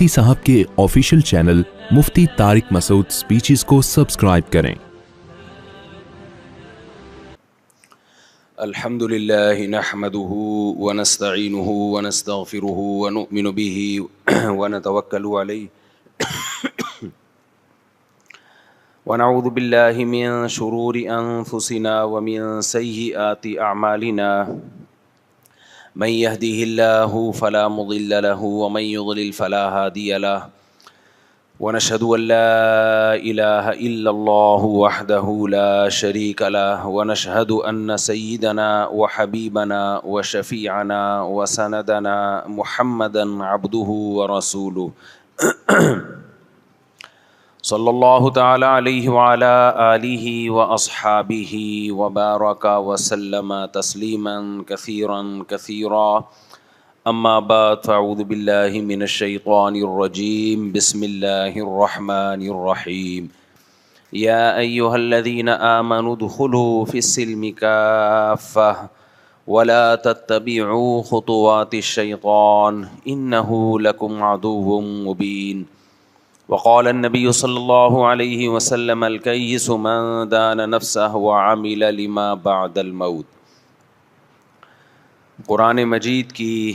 مفتی صاحب کے official channel مفتی طارق مسعود speeches کو سبسکرائب کریں۔ الحمد للہ نحمده ونستعینه ونستغفره ونؤمن به ونتوکل علیہ ونعوذ باللہ من شرور انفسنا ومن سیئات اعمالنا من يهده الله فلا مضل له ومن يضلل فلا هادي له ونشهد أن لا إله إلا الله وحده لا شريك له ونشهد أن سيدنا وحبيبنا وشفيعنا وسندنا محمدا عبده ورسوله صلى الله تعالى عليه وعلى آله وأصحابه وبارك وسلم تسليما كثيرا كثيرا اما بعد فاعوذ باللہ من الشیطان الرجیم بسم اللہ الرحمن الرحیم یا ایہا الذین آمنوا ادخلوا فی السلم کافہ ولا تتبعوا خطوات الشیطان انہ لکم عدو مبین وقال النبی صلی اللہ علیہ وسلم الکیس من دان نفسہ وعمل لما بعد الموت۔ قرآن مجید کی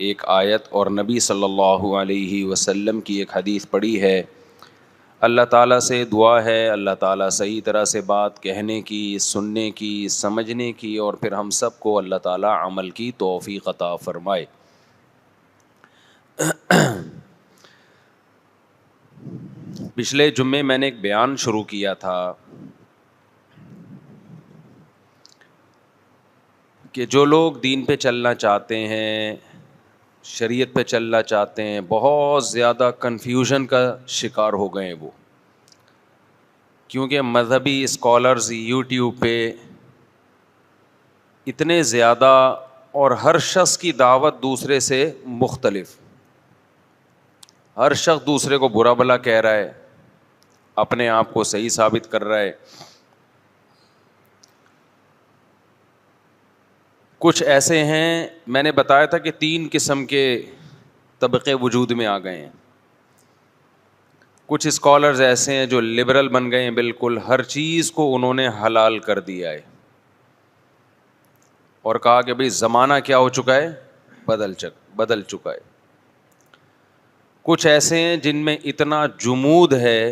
ایک آیت اور نبی صلی اللہ علیہ وسلم کی ایک حدیث پڑھی ہے۔ اللہ تعالیٰ سے دعا ہے اللہ تعالیٰ صحیح طرح سے بات کہنے کی، سننے کی، سمجھنے کی، اور پھر ہم سب کو اللہ تعالیٰ عمل کی توفیق عطا فرمائے۔ پچھلے جمعے میں نے ایک بیان شروع کیا تھا کہ جو لوگ دین پہ چلنا چاہتے ہیں، شریعت پہ چلنا چاہتے ہیں، بہت زیادہ کنفیوژن کا شکار ہو گئے ہیں وہ، کیونکہ مذہبی اسکالرز یوٹیوب پہ اتنے زیادہ، اور ہر شخص کی دعوت دوسرے سے مختلف، ہر شخص دوسرے کو برا بھلا کہہ رہا ہے، اپنے آپ کو صحیح ثابت کر رہا ہے۔ کچھ ایسے ہیں، میں نے بتایا تھا کہ 3 قسم کے طبقے وجود میں آ گئے ہیں۔ کچھ اسکالرز ایسے ہیں جو لبرل بن گئے ہیں، بالکل ہر چیز کو انہوں نے حلال کر دیا ہے اور کہا کہ بھئی زمانہ کیا ہو چکا ہے، بدل چکا ہے۔ کچھ ایسے ہیں جن میں اتنا جمود ہے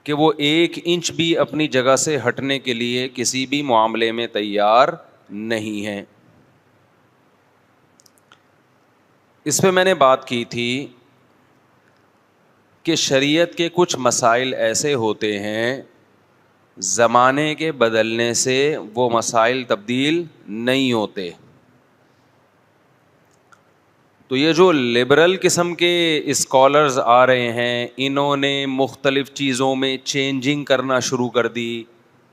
کہ وہ 1 انچ بھی اپنی جگہ سے ہٹنے کے لیے کسی بھی معاملے میں تیار نہیں ہیں۔ اس پہ میں نے بات کی تھی کہ شریعت کے کچھ مسائل ایسے ہوتے ہیں زمانے کے بدلنے سے وہ مسائل تبدیل نہیں ہوتے۔ تو یہ جو لبرل قسم کے اسکالرز آ رہے ہیں، انہوں نے مختلف چیزوں میں چینجنگ کرنا شروع کر دی۔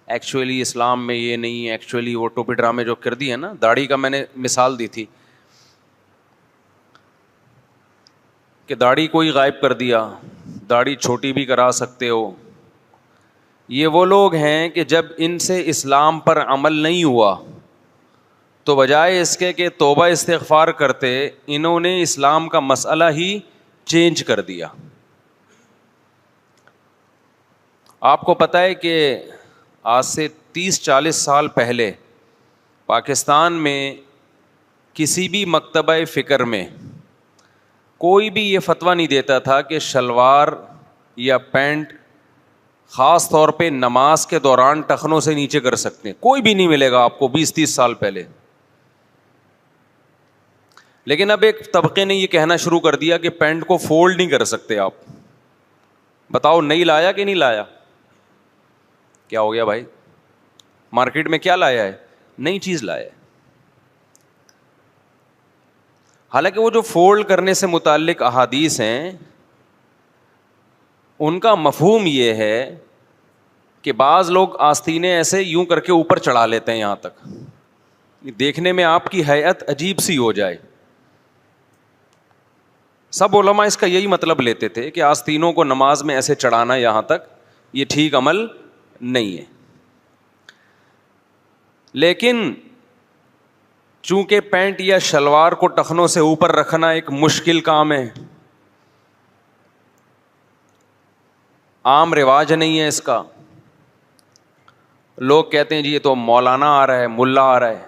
ایکچولی اسلام میں یہ نہیں، ایکچولی وہ ٹوپی ڈرامے جو کر دی ہے نا، داڑھی کا میں نے مثال دی تھی کہ داڑھی کوئی غائب کر دیا، داڑھی چھوٹی بھی کرا سکتے ہو۔ یہ وہ لوگ ہیں کہ جب ان سے اسلام پر عمل نہیں ہوا تو بجائے اس کے کہ توبہ استغفار کرتے، انہوں نے اسلام کا مسئلہ ہی چینج کر دیا۔ آپ کو پتہ ہے کہ آج سے 30-40 سال پہلے پاکستان میں کسی بھی مکتبہ فکر میں کوئی بھی یہ فتویٰ نہیں دیتا تھا کہ شلوار یا پینٹ خاص طور پہ نماز کے دوران ٹخنوں سے نیچے کر سکتے ہیں، کوئی بھی نہیں ملے گا آپ کو 20-30 سال پہلے۔ لیکن اب ایک طبقے نے یہ کہنا شروع کر دیا کہ پینٹ کو فولڈ نہیں کر سکتے آپ۔ بتاؤ نہیں لایا کہ نہیں لایا؟ کیا ہو گیا بھائی؟ مارکیٹ میں کیا لایا ہے؟ نئی چیز لایا ہے۔ حالانکہ وہ جو فولڈ کرنے سے متعلق احادیث ہیں ان کا مفہوم یہ ہے کہ بعض لوگ آستینے ایسے یوں کر کے اوپر چڑھا لیتے ہیں، یہاں تک دیکھنے میں آپ کی ہیئت عجیب سی ہو جائے۔ سب علماء اس کا یہی مطلب لیتے تھے کہ آستینوں کو نماز میں ایسے چڑھانا یہاں تک، یہ ٹھیک عمل نہیں ہے۔ لیکن چونکہ پینٹ یا شلوار کو ٹخنوں سے اوپر رکھنا ایک مشکل کام ہے، عام رواج نہیں ہے اس کا. لوگ کہتے ہیں جی یہ تو مولانا آ رہا ہے, ملا آ رہا ہے.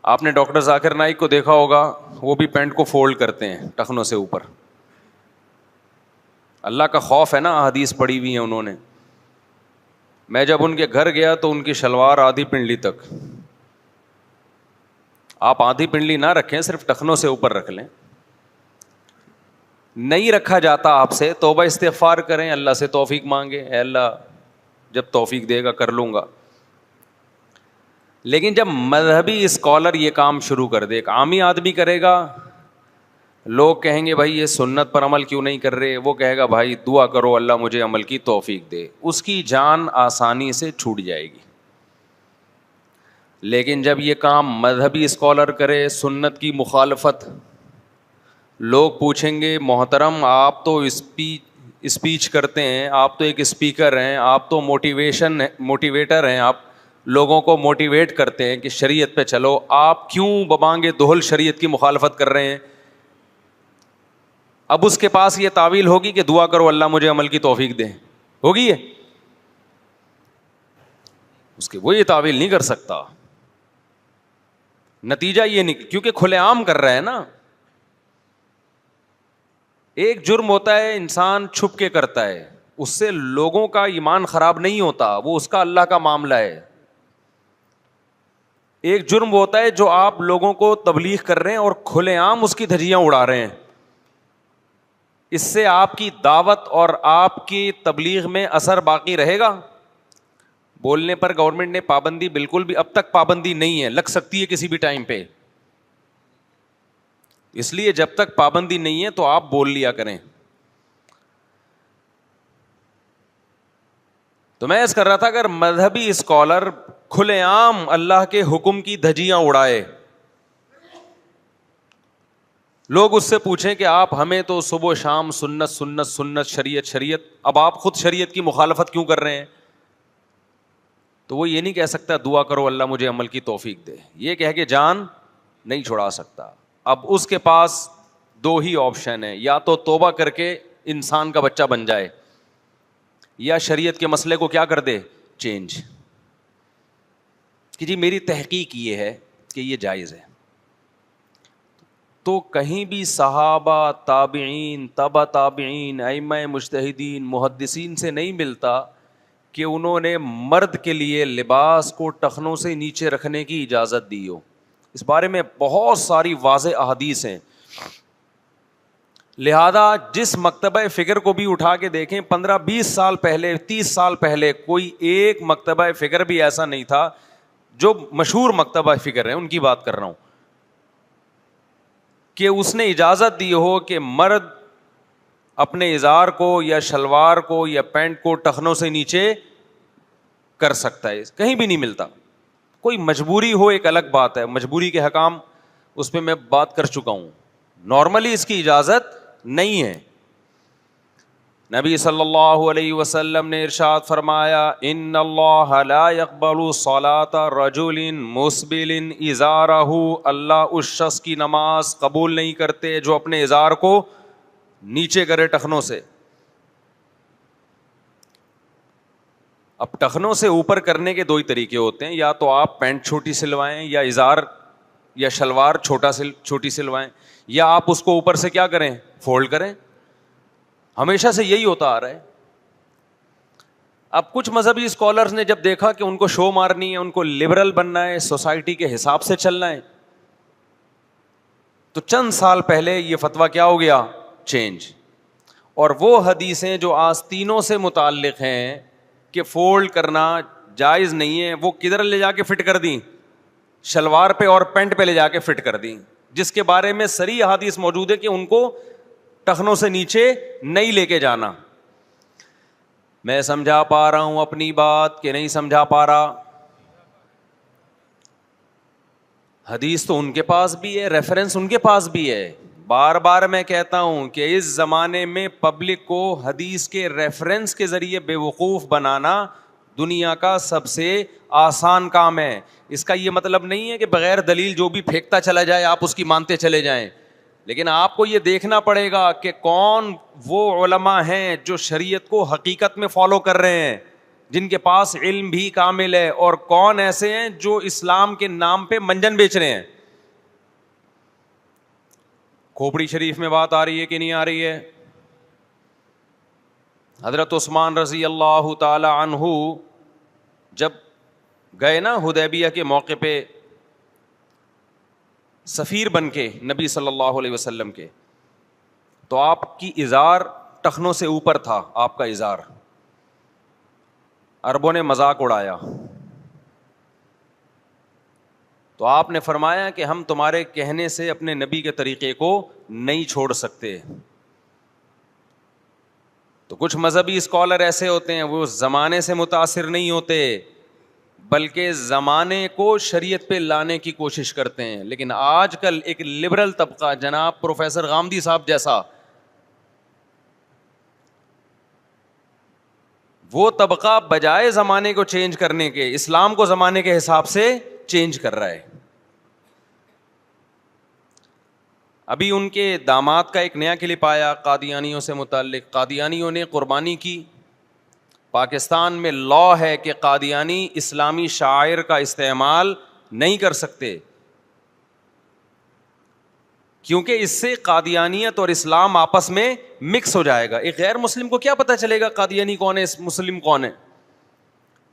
آپ نے ڈاکٹر ذاکر نائک کو دیکھا ہوگا, وہ بھی پینٹ کو فولڈ کرتے ہیں ٹخنوں سے اوپر. اللہ کا خوف ہے نا, احادیث پڑھی ہوئی ہیں انہوں نے. میں جب ان کے گھر گیا تو ان کی شلوار آدھی پنڈلی تک. آپ آدھی پنڈلی نہ رکھیں, صرف ٹخنوں سے اوپر رکھ لیں. نہیں رکھا جاتا آپ سے, توبہ استغفار کریں, اللہ سے توفیق مانگے, اے اللہ جب توفیق دے گا کر لوں گا. لیکن جب مذہبی اسکالر یہ کام شروع کر دے, ایک عامی آدمی کرے گا, لوگ کہیں گے بھائی یہ سنت پر عمل کیوں نہیں کر رہے, وہ کہے گا بھائی دعا کرو اللہ مجھے عمل کی توفیق دے, اس کی جان آسانی سے چھوٹ جائے گی. لیکن جب یہ کام مذہبی اسکالر کرے, سنت کی مخالفت, لوگ پوچھیں گے محترم آپ تو اسپیچ کرتے ہیں, آپ تو ایک اسپیکر ہیں, آپ تو موٹیویٹر ہیں, آپ لوگوں کو موٹیویٹ کرتے ہیں کہ شریعت پہ چلو, آپ کیوں ببانگے دہل شریعت کی مخالفت کر رہے ہیں؟ اب اس کے پاس یہ تعویل ہوگی کہ دعا کرو اللہ مجھے عمل کی توفیق دے, ہوگی یہ؟ اس کے وہ یہ تعویل نہیں کر سکتا. نتیجہ یہ نہیں, کیونکہ کھلے عام کر رہا ہے نا. ایک جرم ہوتا ہے انسان چھپ کے کرتا ہے, اس سے لوگوں کا ایمان خراب نہیں ہوتا, وہ اس کا اللہ کا معاملہ ہے. ایک جرم ہوتا ہے جو آپ لوگوں کو تبلیغ کر رہے ہیں اور کھلے عام اس کی دھجیاں اڑا رہے ہیں. اس سے آپ کی دعوت اور آپ کی تبلیغ میں اثر باقی رہے گا؟ بولنے پر گورنمنٹ نے پابندی بالکل بھی اب تک پابندی نہیں ہے, لگ سکتی ہے کسی بھی ٹائم پہ. اس لیے جب تک پابندی نہیں ہے تو آپ بول لیا کریں. تو میں اس کر رہا تھا, اگر مذہبی اسکالر کھلے عام اللہ کے حکم کی دھجیاں اڑائے, لوگ اس سے پوچھیں کہ آپ ہمیں تو صبح و شام سنت سنت سنت شریعت شریعت, اب آپ خود شریعت کی مخالفت کیوں کر رہے ہیں؟ تو وہ یہ نہیں کہہ سکتا دعا کرو اللہ مجھے عمل کی توفیق دے, یہ کہہ کے جان نہیں چھڑا سکتا. اب اس کے پاس دو ہی آپشن ہیں, یا تو توبہ کر کے انسان کا بچہ بن جائے, یا شریعت کے مسئلے کو کیا کر دے, چینج, کہ جی میری تحقیق یہ ہے کہ یہ جائز ہے. تو کہیں بھی صحابہ, تابعین, تبع تابعین, ائمہ مجتہدین, محدثین سے نہیں ملتا کہ انہوں نے مرد کے لیے لباس کو ٹخنوں سے نیچے رکھنے کی اجازت دی ہو. اس بارے میں بہت ساری واضح احادیث ہیں. لہذا جس مکتبہ فکر کو بھی اٹھا کے دیکھیں, 15-20 سال پہلے, 30 سال پہلے کوئی ایک مکتبہ فکر بھی ایسا نہیں تھا, جو مشہور مکتبہ فکر ہیں ان کی بات کر رہا ہوں, کہ اس نے اجازت دی ہو کہ مرد اپنے ازار کو یا شلوار کو یا پینٹ کو ٹخنوں سے نیچے کر سکتا ہے. کہیں بھی نہیں ملتا. کوئی مجبوری ہو ایک الگ بات ہے, مجبوری کے حکام اس پہ میں بات کر چکا ہوں. نارملی اس کی اجازت نہیں ہے. نبی صلی اللہ علیہ وسلم نے ارشاد فرمایا, ان اللہ لا يقبل صلاة رجل مسبل ازارہ, اللہ اس شخص کی نماز قبول نہیں کرتے جو اپنے ازار کو نیچے کرے ٹخنوں سے. اب ٹخنوں سے اوپر کرنے کے دو ہی طریقے ہوتے ہیں, یا تو آپ پینٹ چھوٹی سلوائیں, یا ازار یا شلوار چھوٹی سلوائیں, یا آپ اس کو اوپر سے کیا کریں, فولڈ کریں. ہمیشہ سے یہی ہوتا آ رہا ہے. اب کچھ مذہبی اسکالرز نے جب دیکھا کہ ان کو شو مارنی ہے, ان کو لبرل بننا ہے, سوسائٹی کے حساب سے چلنا ہے, تو چند سال پہلے یہ فتویٰ کیا ہو گیا, چینج. اور وہ حدیثیں جو آستینوں سے متعلق ہیں کہ فولڈ کرنا جائز نہیں ہے, وہ کدھر لے جا کے فٹ کر دیں, شلوار پہ اور پینٹ پہ لے جا کے فٹ کر دیں, جس کے بارے میں صریح حدیث موجود ہے کہ ان کو ٹخنوں سے نیچے نہیں لے کے جانا. میں سمجھا پا رہا ہوں اپنی بات کہ نہیں سمجھا پا رہا؟ حدیث تو ان کے پاس بھی ہے, ریفرنس ان کے پاس بھی ہے. بار بار میں کہتا ہوں کہ اس زمانے میں پبلک کو حدیث کے ریفرنس کے ذریعے بے وقوف بنانا دنیا کا سب سے آسان کام ہے. اس کا یہ مطلب نہیں ہے کہ بغیر دلیل جو بھی پھینکتا چلا جائے آپ اس کی مانتے چلے جائیں. لیکن آپ کو یہ دیکھنا پڑے گا کہ کون وہ علماء ہیں جو شریعت کو حقیقت میں فالو کر رہے ہیں, جن کے پاس علم بھی کامل ہے, اور کون ایسے ہیں جو اسلام کے نام پہ منجن بیچ رہے ہیں. کھوپڑی شریف میں بات آ رہی ہے کہ نہیں آ رہی ہے؟ حضرت عثمان رضی اللہ تعالی عنہ جب گئے نا حدیبیہ کے موقع پہ سفیر بن کے نبی صلی اللہ علیہ وسلم کے, تو آپ کی ازار ٹخنوں سے اوپر تھا, آپ کا ازار. عربوں نے مذاق اڑایا تو آپ نے فرمایا کہ ہم تمہارے کہنے سے اپنے نبی کے طریقے کو نہیں چھوڑ سکتے. تو کچھ مذہبی اسکالر ایسے ہوتے ہیں, وہ زمانے سے متاثر نہیں ہوتے بلکہ زمانے کو شریعت پہ لانے کی کوشش کرتے ہیں. لیکن آج کل ایک لبرل طبقہ, جناب پروفیسر غامدی صاحب جیسا, وہ طبقہ بجائے زمانے کو چینج کرنے کے اسلام کو زمانے کے حساب سے چینج کر رہا ہے. ابھی ان کے داماد کا ایک نیا کلپ آیا قادیانیوں سے متعلق. قادیانیوں نے قربانی کی. پاکستان میں لا ہے کہ قادیانی اسلامی شاعر کا استعمال نہیں کر سکتے, کیونکہ اس سے قادیانیت اور اسلام آپس میں مکس ہو جائے گا. ایک غیر مسلم کو کیا پتہ چلے گا قادیانی کون ہے, مسلم کون ہے؟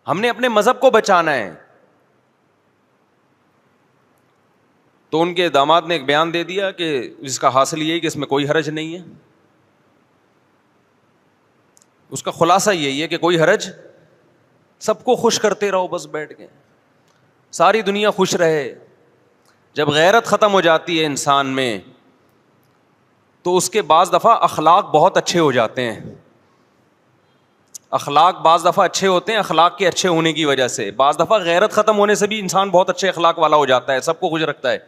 ہم نے اپنے مذہب کو بچانا ہے. تو ان کے داماد نے ایک بیان دے دیا کہ اس کا حاصل یہ ہے کہ اس میں کوئی حرج نہیں ہے. اس کا خلاصہ یہی ہے کہ کوئی حرج, سب کو خوش کرتے رہو بس بیٹھ کے, ساری دنیا خوش رہے. جب غیرت ختم ہو جاتی ہے انسان میں تو اس کے بعض دفعہ اخلاق بہت اچھے ہو جاتے ہیں. اخلاق بعض دفعہ اچھے ہوتے ہیں اخلاق کے اچھے ہونے کی وجہ سے. بعض دفعہ غیرت ختم ہونے سے بھی انسان بہت اچھے اخلاق والا ہو جاتا ہے, سب کو خوش رکھتا ہے.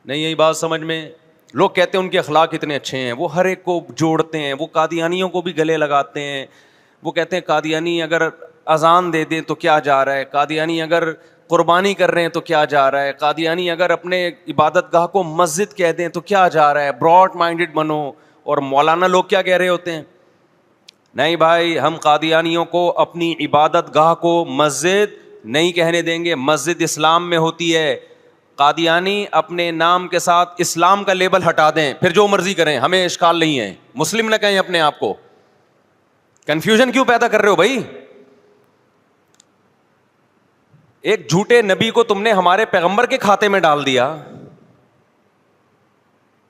نہیں یہی بات سمجھ میں؟ لوگ کہتے ہیں ان کے اخلاق اتنے اچھے ہیں, وہ ہر ایک کو جوڑتے ہیں, وہ قادیانیوں کو بھی گلے لگاتے ہیں. وہ کہتے ہیں قادیانی اگر اذان دے دیں تو کیا جا رہا ہے, قادیانی اگر قربانی کر رہے ہیں تو کیا جا رہا ہے, قادیانی اگر اپنے عبادت گاہ کو مسجد کہہ دیں تو کیا جا رہا ہے, براڈ مائنڈڈ بنو. اور مولانا لوگ کیا کہہ رہے ہوتے ہیں, نہیں بھائی ہم قادیانیوں کو اپنی عبادت گاہ کو مسجد نہیں کہنے دیں گے, مسجد اسلام میں ہوتی ہے. قادیانی اپنے نام کے ساتھ اسلام کا لیبل ہٹا دیں, پھر جو مرضی کریں, ہمیں اشکال نہیں ہے. مسلم نہ کہیں اپنے آپ کو. کنفیوژن کیوں پیدا کر رہے ہو بھائی؟ ایک جھوٹے نبی کو تم نے ہمارے پیغمبر کے کھاتے میں ڈال دیا,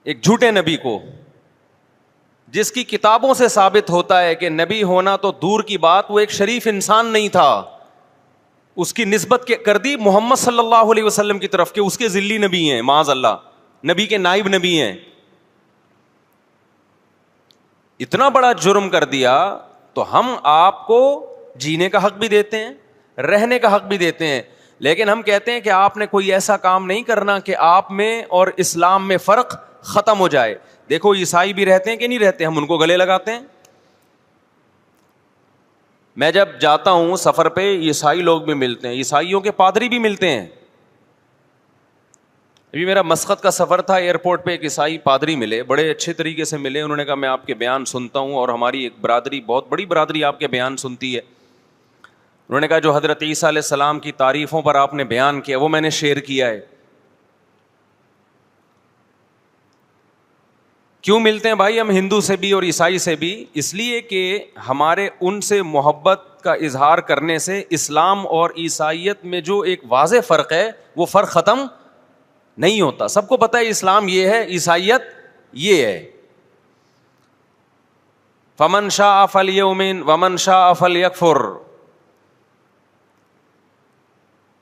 ایک جھوٹے نبی کو جس کی کتابوں سے ثابت ہوتا ہے کہ نبی ہونا تو دور کی بات, وہ ایک شریف انسان نہیں تھا. اس کی نسبت کر دی محمد صلی اللہ علیہ وسلم کی طرف کہ اس کے ذلی نبی ہیں, معاذ اللہ, نبی کے نائب نبی ہیں. اتنا بڑا جرم کر دیا تو ہم آپ کو جینے کا حق بھی دیتے ہیں, رہنے کا حق بھی دیتے ہیں, لیکن ہم کہتے ہیں کہ آپ نے کوئی ایسا کام نہیں کرنا کہ آپ میں اور اسلام میں فرق ختم ہو جائے. دیکھو عیسائی بھی رہتے ہیں کہ نہیں رہتے, ہم ان کو گلے لگاتے ہیں. میں جب جاتا ہوں سفر پہ عیسائی لوگ بھی ملتے ہیں, عیسائیوں کے پادری بھی ملتے ہیں. ابھی میرا مسقط کا سفر تھا, ایئرپورٹ پہ ایک عیسائی پادری ملے, بڑے اچھے طریقے سے ملے. انہوں نے کہا میں آپ کے بیان سنتا ہوں اور ہماری ایک برادری, بہت بڑی برادری آپ کے بیان سنتی ہے. انہوں نے کہا جو حضرت عیسیٰ علیہ السلام کی تعریفوں پر آپ نے بیان کیا وہ میں نے شیئر کیا ہے. کیوں ملتے ہیں بھائی ہم ہندو سے بھی اور عیسائی سے بھی؟ اس لیے کہ ہمارے ان سے محبت کا اظہار کرنے سے اسلام اور عیسائیت میں جو ایک واضح فرق ہے وہ فرق ختم نہیں ہوتا. سب کو پتہ ہے اسلام یہ ہے, عیسائیت یہ ہے. فمن شاء فلیؤمن ومن شاء فلیکفر.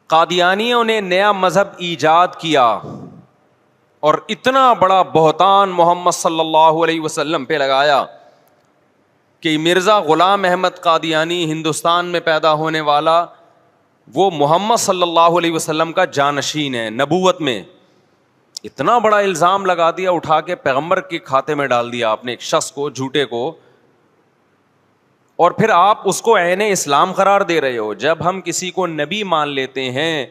قادیانیوں نے نیا مذہب ایجاد کیا اور اتنا بڑا بہتان محمد صلی اللہ علیہ وسلم پہ لگایا کہ مرزا غلام احمد قادیانی ہندوستان میں پیدا ہونے والا, وہ محمد صلی اللہ علیہ وسلم کا جانشین ہے نبوت میں. اتنا بڑا الزام لگا دیا, اٹھا کے پیغمبر کے کھاتے میں ڈال دیا آپ نے ایک شخص کو, جھوٹے کو, اور پھر آپ اس کو عین اسلام قرار دے رہے ہو. جب ہم کسی کو نبی مان لیتے ہیں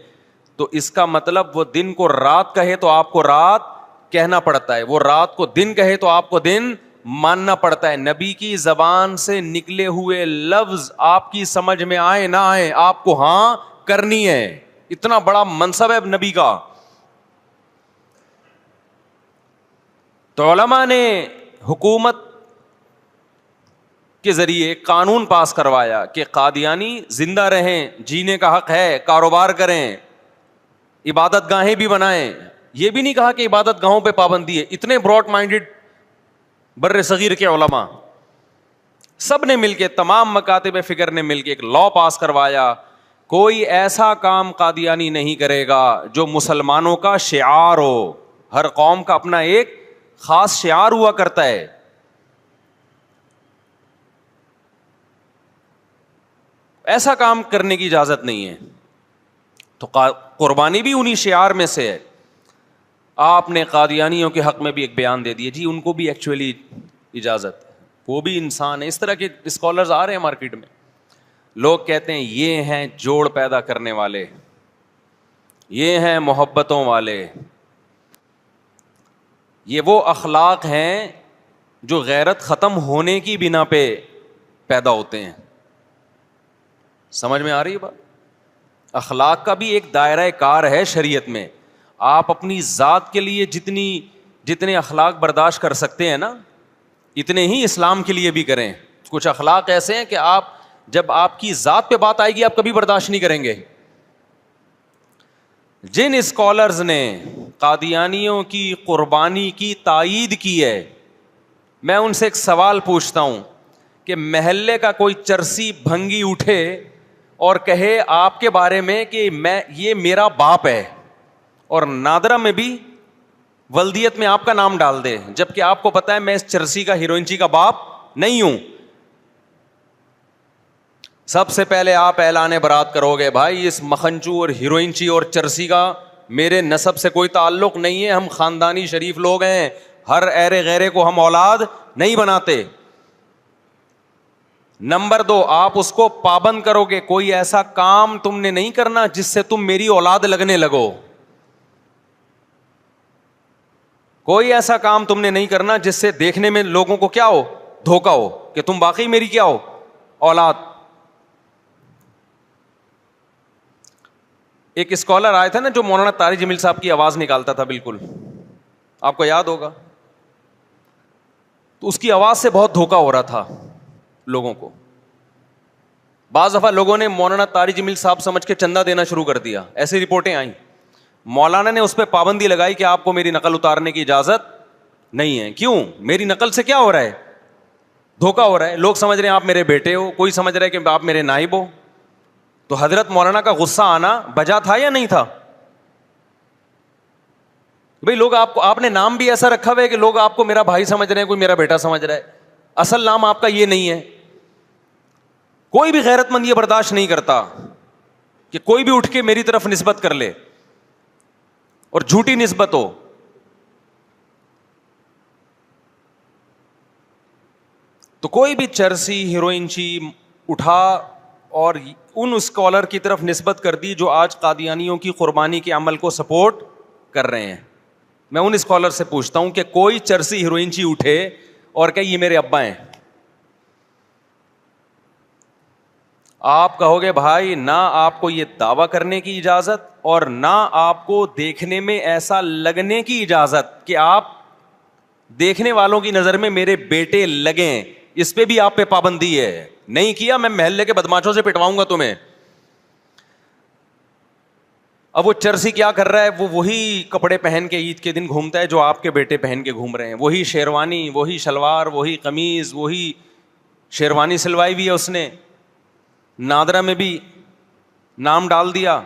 تو اس کا مطلب وہ دن کو رات کہے تو آپ کو رات کہنا پڑتا ہے. وہ رات کو دن کہے تو آپ کو دن ماننا پڑتا ہے. نبی کی زبان سے نکلے ہوئے لفظ آپ کی سمجھ میں آئے نہ آئے آپ کو ہاں کرنی ہے. اتنا بڑا منصب ہے نبی کا. تو علماء نے حکومت کے ذریعے ایک قانون پاس کروایا کہ قادیانی زندہ رہیں, جینے کا حق ہے, کاروبار کریں, عبادت گاہیں بھی بنائیں. یہ بھی نہیں کہا کہ عبادت گاہوں پہ پابندی ہے. اتنے براڈ مائنڈڈ بر صغیر کے علماء سب نے مل کے, تمام مکاتب فکر نے مل کے ایک لا پاس کروایا, کوئی ایسا کام قادیانی نہیں کرے گا جو مسلمانوں کا شعار ہو. ہر قوم کا اپنا ایک خاص شعار ہوا کرتا ہے. ایسا کام کرنے کی اجازت نہیں ہے. تو قربانی بھی انہی شعار میں سے ہے. آپ نے قادیانیوں کے حق میں بھی ایک بیان دے دیا, جی ان کو بھی ایکچولی اجازت ہے, وہ بھی انسان ہے. اس طرح کے اسکالرز آ رہے ہیں مارکیٹ میں. لوگ کہتے ہیں یہ ہیں جوڑ پیدا کرنے والے, یہ ہیں محبتوں والے, یہ وہ اخلاق ہیں جو غیرت ختم ہونے کی بنا پہ پیدا ہوتے ہیں. سمجھ میں آ رہی ہے بات؟ اخلاق کا بھی ایک دائرہ کار ہے شریعت میں. آپ اپنی ذات کے لیے جتنے اخلاق برداشت کر سکتے ہیں نا, اتنے ہی اسلام کے لیے بھی کریں. کچھ اخلاق ایسے ہیں کہ آپ جب آپ کی ذات پہ بات آئے گی آپ کبھی برداشت نہیں کریں گے. جن اسکالرز نے قادیانیوں کی قربانی کی تائید کی ہے, میں ان سے ایک سوال پوچھتا ہوں کہ محلے کا کوئی چرسی بھنگی اٹھے اور کہے آپ کے بارے میں کہ یہ میرا باپ ہے, اور نادرہ میں بھی ولدیت میں آپ کا نام ڈال دے, جبکہ آپ کو پتا ہے میں اس چرسی کا ہیروئنچی کا باپ نہیں ہوں, سب سے پہلے آپ اعلان برات کرو گے بھائی اس مکھنچو اور ہیروئنچی اور چرسی کا میرے نسب سے کوئی تعلق نہیں ہے, ہم خاندانی شریف لوگ ہیں, ہر ایرے غیرے کو ہم اولاد نہیں بناتے. نمبر 2, آپ اس کو پابند کرو گے کوئی ایسا کام تم نے نہیں کرنا جس سے تم میری اولاد لگنے لگو. کوئی ایسا کام تم نے نہیں کرنا جس سے دیکھنے میں لوگوں کو کیا ہو, دھوکا ہو کہ تم واقعی میری کیا ہو, اولاد. ایک اسکالر آئے تھے نا جو مولانا طارق جمیل صاحب کی آواز نکالتا تھا, بالکل آپ کو یاد ہوگا. تو اس کی آواز سے بہت دھوکا ہو رہا تھا لوگوں کو. بعض دفعہ لوگوں نے مولانا طارق جمیل صاحب سمجھ کے چندہ دینا شروع کر دیا, ایسی رپورٹیں آئیں. مولانا نے اس پہ پابندی لگائی کہ آپ کو میری نقل اتارنے کی اجازت نہیں ہے. کیوں؟ میری نقل سے کیا ہو رہا ہے, دھوکا ہو رہا ہے. لوگ سمجھ رہے ہیں آپ میرے بیٹے ہو, کوئی سمجھ رہا ہے کہ آپ میرے نائب ہو. تو حضرت مولانا کا غصہ آنا بجا تھا یا نہیں تھا؟ بھئی لوگ آپ نے نام بھی ایسا رکھا ہوا ہے کہ لوگ آپ کو میرا بھائی سمجھ رہے ہیں, کوئی میرا بیٹا سمجھ رہا ہے, اصل نام آپ کا یہ نہیں ہے. کوئی بھی غیرت مند یہ برداشت نہیں کرتا کہ کوئی بھی اٹھ کے میری طرف نسبت کر لے اور جھوٹی نسبت ہو. تو کوئی بھی چرسی ہیروئنچی اٹھا اور ان اسکالر کی طرف نسبت کر دی جو آج قادیانیوں کی قربانی کے عمل کو سپورٹ کر رہے ہیں. میں ان اسکالر سے پوچھتا ہوں کہ کوئی چرسی ہیروئنچی اٹھے اور کہ یہ میرے ابا ہیں, آپ کہو گے بھائی نہ آپ کو یہ دعویٰ کرنے کی اجازت اور نہ آپ کو دیکھنے میں ایسا لگنے کی اجازت کہ آپ دیکھنے والوں کی نظر میں میرے بیٹے لگیں, اس پہ بھی آپ پہ پابندی ہے. نہیں کیا میں محلے کے بدماشوں سے پٹواؤں گا تمہیں. اب وہ چرسی کیا کر رہا ہے, وہ وہی کپڑے پہن کے عید کے دن گھومتا ہے جو آپ کے بیٹے پہن کے گھوم رہے ہیں. وہی شیروانی, وہی شلوار, وہی قمیض, وہی شیروانی سلوائی بھی ہے اس نے. نادرہ میں بھی نام ڈال دیا.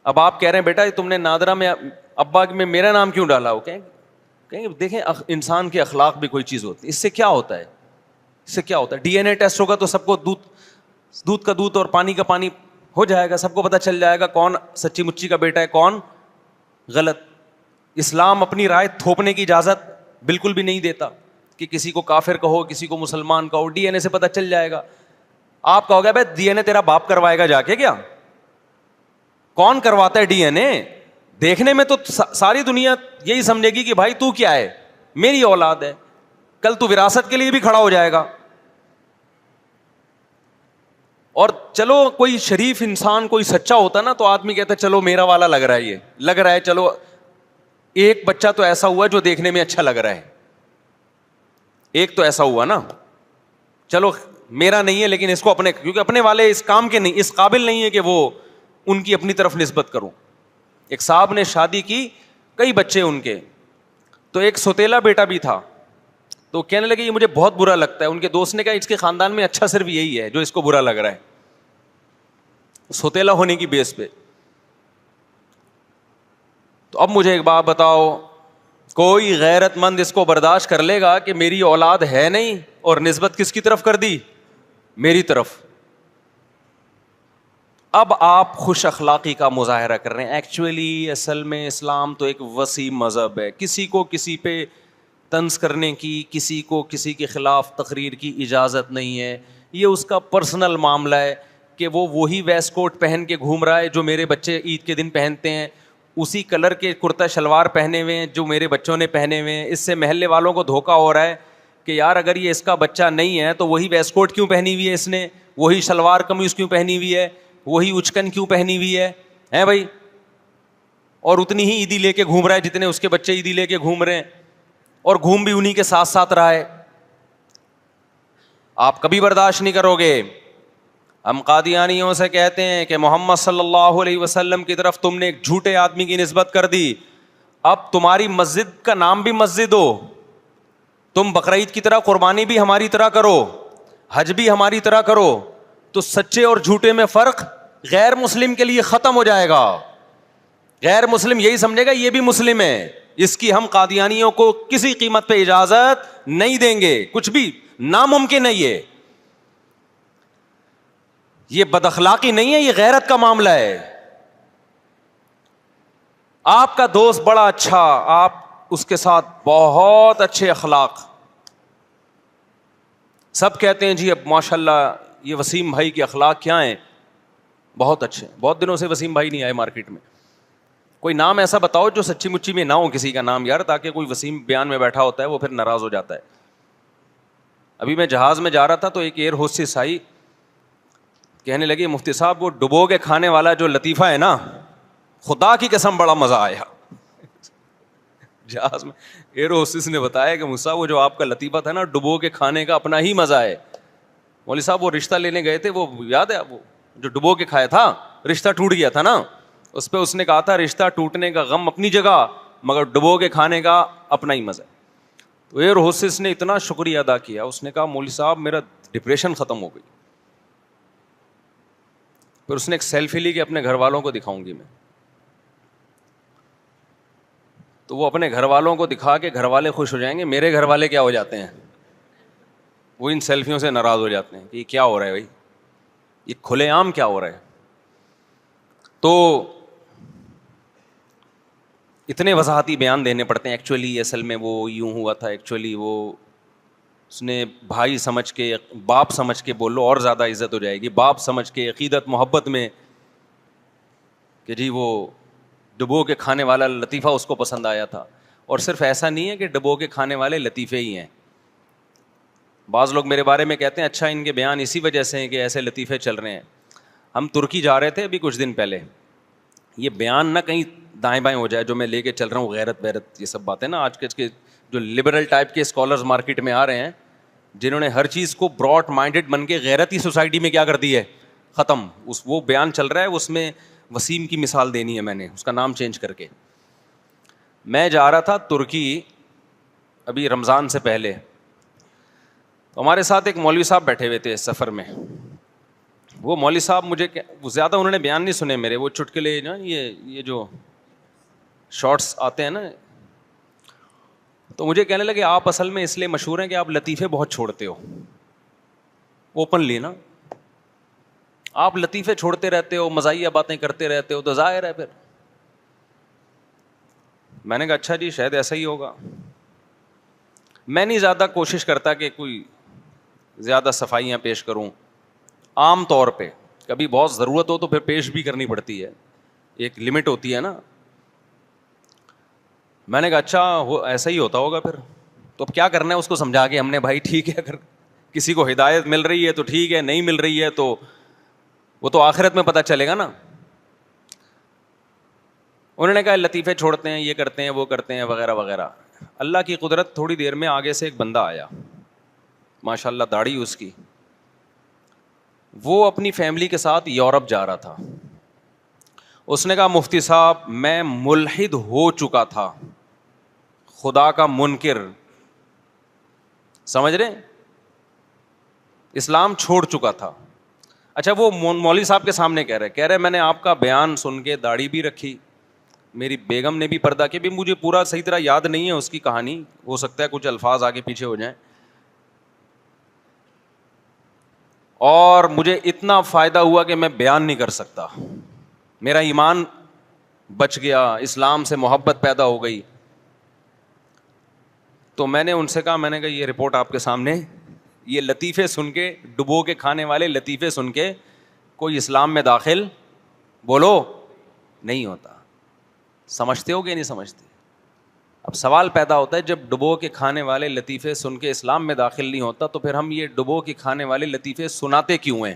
اب آپ کہہ رہے ہیں بیٹا تم نے نادرہ میں ابا میں میرا نام کیوں ڈالا؟ ہو کہیں دیکھیں انسان کے اخلاق بھی کوئی چیز ہوتی ہے. اس سے کیا ہوتا ہے, اس سے کیا ہوتا ہے؟ ڈی این اے ٹیسٹ ہوگا تو سب کو دودھ کا دودھ اور پانی کا پانی ہو جائے گا, سب کو پتہ چل جائے گا کون سچی مچی کا بیٹا ہے کون غلط. اسلام اپنی رائے تھوپنے کی اجازت بالکل بھی نہیں دیتا کہ کسی کو کافر کہو, کسی کو مسلمان کہو. ڈی این اے سے پتہ چل جائے گا. آپ کہو گے بھائی ڈی این اے تیرا باپ کروائے گا جا کے, کیا کون کرواتا ہے ڈی این اے؟ دیکھنے میں تو ساری دنیا یہی سمجھے گی کہ بھائی تو کیا ہے, میری اولاد ہے, کل تو وراثت کے لیے بھی کھڑا ہو جائے گا. اور چلو کوئی شریف انسان کوئی سچا ہوتا نا تو آدمی کہتا ہے چلو میرا والا لگ رہا ہے, یہ لگ رہا ہے, چلو ایک بچہ تو ایسا ہوا جو دیکھنے میں اچھا لگ رہا ہے, ایک تو ایسا ہوا نا, چلو میرا نہیں ہے لیکن اس کو اپنے, کیونکہ اپنے والے اس کام کے نہیں, اس قابل نہیں ہے کہ وہ ان کی اپنی طرف نسبت کروں. ایک صاحب نے شادی کی, کئی بچے ان کے, تو ایک سوتیلا بیٹا بھی تھا, تو کہنے لگے یہ مجھے بہت برا لگتا ہے. ان کے دوست نے کہا اس کے خاندان میں اچھا صرف یہی ہے جو اس کو برا لگ رہا ہے, سوتیلا ہونے کی بیس پہ. تو اب مجھے ایک بات بتاؤ, کوئی غیرت مند اس کو برداشت کر لے گا کہ میری اولاد ہے نہیں اور نسبت کس کی طرف کر دی, میری طرف. اب آپ خوش اخلاقی کا مظاہرہ کر رہے ہیں. ایکچولی اصل میں اسلام تو ایک وسیع مذہب ہے, کسی کو کسی پہ طنز کرنے کی, کسی کو کسی کے خلاف تقریر کی اجازت نہیں ہے. یہ اس کا پرسنل معاملہ ہے کہ وہ وہی ویسٹ کوٹ پہن کے گھوم رہا ہے جو میرے بچے عید کے دن پہنتے ہیں, اسی کلر کے کرتا شلوار پہنے ہوئے ہیں جو میرے بچوں نے پہنے ہوئے ہیں. اس سے محلے والوں کو دھوکا ہو رہا ہے کہ یار اگر یہ اس کا بچہ نہیں ہے تو وہی ویسٹ کوٹ کیوں پہنی ہوئی ہے اس نے, وہی شلوار قمیض کیوں پہنی ہوئی ہے, وہی اچکن کیوں پہنی ہوئی ہے, ہیں بھائی, اور اتنی ہی عیدی لے کے گھوم رہا ہے جتنے اس کے بچے عیدی لے کے گھوم رہے ہیں, اور گھوم بھی انہی کے ساتھ ساتھ رہا ہے. آپ کبھی برداشت نہیں کرو گے. ہم قادیانیوں سے کہتے ہیں کہ محمد صلی اللہ علیہ وسلم کی طرف تم نے ایک جھوٹے آدمی کی نسبت کر دی, اب تمہاری مسجد کا نام بھی مسجد ہو, تم بقرعید کی طرح قربانی بھی ہماری طرح کرو, حج بھی ہماری طرح کرو, تو سچے اور جھوٹے میں فرق غیر مسلم کے لیے ختم ہو جائے گا. غیر مسلم یہی سمجھے گا یہ بھی مسلم ہے, اس کی ہم قادیانیوں کو کسی قیمت پہ اجازت نہیں دیں گے, کچھ بھی ناممکن ہے. یہ بد اخلاقی نہیں ہے, یہ غیرت کا معاملہ ہے. آپ کا دوست بڑا اچھا, آپ اس کے ساتھ بہت اچھے اخلاق, سب کہتے ہیں جی اب ماشاءاللہ یہ وسیم بھائی کے اخلاق کیا ہیں, بہت اچھے. بہت دنوں سے وسیم بھائی نہیں آئے مارکیٹ میں. کوئی نام ایسا بتاؤ جو سچی مچی میں نہ ہو کسی کا نام یار, تاکہ کوئی وسیم بیان میں بیٹھا ہوتا ہے وہ پھر ناراض ہو جاتا ہے. ابھی میں جہاز میں جا رہا تھا تو ایک ایئر ہوسٹس آئی, کہنے لگی مفتی صاحب وہ ڈبو کے کھانے والا جو لطیفہ ہے نا, خدا کی قسم بڑا مزہ آیا. جہاز میں ایئر ہوسٹس نے بتایا کہ مصعب وہ جو آپ کا لطیفہ تھا نا ڈبو کے کھانے کا اپنا ہی مزہ ہے. مولوی صاحب وہ رشتہ لینے گئے تھے, وہ یاد ہے وہ جو ڈبو کے کھایا تھا, رشتہ ٹوٹ گیا تھا نا, اس پہ اس نے کہا تھا رشتہ ٹوٹنے کا غم اپنی جگہ مگر ڈبو کے کھانے کا اپنا ہی مزہ ہے. تو ایئر ہوسٹس نے اتنا شکریہ ادا کیا, اس نے کہا مولوی صاحب میرا ڈپریشن ختم ہو گئی. پھر اس نے ایک سیلفی لی کہ اپنے گھر والوں کو دکھاؤں گی میں, تو وہ اپنے گھر والوں کو دکھا کے گھر والے خوش ہو جائیں گے, میرے گھر والے کیا ہو جاتے ہیں, وہ ان سیلفیوں سے ناراض ہو جاتے ہیں کہ یہ کیا ہو رہا ہے بھائی, یہ کھلے عام کیا ہو رہا ہے. تو اتنے وضاحتی بیان دینے پڑتے ہیں. ایکچولی اصل میں وہ یوں ہوا تھا, ایکچولی وہ اس نے بھائی سمجھ کے, باپ سمجھ کے بولو اور زیادہ عزت ہو جائے گی, باپ سمجھ کے عقیدت محبت میں کہ جی وہ ڈبو کے کھانے والا لطیفہ اس کو پسند آیا تھا. اور صرف ایسا نہیں ہے کہ ڈبو کے کھانے والے لطیفے ہی ہیں, بعض لوگ میرے بارے میں کہتے ہیں اچھا ان کے بیان اسی وجہ سے ہیں کہ ایسے لطیفے چل رہے ہیں. ہم ترکی جا رہے تھے ابھی کچھ دن پہلے, یہ بیان نہ کہیں دائیں بائیں ہو جائے جو میں لے کے چل رہا ہوں, غیرت بیرت یہ سب باتیں نا آج کے جو لبرل ٹائپ کے اسکالرز مارکیٹ میں آ رہے ہیں, جنہوں نے ہر چیز کو براڈ مائنڈیڈ بن کے غیرتی سوسائٹی میں کیا کر دی ہے, ختم. وہ بیان چل رہا ہے, اس میں وسیم کی مثال دینی ہے, میں نے اس کا نام چینج کر کے. میں جا رہا تھا ترکی ابھی رمضان سے پہلے, تو ہمارے ساتھ ایک مولوی صاحب بیٹھے ہوئے تھے سفر میں. وہ مولوی صاحب مجھے زیادہ انہوں نے بیان نہیں سنے میرے, وہ چٹکلے نا یہ جو شارٹس آتے ہیں نا, تو مجھے کہنے لگے آپ اصل میں اس لیے مشہور ہیں کہ آپ لطیفے بہت چھوڑتے ہو, اوپنلی نا آپ لطیفے چھوڑتے رہتے ہو, مزاحیہ باتیں کرتے رہتے ہو, تو ظاہر ہے پھر. میں نے کہا اچھا جی شاید ایسا ہی ہوگا. میں نہیں زیادہ کوشش کرتا کہ کوئی زیادہ صفائیاں پیش کروں, عام طور پہ کبھی بہت ضرورت ہو تو پھر پیش بھی کرنی پڑتی ہے, ایک لمٹ ہوتی ہے نا. میں نے کہا اچھا ایسا ہی ہوتا ہوگا پھر تو اب کیا کرنا ہے. اس کو سمجھا کے ہم نے بھائی ٹھیک ہے اگر کسی کو ہدایت مل رہی ہے تو ٹھیک ہے, نہیں مل رہی ہے تو وہ تو آخرت میں پتہ چلے گا نا. انہوں نے کہا لطیفے چھوڑتے ہیں, یہ کرتے ہیں, وہ کرتے ہیں وغیرہ وغیرہ. اللہ کی قدرت, تھوڑی دیر میں آگے سے ایک بندہ آیا, ماشاء اللہ داڑھی اس کی, وہ اپنی فیملی کے ساتھ یورپ جا رہا تھا. اس نے کہا مفتی صاحب میں ملحد ہو چکا تھا, خدا کا منکر, سمجھ رہے, اسلام چھوڑ چکا تھا. اچھا وہ مولوی صاحب کے سامنے کہہ رہے میں نے آپ کا بیان سن کے داڑھی بھی رکھی, میری بیگم نے بھی پردہ کیا, بھی مجھے پورا صحیح طرح یاد نہیں ہے اس کی کہانی, ہو سکتا ہے کچھ الفاظ آگے پیچھے ہو جائیں, اور مجھے اتنا فائدہ ہوا کہ میں بیان نہیں کر سکتا, میرا ایمان بچ گیا, اسلام سے محبت پیدا ہو گئی. تو میں نے ان سے کہا, میں نے کہا یہ رپورٹ آپ کے سامنے, یہ لطیفے سن کے, ڈبو کے کھانے والے لطیفے سن کے کوئی اسلام میں داخل بولو نہیں ہوتا. سمجھتے ہو کہ نہیں سمجھتے؟ اب سوال پیدا ہوتا ہے جب ڈبو کے کھانے والے لطیفے سن کے اسلام میں داخل نہیں ہوتا تو پھر ہم یہ ڈبو کے کھانے والے لطیفے سناتے کیوں ہیں,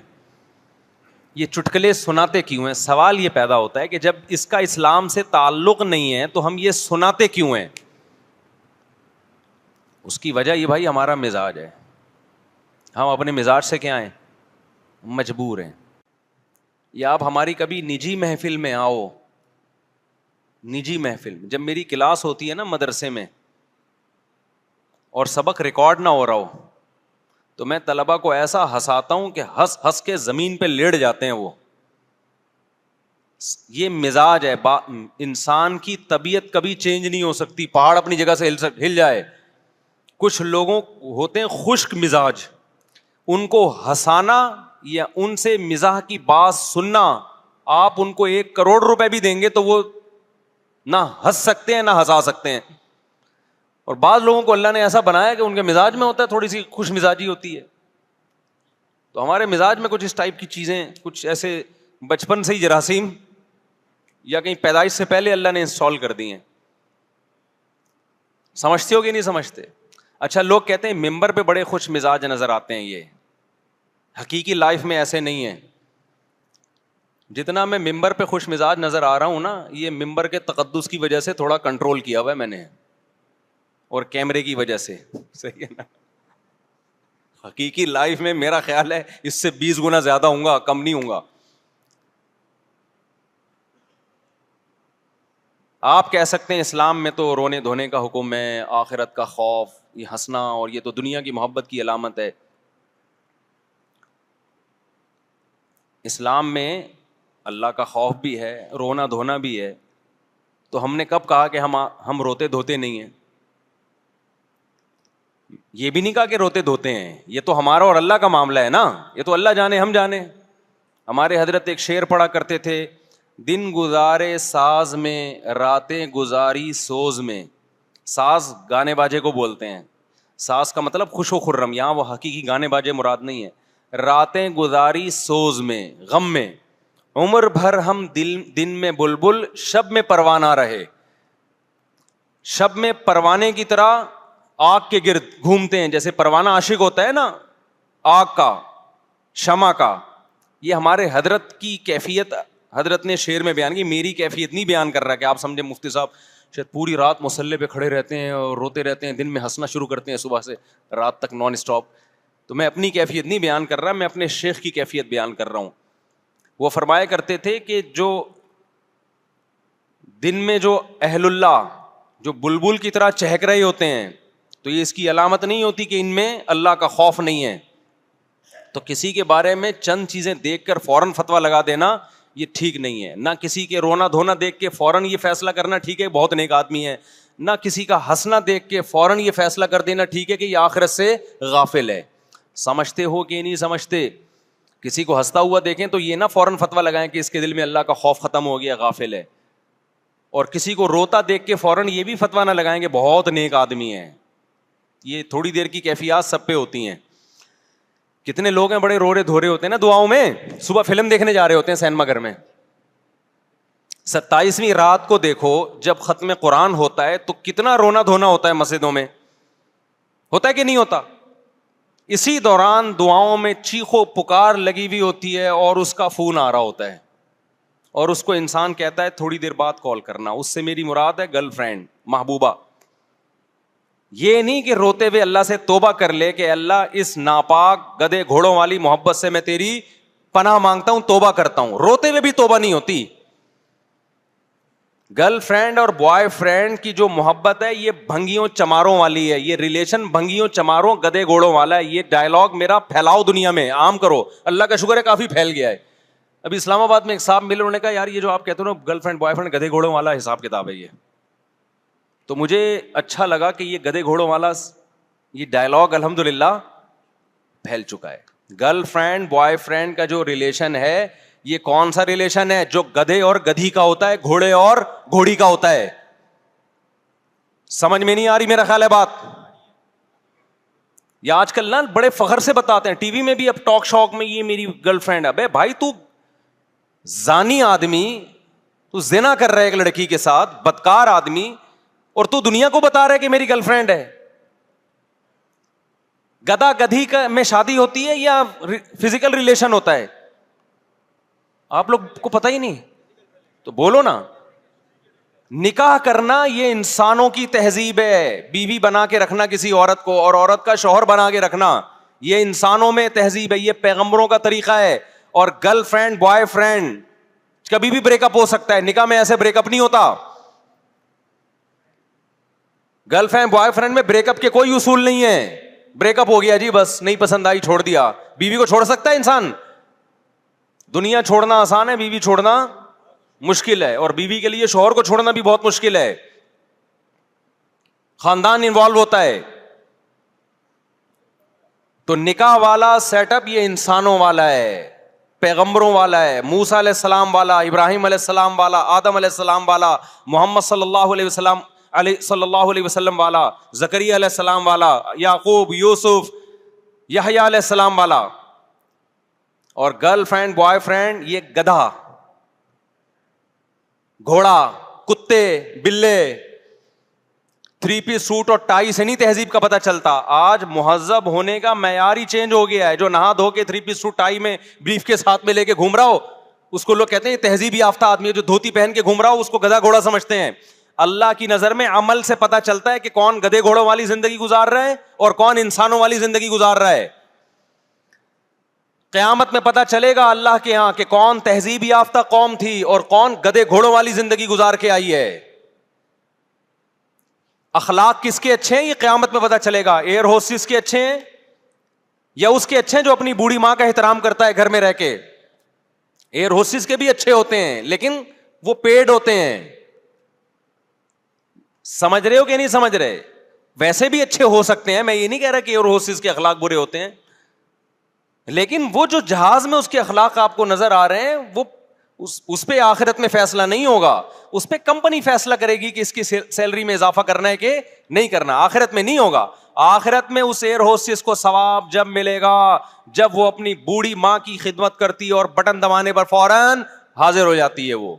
یہ چٹکلے سناتے کیوں ہیں؟ سوال یہ پیدا ہوتا ہے کہ جب اس کا اسلام سے تعلق نہیں ہے تو ہم یہ سناتے کیوں ہیں؟ اس کی وجہ یہ بھائی ہمارا مزاج ہے, ہم اپنے مزاج سے کیا ہیں, مجبور ہیں. یا آپ ہماری کبھی نجی محفل میں آؤ, نجی محفل جب میری کلاس ہوتی ہے نا مدرسے میں اور سبق ریکارڈ نہ ہو رہا ہو تو میں طلبا کو ایسا ہنساتا ہوں کہ ہنس ہنس کے زمین پہ لیٹ جاتے ہیں وہ. یہ مزاج ہے, انسان کی طبیعت کبھی چینج نہیں ہو سکتی, پہاڑ اپنی جگہ سے ہل جائے. کچھ لوگوں ہوتے ہیں خشک مزاج, ان کو ہنسانا یا ان سے مزاح کی بات سننا, آپ ان کو 1 کروڑ روپے بھی دیں گے تو وہ نہ ہنس سکتے ہیں نہ ہنسا سکتے ہیں. اور بعض لوگوں کو اللہ نے ایسا بنایا کہ ان کے مزاج میں ہوتا ہے تھوڑی سی خوش مزاجی ہوتی ہے. تو ہمارے مزاج میں کچھ اس ٹائپ کی چیزیں, کچھ ایسے بچپن سے ہی جراثیم یا کہیں پیدائش سے پہلے اللہ نے انسٹال کر دی ہیں. سمجھتے ہو کہ نہیں سمجھتے؟ اچھا لوگ کہتے ہیں ممبر پہ بڑے خوش مزاج نظر آتے ہیں, یہ حقیقی لائف میں ایسے نہیں ہیں. جتنا میں ممبر پہ خوش مزاج نظر آ رہا ہوں نا, یہ ممبر کے تقدس کی وجہ سے تھوڑا کنٹرول کیا ہوا ہے میں نے, اور کیمرے کی وجہ سے, صحیح ہے نا. حقیقی لائف میں میرا خیال ہے اس سے 20 گنا زیادہ ہوں گا, کم نہیں ہوں گا. آپ کہہ سکتے ہیں اسلام میں تو رونے دھونے کا حکم ہے, آخرت کا خوف, یہ ہنسنا, اور یہ تو دنیا کی محبت کی علامت ہے. اسلام میں اللہ کا خوف بھی ہے, رونا دھونا بھی ہے. تو ہم نے کب کہا کہ ہم روتے دھوتے نہیں ہیں؟ یہ بھی نہیں کہا کہ روتے دھوتے ہیں, یہ تو ہمارا اور اللہ کا معاملہ ہے نا, یہ تو اللہ جانے ہم جانے. ہمارے حضرت ایک شعر پڑھا کرتے تھے, دن گزارے ساز میں راتیں گزاری سوز میں. ساز گانے باجے کو بولتے ہیں, ساز کا مطلب خوش و خرم, یہاں وہ حقیقی گانے باجے مراد نہیں ہے. راتیں گزاری سوز میں, غم میں, عمر بھر ہم دن میں بلبل شب میں پروانہ رہے. شب میں پروانے کی طرح آگ کے گرد گھومتے ہیں, جیسے پروانہ عاشق ہوتا ہے نا آگ کا, شمع کا. یہ ہمارے حضرت کی کیفیت حضرت نے شعر میں بیان کی. میری کیفیت نہیں بیان کر رہا کہ آپ سمجھے مفتی صاحب شاید پوری رات مصلے پہ کھڑے رہتے ہیں اور روتے رہتے ہیں, دن میں ہنسنا شروع کرتے ہیں صبح سے رات تک نان اسٹاپ. تو میں اپنی کیفیت نہیں بیان کر رہا, میں اپنے شیخ کی کیفیت بیان کر رہا ہوں. وہ فرمایا کرتے تھے کہ جو دن میں جو اہل اللہ جو بلبل کی طرح چہک رہے ہوتے ہیں تو یہ اس کی علامت نہیں ہوتی کہ ان میں اللہ کا خوف نہیں ہے. تو کسی کے بارے میں چند چیزیں دیکھ کر فوراً فتویٰ لگا دینا یہ ٹھیک نہیں ہے. نہ کسی کے رونا دھونا دیکھ کے فوراً یہ فیصلہ کرنا ٹھیک ہے بہت نیک آدمی ہے, نہ کسی کا ہنسنا دیکھ کے فوراً یہ فیصلہ کر دینا ٹھیک ہے کہ یہ آخرت سے غافل ہے. سمجھتے ہو کہ نہیں سمجھتے؟ کسی کو ہنستا ہوا دیکھیں تو یہ نہ فوراً فتویٰ لگائیں کہ اس کے دل میں اللہ کا خوف ختم ہو گیا, غافل ہے. اور کسی کو روتا دیکھ کے فوراً یہ بھی فتویٰ نہ لگائیں کہ بہت نیک آدمی ہے. یہ تھوڑی دیر کی کیفیات سب پہ ہوتی ہیں. کتنے لوگ ہیں بڑے رو رہے دھو رہے ہوتے ہیں نا دعاؤں میں, صبح فلم دیکھنے جا رہے ہوتے ہیں سینما گھر میں, 27ویں رات کو دیکھو جب ختم قرآن ہوتا ہے تو کتنا رونا دھونا ہوتا ہے مسجدوں میں, ہوتا ہے کہ نہیں ہوتا؟ اسی دوران دعاؤں میں چیخو پکار لگی ہوئی ہوتی ہے اور اس کا فون آ رہا ہوتا ہے, اور اس کو انسان کہتا ہے تھوڑی دیر بعد کال کرنا. اس سے میری مراد ہے گرل فرینڈ, محبوبہ. یہ نہیں کہ روتے ہوئے اللہ سے توبہ کر لے کہ اللہ اس ناپاک گدھے گھوڑوں والی محبت سے میں تیری پناہ مانگتا ہوں, توبہ کرتا ہوں. روتے ہوئے بھی توبہ نہیں ہوتی. گرل فرینڈ اور بوائے فرینڈ کی جو محبت ہے یہ بھنگیوں چماروں والی ہے, یہ ریلیشن بھنگیوں چماروں گدھے گھوڑوں والا ہے. یہ ڈائلاگ میرا پھیلاؤ دنیا میں, عام کرو. اللہ کا شکر ہے کافی پھیل گیا ہے. ابھی اسلام آباد میں ایک صاحب ملے, انہوں نے کہا یار یہ جو آپ کہتے ہو نا گرل فرینڈ بوائے فرینڈ گدھے گھوڑوں والا حساب کتاب ہے یہ. تو مجھے اچھا لگا کہ یہ گدھے گھوڑوں والا یہ ڈائلاگ الحمدللہ پھیل چکا ہے. گرل فرینڈ بوائے فرینڈ کا جو ریلیشن ہے یہ کون سا ریلیشن ہے؟ جو گدھے اور گدھی کا ہوتا ہے, گھوڑے اور گھوڑی کا ہوتا ہے. سمجھ میں نہیں آ رہی میرا خیال ہے بات. یا آج کل نا بڑے فخر سے بتاتے ہیں ٹی وی میں بھی, اب ٹاک شاک میں, یہ میری گرل فرینڈ. ابے بھائی تو زانی آدمی, تو زنا کر رہا ہے ایک لڑکی کے ساتھ, بدکار آدمی, اور تو دنیا کو بتا رہا ہے کہ میری گرل فرینڈ ہے. گدھا گدھی کا میں شادی ہوتی ہے یا فزیکل ریلیشن ہوتا ہے؟ آپ لوگ کو پتہ ہی نہیں تو بولو نا. نکاح کرنا یہ انسانوں کی تہذیب ہے. بیوی بنا کے رکھنا کسی عورت کو اور عورت کا شوہر بنا کے رکھنا یہ انسانوں میں تہذیب ہے, یہ پیغمبروں کا طریقہ ہے. اور گرل فرینڈ بوائے فرینڈ کبھی بھی بریک اپ ہو سکتا ہے, نکاح میں ایسے بریک اپ نہیں ہوتا. گرل فرینڈ بوائے فرینڈ میں بریک اپ کے کوئی اصول نہیں ہے. بریک اپ ہو گیا جی, بس نہیں پسند آئی چھوڑ دیا. بیوی کو چھوڑ سکتا ہے انسان؟ دنیا چھوڑنا آسان ہے, بیوی چھوڑنا مشکل ہے. اور بیوی کے لیے شوہر کو چھوڑنا بھی بہت مشکل ہے. خاندان انوالو ہوتا ہے. تو نکاح والا سیٹ اپ یہ انسانوں والا ہے, پیغمبروں والا ہے. موسیٰ علیہ السلام والا, ابراہیم علیہ السلام والا, آدم علیہ السلام والا, محمد صلی اللہ علیہ وسلم والا, زکریا علیہ السلام والا, یعقوب, یوسف, یحییٰ علیہ السلام والا. اور گرل فرینڈ بوائے فرینڈ یہ گدھا گھوڑا کتے بلے. 3 پیس سوٹ اور ٹائی سے نہیں تہذیب کا پتہ چلتا. آج مہذب ہونے کا معیار ہی چینج ہو گیا ہے. جو نہا دھو کے 3 پیس سوٹ ٹائی میں بریف کے ساتھ میں لے کے گھوم رہا ہو اس کو لوگ کہتے ہیں تہذیب یافتہ آدمی ہے. جو دھوتی پہن کے گھوم رہا ہو اس کو گدھا گھوڑا سمجھتے ہیں. اللہ کی نظر میں عمل سے پتہ چلتا ہے کہ کون گدھے گھوڑوں والی زندگی گزار رہا ہے اور کون انسانوں والی زندگی گزار رہا ہے. قیامت میں پتہ چلے گا اللہ کے ہاں کہ کون تہذیب یافتہ قوم تھی اور کون گدھے گھوڑوں والی زندگی گزار کے آئی ہے. اخلاق کس کے اچھے ہیں یہ قیامت میں پتہ چلے گا. ایئر ہوسٹس کے اچھے ہیں یا اس کے اچھے ہیں جو اپنی بوڑھی ماں کا احترام کرتا ہے گھر میں رہ کے؟ ایئر ہوسٹس کے بھی اچھے ہوتے ہیں لیکن وہ پیڈ ہوتے ہیں. سمجھ رہے ہو کہ نہیں سمجھ رہے؟ ویسے بھی اچھے ہو سکتے ہیں, میں یہ نہیں کہہ رہا کہ ایئر ہوسٹس کے اخلاق برے ہوتے ہیں, لیکن وہ جو جہاز میں اس کے اخلاق آپ کو نظر آ رہے ہیں وہ اس پہ آخرت میں فیصلہ نہیں ہوگا. اس پہ کمپنی فیصلہ کرے گی کہ اس کی سیلری میں اضافہ کرنا ہے کہ نہیں کرنا. آخرت میں نہیں ہوگا. آخرت میں اس ایئر ہوسٹس کو ثواب جب ملے گا جب وہ اپنی بوڑھی ماں کی خدمت کرتی ہے اور بٹن دبانے پر فوراً حاضر ہو جاتی ہے. وہ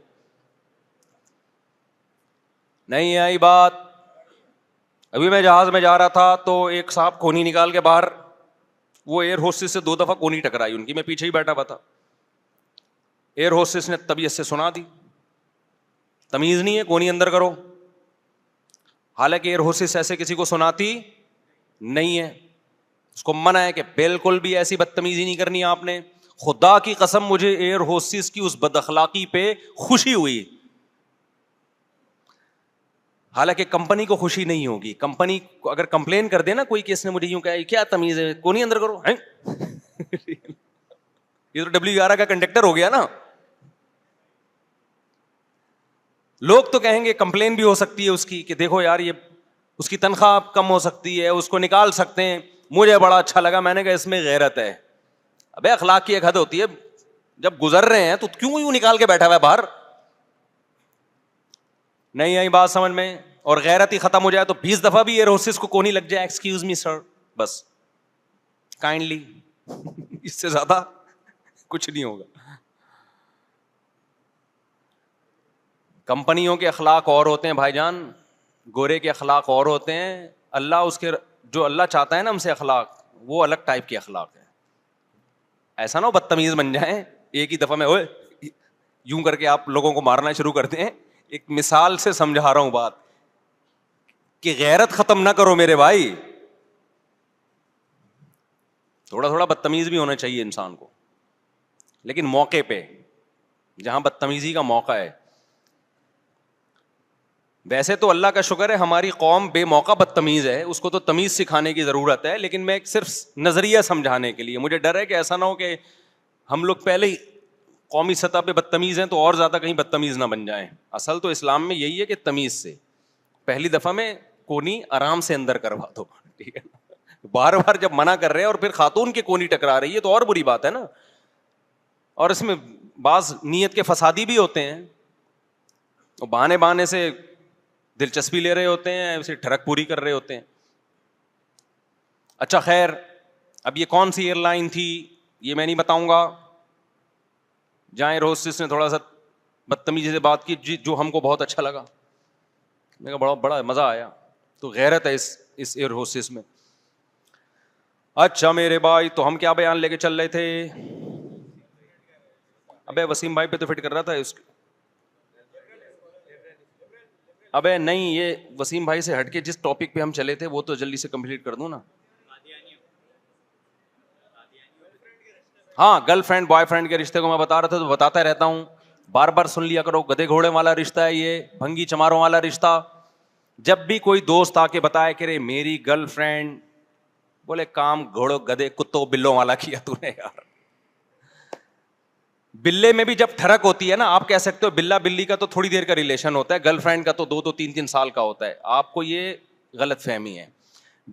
نہیں آئی بات. ابھی میں جہاز میں جا رہا تھا تو ایک صاحب کونی نکال کے باہر, وہ ایئر ہوسٹس سے 2 دفعہ کونی ٹکرائی ان کی, میں پیچھے ہی بیٹھا ہوا تھا. ایئر ہوسٹس نے طبیعت سے سنا دی, تمیز نہیں ہے کونی اندر کرو. حالانکہ ایئر ہوسٹس ایسے کسی کو سناتی نہیں ہے, اس کو منع ہے کہ بالکل بھی ایسی بدتمیزی نہیں کرنی آپ نے. خدا کی قسم مجھے ایئر ہوسٹس کی اس بد اخلاقی پہ خوشی ہوئی. حالانکہ کمپنی کو خوشی نہیں ہوگی. کمپنی کو اگر کمپلین کر دے نا کوئی کہ اس نے مجھے یوں کہا کیا تمیز ہے کونی اندر کرو, یہ تو WR کا کنڈکٹر ہو گیا نا. لوگ تو کہیں گے کمپلین بھی ہو سکتی ہے اس کی کہ دیکھو یار یہ اس کی تنخواہ کم ہو سکتی ہے, اس کو نکال سکتے ہیں. مجھے بڑا اچھا لگا, میں نے کہا اس میں غیرت ہے. ابے اخلاق کی ایک حد ہوتی ہے, جب گزر رہے ہیں تو کیوں یوں نکال کے بیٹھا ہوا ہے باہر. نہیں آئی بات سمجھ میں؟ اور غیرت ہی ختم ہو جائے تو 20 دفعہ بھی ایئر ہوسٹس کو کونی لگ جائے, ایکسکیوز می سر, بس کائنڈلی, اس سے زیادہ کچھ نہیں ہوگا. کمپنیوں کے اخلاق اور ہوتے ہیں بھائی جان, گورے کے اخلاق اور ہوتے ہیں. اللہ اس کے جو اللہ چاہتا ہے نا ہم سے اخلاق, وہ الگ ٹائپ کے اخلاق ہیں. ایسا نہ ہو بدتمیز بن جائیں ایک ہی دفعہ میں اوے یوں کر کے آپ لوگوں کو مارنا شروع کرتے ہیں. ایک مثال سے سمجھا رہا ہوں بات, کہ غیرت ختم نہ کرو میرے بھائی. تھوڑا تھوڑا بدتمیز بھی ہونا چاہیے انسان کو, لیکن موقع پہ جہاں بدتمیزی کا موقع ہے. ویسے تو اللہ کا شکر ہے ہماری قوم بے موقع بدتمیز ہے, اس کو تو تمیز سکھانے کی ضرورت ہے, لیکن میں صرف نظریہ سمجھانے کے لیے. مجھے ڈر ہے کہ ایسا نہ ہو کہ ہم لوگ پہلے ہی قومی سطح پہ بدتمیز ہیں تو اور زیادہ کہیں بدتمیز نہ بن جائیں. اصل تو اسلام میں یہی ہے کہ تمیز سے پہلی دفعہ میں کونی آرام سے اندر کروا دو, ٹھیک ہے نا. بار بار جب منع کر رہے ہیں اور پھر خاتون کی کونی ٹکرا رہی ہے تو اور بری بات ہے نا. اور اس میں بعض نیت کے فسادی بھی ہوتے ہیں, بہانے بہانے سے دلچسپی لے رہے ہوتے ہیں, اسے ٹھڑک پوری کر رہے ہوتے ہیں. اچھا خیر, اب یہ کون سی ایئر لائن تھی یہ میں نہیں بتاؤں گا. جہاں ایئر ہوسٹس نے تھوڑا سا بدتمیزی سے بات کی جو ہم کو بہت اچھا لگا, میں کہا بڑا مزہ آیا. تو غیرت ہے اس ایئر ہوسٹس میں. اچھا میرے بھائی, تو ہم کیا بیان لے کے چل رہے تھے؟ ابے وسیم بھائی پہ تو فٹ کر رہا تھا اس. ابے نہیں, یہ وسیم بھائی سے ہٹ کے جس ٹاپک پہ ہم چلے تھے وہ تو جلدی سے کمپلیٹ کر دوں نا. ہاں, گرل فرینڈ بوائے فرینڈ کے رشتے کو میں بتا رہا تھا تو بتاتا رہتا ہوں, بار بار سن لیا کرو. گدھے گھوڑے والا رشتہ ہے یہ, بھنگی چماروں والا رشتہ. جب بھی کوئی دوست آ کے بتائے کہ رے میری گرل فرینڈ, بولے کام گھوڑوں گدھے کتوں بلوں والا کیا تو نے یار. بلے میں بھی جب ٹھڑک ہوتی ہے نا, آپ کہہ سکتے ہو بلا بلی کا تو تھوڑی دیر کا ریلیشن ہوتا ہے, گرل فرینڈ کا تو 2-3 سال کا ہوتا ہے. آپ کو یہ غلط فہمی ہے.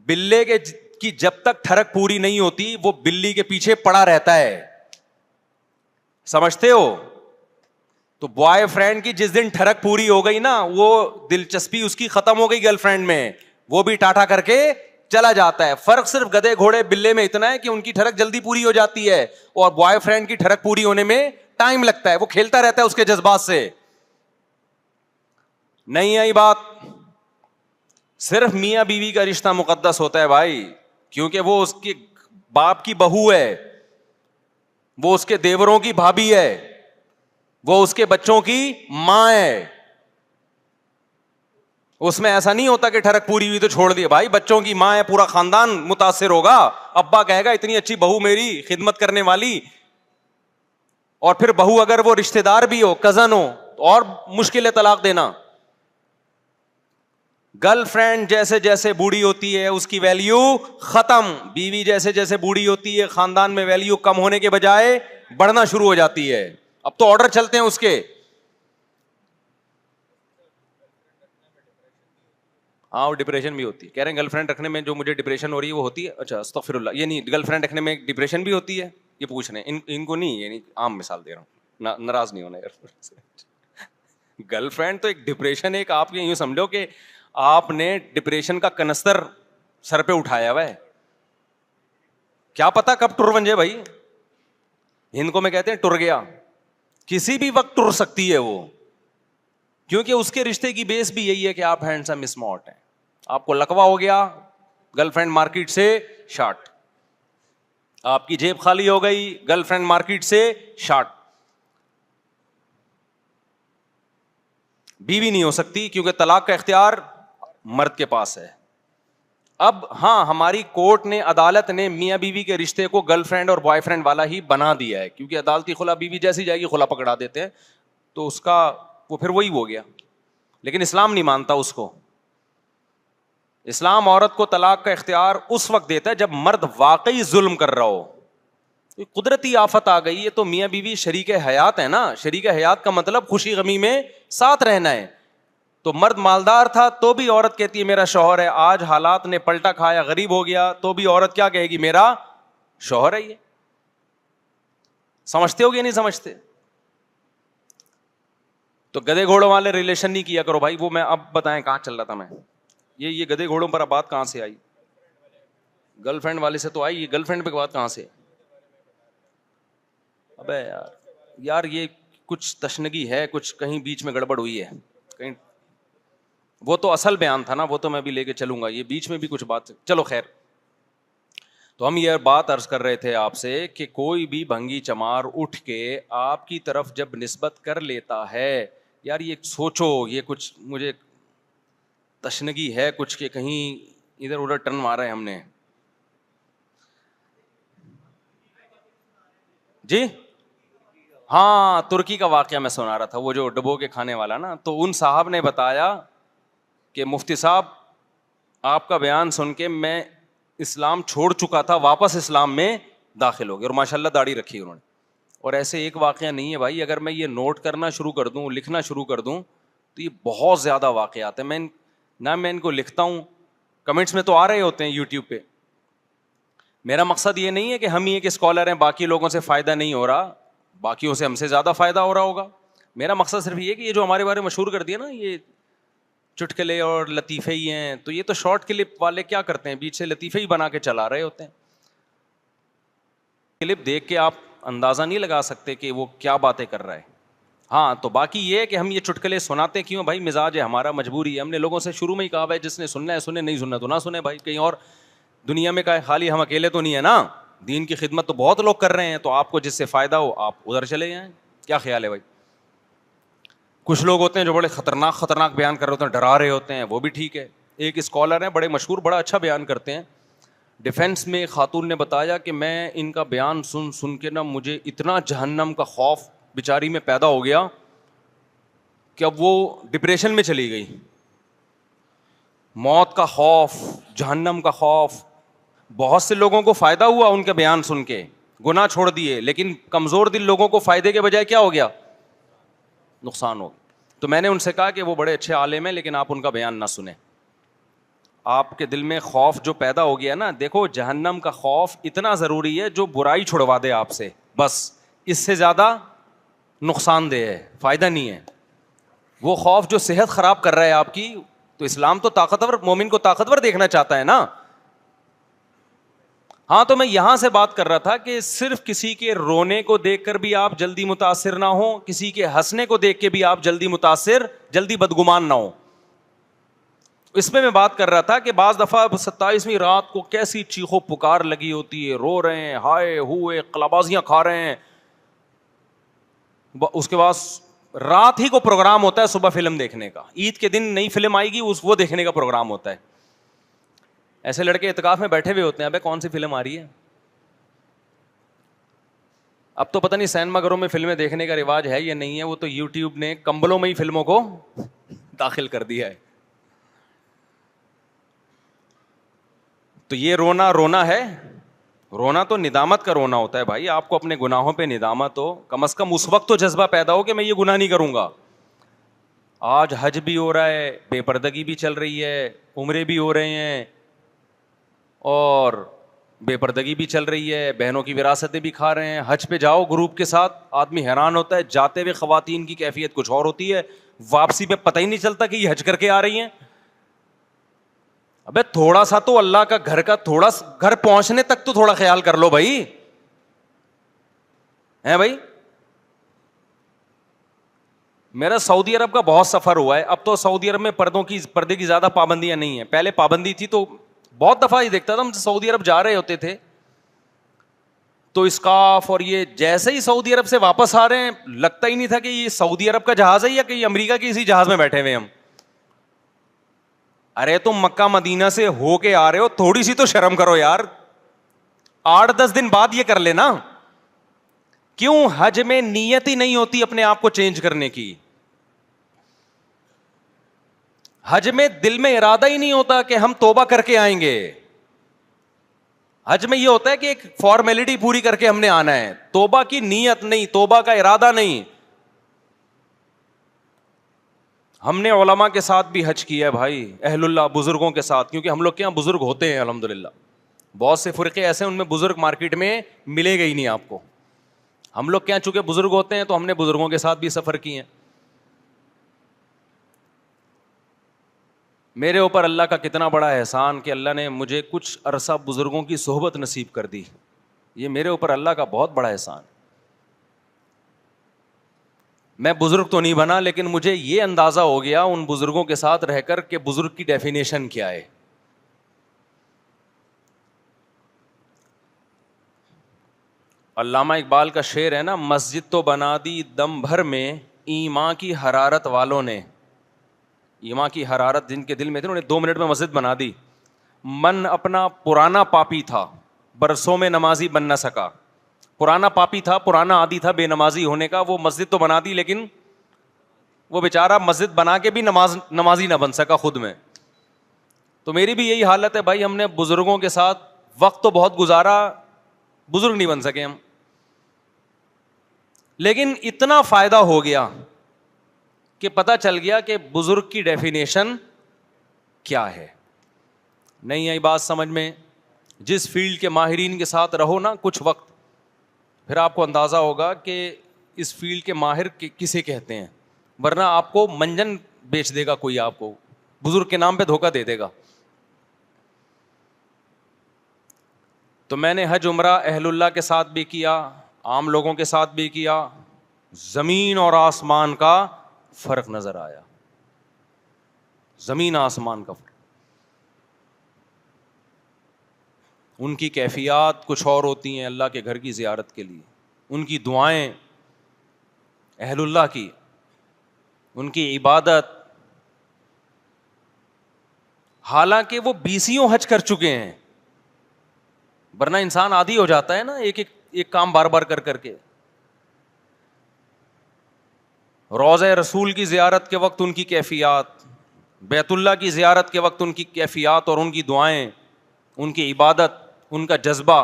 بلے کی جب تک ٹھڑک پوری نہیں ہوتی وہ بلی کے پیچھے پڑا رہتا ہے, سمجھتے ہو؟ تو بوائے فرینڈ کی جس دن ٹھڑک پوری ہو گئی نا, وہ دلچسپی اس کی ختم ہو گئی گرل فرینڈ میں, وہ بھی ٹاٹا کر کے چلا جاتا ہے. فرق صرف گدھے گھوڑے بلے میں اتنا ہے کہ ان کی ٹھڑک جلدی پوری ہو جاتی ہے اور بوائے فرینڈ کی ٹھڑک پوری ہونے میں ٹائم لگتا ہے. وہ کھیلتا رہتا ہے اس کے جذبات سے. نہیں آئی بات؟ صرف میاں بیوی کا رشتہ مقدس ہوتا ہے بھائی, کیونکہ وہ اس کے باپ کی بہو ہے, وہ اس کے دیوروں کی بھابھی ہے, وہ اس کے بچوں کی ماں ہے. اس میں ایسا نہیں ہوتا کہ ٹھڑک پوری ہوئی تو چھوڑ دیا. بھائی بچوں کی ماں ہے, پورا خاندان متاثر ہوگا. ابا کہے گا اتنی اچھی بہو میری, خدمت کرنے والی, اور پھر بہو اگر وہ رشتہ دار بھی ہو, کزن ہو, تو اور مشکل ہے طلاق دینا. گرل فرینڈ جیسے جیسے بوڑھی ہوتی ہے اس کی ویلیو ختم. بیوی جیسے جیسے بوڑھی ہوتی ہے خاندان میں ویلیو کم ہونے کے بجائے بڑھنا شروع ہو جاتی ہے. اب تو آرڈر چلتے ہیں اس کے. ہاں, وہ ڈپریشن بھی ہوتی ہے. کہہ رہے ہیں گرل فرینڈ رکھنے میں جو مجھے ڈپریشن ہو رہی ہے وہ ہوتی ہے. اچھا استغفر اللہ, یہ نہیں گرل فرینڈ رکھنے میں ڈپریشن بھی ہوتی ہے, یہ پوچھ رہے ہیں. ان کو نہیں, یعنی عام مثال دے رہا ہوں, ناراض نہیں ہونا یار. گرل فرینڈ تو ایک ڈپریشن, ایک آپ یوں سمجھو کہ آپ نے ڈپریشن کا کنستر سر پہ اٹھایا ہوا ہے. کیا پتا کب ٹر بن جائے بھائی. ہند کو میں کہتے ہیں ٹر گیا, کسی بھی وقت ٹر سکتی ہے وہ, کیونکہ اس کے رشتے کی بیس بھی یہی ہے کہ آپ ہینڈسم اسمارٹ ہیں. آپ کو لکوا ہو گیا, گرل فرینڈ مارکیٹ سے شارٹ. آپ کی جیب خالی ہو گئی, گرل فرینڈ مارکیٹ سے شارٹ. بیوی نہیں ہو سکتی کیونکہ طلاق کا اختیار مرد کے پاس ہے. اب ہاں, ہماری کورٹ نے, عدالت نے میاں بیوی کے رشتے کو گرل فرینڈ اور بوائے فرینڈ والا ہی بنا دیا ہے, کیونکہ عدالتی خلا بیوی جیسی جائے گی خلا پکڑا دیتے ہیں, تو اس کا وہ پھر وہی ہو گیا. لیکن اسلام نہیں مانتا اس کو. اسلام عورت کو طلاق کا اختیار اس وقت دیتا ہے جب مرد واقعی ظلم کر رہا ہو. قدرتی آفت آ گئی ہے تو میاں بیوی شریک حیات ہے نا. شریک حیات کا مطلب خوشی غمی میں ساتھ رہنا ہے. تو مرد مالدار تھا تو بھی عورت کہتی ہے میرا شوہر ہے. آج حالات نے پلٹا کھایا, غریب ہو گیا, تو بھی عورت کیا کہے گی, میرا شوہر ہے. یہ سمجھتے ہو گیا نہیں سمجھتے؟ تو گدھے گھوڑوں والے ریلیشن نہیں کیا کرو بھائی. وہ میں اب بتائیں کہاں چل رہا تھا میں, یہ گدھے گھوڑوں پر اب بات کہاں سے آئی؟ گرل فرینڈ والے سے تو آئی, یہ گرل فرینڈ پہ بات کہاں سے؟ ابے یار یہ کچھ تشنگی ہے, کچھ کہیں بیچ میں گڑبڑ ہوئی ہے کہیں. وہ تو اصل بیان تھا نا, وہ تو میں بھی لے کے چلوں گا, یہ بیچ میں بھی کچھ بات. چلو خیر, تو ہم یہ بات عرض کر رہے تھے آپ سے کہ کوئی بھی بھنگی چمار اٹھ کے آپ کی طرف جب نسبت کر لیتا ہے, یار یہ سوچو یہ کچھ مجھے تشنگی ہے کچھ کہ کہیں ادھر ادھر ٹرن مارا ہے ہم نے. جی ہاں, ترکی کا واقعہ میں سنا رہا تھا, وہ جو ڈبو کے کھانے والا نا, تو ان صاحب نے بتایا کہ مفتی صاحب آپ کا بیان سن کے میں اسلام چھوڑ چکا تھا, واپس اسلام میں داخل ہو گیا, اور ماشاء اللہ داڑھی رکھی انہوں نے. اور ایسے ایک واقعہ نہیں ہے بھائی, اگر میں یہ نوٹ کرنا شروع کر دوں, لکھنا شروع کر دوں, تو یہ بہت زیادہ واقعات ہیں. میں ان کو لکھتا ہوں, کمنٹس میں تو آ رہے ہوتے ہیں یوٹیوب پہ. میرا مقصد یہ نہیں ہے کہ ہم ہی ایک اسکالر ہیں, باقی لوگوں سے فائدہ نہیں ہو رہا, باقیوں سے ہم سے زیادہ فائدہ ہو رہا ہوگا. میرا مقصد صرف یہ کہ یہ جو ہمارے بارے میں مشہور کر دیا نا, یہ چٹکلے اور لطیفے ہی ہیں, تو یہ تو شارٹ کلپ والے کیا کرتے ہیں, بیچ سے لطیفے ہی بنا کے چلا رہے ہوتے ہیں. کلپ دیکھ کے آپ اندازہ نہیں لگا سکتے کہ وہ کیا باتیں کر رہا ہے. ہاں, تو باقی یہ ہے کہ ہم یہ چٹکلے سناتے کیوں بھائی, مزاج ہے ہمارا, مجبوری ہے. ہم نے لوگوں سے شروع میں ہی کہا بھائی جس نے سننا ہے سنے, نہیں سننا تو نہ سنے بھائی. کہیں اور دنیا میں خالی ہم اکیلے تو نہیں ہے نا, دین کی خدمت تو بہت لوگ کر رہے ہیں, تو آپ کو جس سے فائدہ ہو آپ ادھر چلے جائیں. کیا خیال ہے بھائی؟ کچھ لوگ ہوتے ہیں جو بڑے خطرناک بیان کر رہے ہوتے ہیں, ڈرا رہے ہوتے ہیں, وہ بھی ٹھیک ہے. ایک اسکالر ہیں بڑے مشہور, بڑا اچھا بیان کرتے ہیں. ڈیفینس میں خاتون نے بتایا کہ میں ان کا بیان سن کے نا مجھے اتنا جہنم کا خوف بیچاری میں پیدا ہو گیا کہ اب وہ ڈپریشن میں چلی گئی. موت کا خوف, جہنم کا خوف. بہت سے لوگوں کو فائدہ ہوا ان کے بیان سن کے, گناہ چھوڑ دیے, لیکن کمزور دل لوگوں کو فائدے کے بجائے کیا ہو گیا, نقصان ہو گیا. تو میں نے ان سے کہا کہ وہ بڑے اچھے عالم ہیں, لیکن آپ ان کا بیان نہ سنیں. آپ کے دل میں خوف جو پیدا ہو گیا نا, دیکھو جہنم کا خوف اتنا ضروری ہے جو برائی چھڑوا دے آپ سے, بس اس سے زیادہ نقصان دہ ہے, فائدہ نہیں ہے. وہ خوف جو صحت خراب کر رہا ہے آپ کی, تو اسلام تو طاقتور, مومن کو طاقتور دیکھنا چاہتا ہے نا. ہاں, تو میں یہاں سے بات کر رہا تھا کہ صرف کسی کے رونے کو دیکھ کر بھی آپ جلدی متاثر نہ ہو, کسی کے ہنسنے کو دیکھ کے بھی آپ جلدی متاثر, جلدی بدگمان نہ ہو. اس میں بات کر رہا تھا کہ بعض دفعہ 27ویں رات کو کیسی چیخو پکار لگی ہوتی ہے, رو رہے ہیں, ہائے ہوئے, قلابازیاں کھا رہے ہیں. اس کے بعد رات ہی کو پروگرام ہوتا ہے صبح فلم دیکھنے کا, عید کے دن نئی فلم آئے گی وہ دیکھنے کا پروگرام ہوتا ہے. ایسے لڑکے اعتکاف میں بیٹھے ہوئے ہوتے ہیں, ابے کون سی فلم آ رہی ہے. اب تو پتہ نہیں سینما گھروں میں فلمیں دیکھنے کا رواج ہے یا نہیں ہے, وہ تو یوٹیوب نے کمبلوں میں ہی فلموں کو داخل کر دیا ہے. تو یہ رونا ہے, رونا تو ندامت کا رونا ہوتا ہے بھائی. آپ کو اپنے گناہوں پہ ندامت ہو, کم از کم اس وقت تو جذبہ پیدا ہو کہ میں یہ گناہ نہیں کروں گا. آج حج بھی ہو رہا ہے, بے پردگی بھی چل رہی ہے, عمرے بھی ہو رہے ہیں, اور بے پردگی بھی چل رہی ہے, بہنوں کی وراثتیں بھی کھا رہے ہیں. حج پہ جاؤ گروپ کے ساتھ, آدمی حیران ہوتا ہے, جاتے ہوئے خواتین کی کیفیت کچھ اور ہوتی ہے, واپسی پہ پتہ ہی نہیں چلتا کہ یہ حج کر کے آ رہی ہیں. ابے تھوڑا سا تو اللہ کا تھوڑا گھر پہنچنے تک تو تھوڑا خیال کر لو بھائی, ہیں بھائی. میرا سعودی عرب کا بہت سفر ہوا ہے. اب تو سعودی عرب میں پردے کی زیادہ پابندیاں نہیں ہیں, پہلے پابندی تھی. تو بہت دفعہ یہ دیکھتا تھا, ہم سعودی عرب جا رہے ہوتے تھے تو اسکارف اور یہ جیسے ہی سعودی عرب سے واپس آ رہے ہیں, لگتا ہی نہیں تھا کہ یہ سعودی عرب کا جہاز ہے یا کہ امریکہ کے اسی جہاز میں بیٹھے ہوئے ہم. ارے تم مکہ مدینہ سے ہو کے آ رہے ہو, تھوڑی سی تو شرم کرو یار. 8-10 دن بعد یہ کر لینا. کیوں؟ حج میں نیت ہی نہیں ہوتی اپنے آپ کو چینج کرنے کی. حج میں دل میں ارادہ ہی نہیں ہوتا کہ ہم توبہ کر کے آئیں گے. حج میں یہ ہوتا ہے کہ ایک فارمیلٹی پوری کر کے ہم نے آنا ہے, توبہ کی نیت نہیں, توبہ کا ارادہ نہیں. ہم نے علماء کے ساتھ بھی حج کیا ہے بھائی, اہل اللہ بزرگوں کے ساتھ, کیونکہ ہم لوگ کے یہاں بزرگ ہوتے ہیں الحمدللہ. بہت سے فرقے ایسے ان میں بزرگ مارکیٹ میں ملے گا ہی نہیں آپ کو. ہم لوگ کے یہاں چونکہ بزرگ ہوتے ہیں تو ہم نے بزرگوں کے ساتھ بھی سفر کیے ہیں. میرے اوپر اللہ کا کتنا بڑا احسان کہ اللہ نے مجھے کچھ عرصہ بزرگوں کی صحبت نصیب کر دی. یہ میرے اوپر اللہ کا بہت بڑا احسان. میں بزرگ تو نہیں بنا لیکن مجھے یہ اندازہ ہو گیا ان بزرگوں کے ساتھ رہ کر کہ بزرگ کی ڈیفینیشن کیا ہے. علامہ اقبال کا شعر ہے نا, مسجد تو بنا دی دم بھر میں ایمان کی حرارت والوں نے. ایمان کی حرارت جن کے دل میں تھی انہوں نے 2 منٹ میں مسجد بنا دی. من اپنا پرانا پاپی تھا, برسوں میں نمازی بن نہ سکا. پرانا پاپی تھا, پرانا عادی تھا بے نمازی ہونے کا, وہ مسجد تو بنا دی لیکن وہ بیچارہ مسجد بنا کے بھی نمازی نہ بن سکا خود میں. تو میری بھی یہی حالت ہے بھائی, ہم نے بزرگوں کے ساتھ وقت تو بہت گزارا, بزرگ نہیں بن سکے ہم, لیکن اتنا فائدہ ہو گیا کہ پتہ چل گیا کہ بزرگ کی ڈیفینیشن کیا ہے. نہیں آئی بات سمجھ میں؟ جس فیلڈ کے ماہرین کے ساتھ رہو نا کچھ وقت, پھر آپ کو اندازہ ہوگا کہ اس فیلڈ کے ماہر کسے کہتے ہیں, ورنہ آپ کو منجن بیچ دے گا کوئی, آپ کو بزرگ کے نام پہ دھوکہ دے دے گا. تو میں نے حج عمرہ اہل اللہ کے ساتھ بھی کیا, عام لوگوں کے ساتھ بھی کیا, زمین اور آسمان کا فرق نظر آیا, زمین آسمان کا فرق. ان کی کیفیات کچھ اور ہوتی ہیں اللہ کے گھر کی زیارت کے لیے, ان کی دعائیں اہل اللہ کی, ان کی عبادت, حالانکہ وہ 20 حج کر چکے ہیں, ورنہ انسان عادی ہو جاتا ہے نا ایک کام بار بار کر کر کے. روضہ رسول کی زیارت کے وقت ان کی کیفیات, بیت اللہ کی زیارت کے وقت ان کی کیفیات اور ان کی دعائیں, ان کی عبادت, ان کا جذبہ,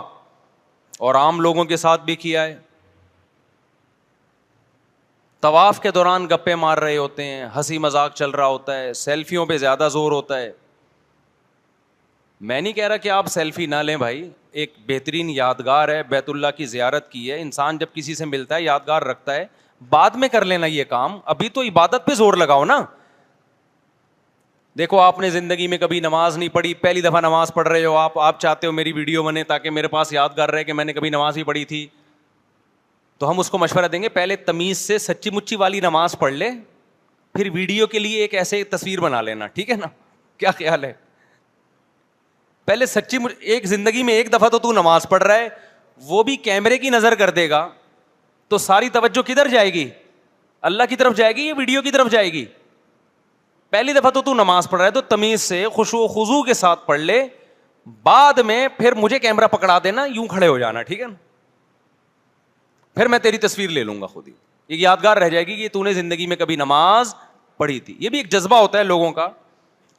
اور عام لوگوں کے ساتھ بھی کیا ہے. طواف کے دوران گپے مار رہے ہوتے ہیں, ہنسی مذاق چل رہا ہوتا ہے, سیلفیوں پہ زیادہ زور ہوتا ہے. میں نہیں کہہ رہا کہ آپ سیلفی نہ لیں بھائی, ایک بہترین یادگار ہے, بیت اللہ کی زیارت کی ہے, انسان جب کسی سے ملتا ہے یادگار رکھتا ہے, بعد میں کر لینا یہ کام, ابھی تو عبادت پہ زور لگاؤ نا. دیکھو آپ نے زندگی میں کبھی نماز نہیں پڑھی, پہلی دفعہ نماز پڑھ رہے ہو آپ چاہتے ہو میری ویڈیو بنے تاکہ میرے پاس یادگار رہے کہ میں نے کبھی نماز ہی پڑھی تھی, تو ہم اس کو مشورہ دیں گے پہلے تمیز سے سچی مچی والی نماز پڑھ لے, پھر ویڈیو کے لیے ایک ایسے تصویر بنا لینا, ٹھیک ہے نا؟ کیا خیال ہے؟ پہلے سچی ایک زندگی میں ایک دفعہ تو نماز پڑھ رہا ہے, وہ بھی کیمرے کی نظر کر دے گا تو ساری توجہ کدھر جائے گی؟ اللہ کی طرف جائے گی یا ویڈیو کی طرف جائے گی؟ پہلی دفعہ تو نماز پڑھ رہا ہے تو تمیز سے خشوع و خضوع کے ساتھ پڑھ لے, بعد میں پھر مجھے کیمرہ پکڑا دینا, یوں کھڑے ہو جانا, ٹھیک ہے نا؟ پھر میں تیری تصویر لے لوں گا خود ہی, ایک یادگار رہ جائے گی کہ تو نے زندگی میں کبھی نماز پڑھی تھی. یہ بھی ایک جذبہ ہوتا ہے لوگوں کا.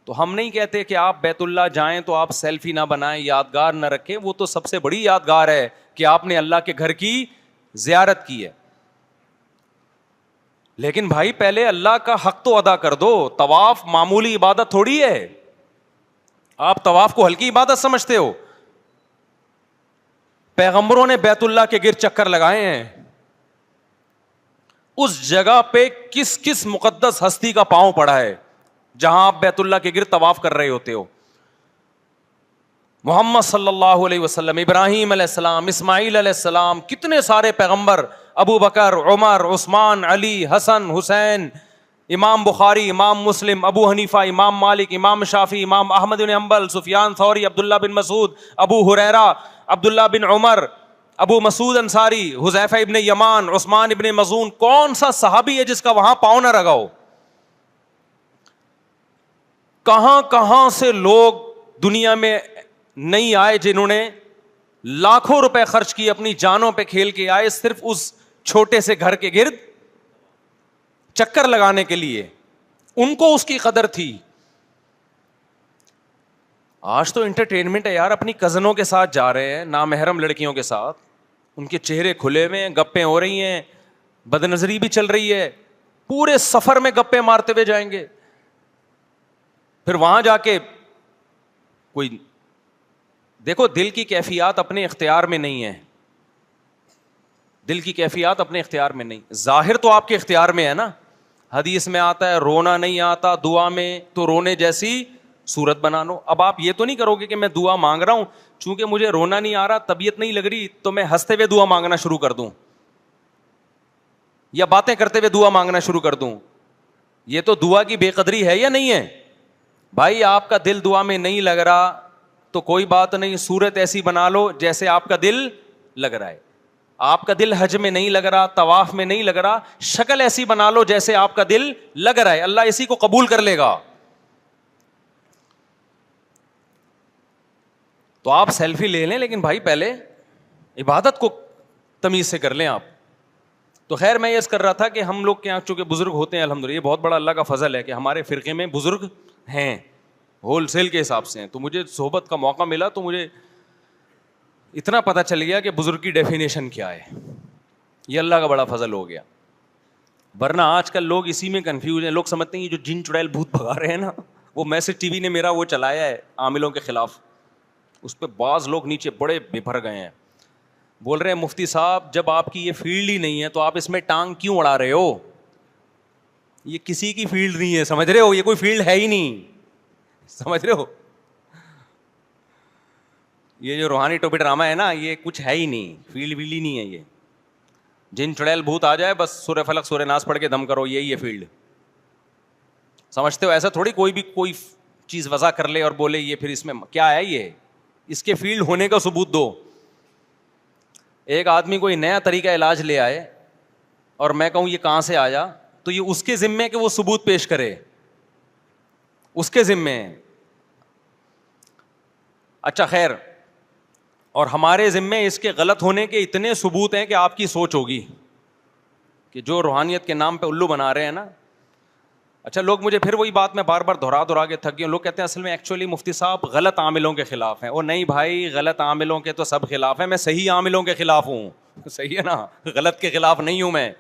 تو ہم نہیں کہتے کہ آپ بیت اللہ جائیں تو آپ سیلفی نہ بنائیں, یادگار نہ رکھیں, وہ تو سب سے بڑی یادگار ہے کہ آپ نے اللہ کے گھر کی زیارت کی ہے. لیکن بھائی پہلے اللہ کا حق تو ادا کر دو. طواف معمولی عبادت تھوڑی ہے, آپ طواف کو ہلکی عبادت سمجھتے ہو. پیغمبروں نے بیت اللہ کے گرد چکر لگائے ہیں, اس جگہ پہ کس کس مقدس ہستی کا پاؤں پڑا ہے جہاں آپ بیت اللہ کے گرد طواف کر رہے ہوتے ہو. محمد صلی اللہ علیہ وسلم, ابراہیم علیہ السلام, اسماعیل علیہ السلام, کتنے سارے پیغمبر, ابو بکر, عمر, عثمان, علی, حسن, حسین, امام بخاری, امام مسلم, ابو حنیفہ, امام مالک, امام شافعی, امام احمد بن حنبل, سفیان ثوری, عبداللہ بن مسعود, ابو ہریرہ, عبداللہ بن عمر, ابو مسعود انصاری, حذیفہ ابن یمان, عثمان ابن مظعون. کون سا صحابی ہے جس کا وہاں پاؤں نہ رگا ہو؟ کہاں کہاں سے لوگ دنیا میں نہیں آئے جنہوں نے لاکھوں روپے خرچ کی, اپنی جانوں پہ کھیل کے آئے صرف اس چھوٹے سے گھر کے گرد چکر لگانے کے لیے. ان کو اس کی قدر تھی. آج تو انٹرٹینمنٹ ہے یار, اپنی کزنوں کے ساتھ جا رہے ہیں, نامحرم لڑکیوں کے ساتھ, ان کے چہرے کھلے ہوئے ہیں, گپیں ہو رہی ہیں, بد نظری بھی چل رہی ہے, پورے سفر میں گپیں مارتے ہوئے جائیں گے. پھر وہاں جا کے کوئی دیکھو, دل کی کیفیات اپنے اختیار میں نہیں ہے, دل کی کیفیات اپنے اختیار میں نہیں. ظاہر تو آپ کے اختیار میں ہے نا. حدیث میں آتا ہے رونا نہیں آتا دعا میں تو رونے جیسی صورت بنا لو. اب آپ یہ تو نہیں کرو گے کہ میں دعا مانگ رہا ہوں, چونکہ مجھے رونا نہیں آ رہا, طبیعت نہیں لگ رہی, تو میں ہنستے ہوئے دعا مانگنا شروع کر دوں. یا باتیں کرتے ہوئے دعا مانگنا شروع کر دوں؟ یہ تو دعا کی بے قدری ہے یا نہیں ہے؟ بھائی آپ کا دل دعا میں نہیں لگ رہا تو کوئی بات نہیں, صورت ایسی بنا لو جیسے آپ کا دل لگ رہا ہے. آپ کا دل حج میں نہیں لگ رہا, طواف میں نہیں لگ رہا, شکل ایسی بنا لو جیسے آپ کا دل لگ رہا ہے, اللہ اسی کو قبول کر لے گا. تو آپ سیلفی لے لیں, لیکن بھائی پہلے عبادت کو تمیز سے کر لیں آپ. تو خیر میں یہ کر رہا تھا کہ ہم لوگ کے یہاں چونکہ بزرگ ہوتے ہیں الحمدللہ, یہ بہت بڑا اللہ کا فضل ہے کہ ہمارے فرقے میں بزرگ ہیں, ہول سیل کے حساب سے ہیں. تو مجھے صحبت کا موقع ملا تو مجھے اتنا پتہ چل گیا کہ بزرگ کی ڈیفینیشن کیا ہے. یہ اللہ کا بڑا فضل ہو گیا. ورنہ آج کل لوگ اسی میں کنفیوز ہیں. لوگ سمجھتے ہیں یہ جو جن چڑیل بھوت بھگا رہے ہیں نا, وہ میسج ٹی وی نے میرا وہ چلایا ہے عاملوں کے خلاف, اس پہ بعض لوگ نیچے بڑے بھر گئے ہیں, بول رہے ہیں مفتی صاحب جب آپ کی یہ فیلڈ ہی نہیں ہے تو آپ اس میں ٹانگ کیوں اڑا رہے ہو؟ یہ کسی کی فیلڈ نہیں ہے, سمجھ رہے ہو, یہ کوئی فیلڈ ہے ہی نہیں, سمجھ رہے ہو. یہ جو روحانی ٹوپی ڈرامہ ہے نا, یہ کچھ ہے ہی نہیں, فیلڈ ویلڈ ہی نہیں ہے. یہ جن چڑیل بھوت آ جائے بس سورہ فلق سورہ ناس پڑھ کے دم کرو, یہی ہے فیلڈ. سمجھتے ہو؟ ایسا تھوڑی کوئی بھی کوئی چیز وضع کر لے اور بولے یہ پھر اس میں کیا ہے, یہ اس کے فیلڈ ہونے کا ثبوت دو. ایک آدمی کوئی نیا طریقہ علاج لے آئے اور میں کہوں یہ کہاں سے آیا, تو یہ اس کے ذمے ہے کہ وہ ثبوت پیش کرے, اس کے ذمے ہے. اچھا خیر, اور ہمارے ذمے اس کے غلط ہونے کے اتنے ثبوت ہیں کہ آپ کی سوچ ہوگی کہ جو روحانیت کے نام پہ الو بنا رہے ہیں نا. اچھا لوگ مجھے پھر وہی بات میں بار بار دہرا کے تھک گئے. لوگ کہتے ہیں اصل میں ایکچولی مفتی صاحب غلط عاملوں کے خلاف ہیں. اور نہیں بھائی, غلط عاملوں کے تو سب خلاف ہیں, میں صحیح عاملوں کے خلاف ہوں. صحیح ہے نا, غلط کے خلاف نہیں ہوں میں.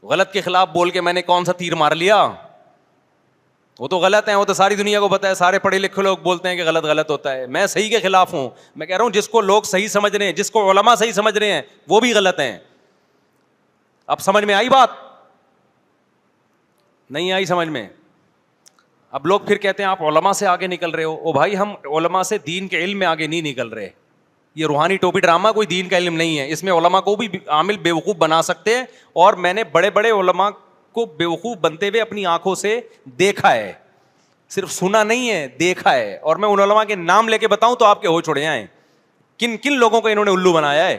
غلط کے خلاف بول کے میں نے کون سا تیر مار لیا؟ وہ تو غلط ہیں, وہ تو ساری دنیا کو پتا ہے, سارے پڑھے لکھے لوگ بولتے ہیں کہ غلط غلط ہوتا ہے. میں صحیح کے خلاف ہوں. میں کہہ رہا ہوں جس کو لوگ صحیح سمجھ رہے ہیں, جس کو علماء صحیح سمجھ رہے ہیں, وہ بھی غلط ہیں. اب سمجھ میں آئی بات؟ نہیں آئی سمجھ میں؟ اب لوگ پھر کہتے ہیں آپ علماء سے آگے نکل رہے ہو. او بھائی, ہم علماء سے دین کے علم میں آگے نہیں نکل رہے. یہ روحانی ٹوپی ڈرامہ کوئی دین کا علم نہیں ہے. اس میں علماء کو بھی عامل بیوقوف بنا سکتے ہیں, اور میں نے بڑے بڑے علماء کو بیوقوف بنتے ہوئے اپنی آنکھوں سے دیکھا ہے, صرف سنا نہیں ہے, دیکھا ہے. اور میں ان علماء کے نام لے کے بتاؤں تو آپ کے ہوش اڑ جائیں کن کن لوگوں کو انہوں نے الو بنایا ہے.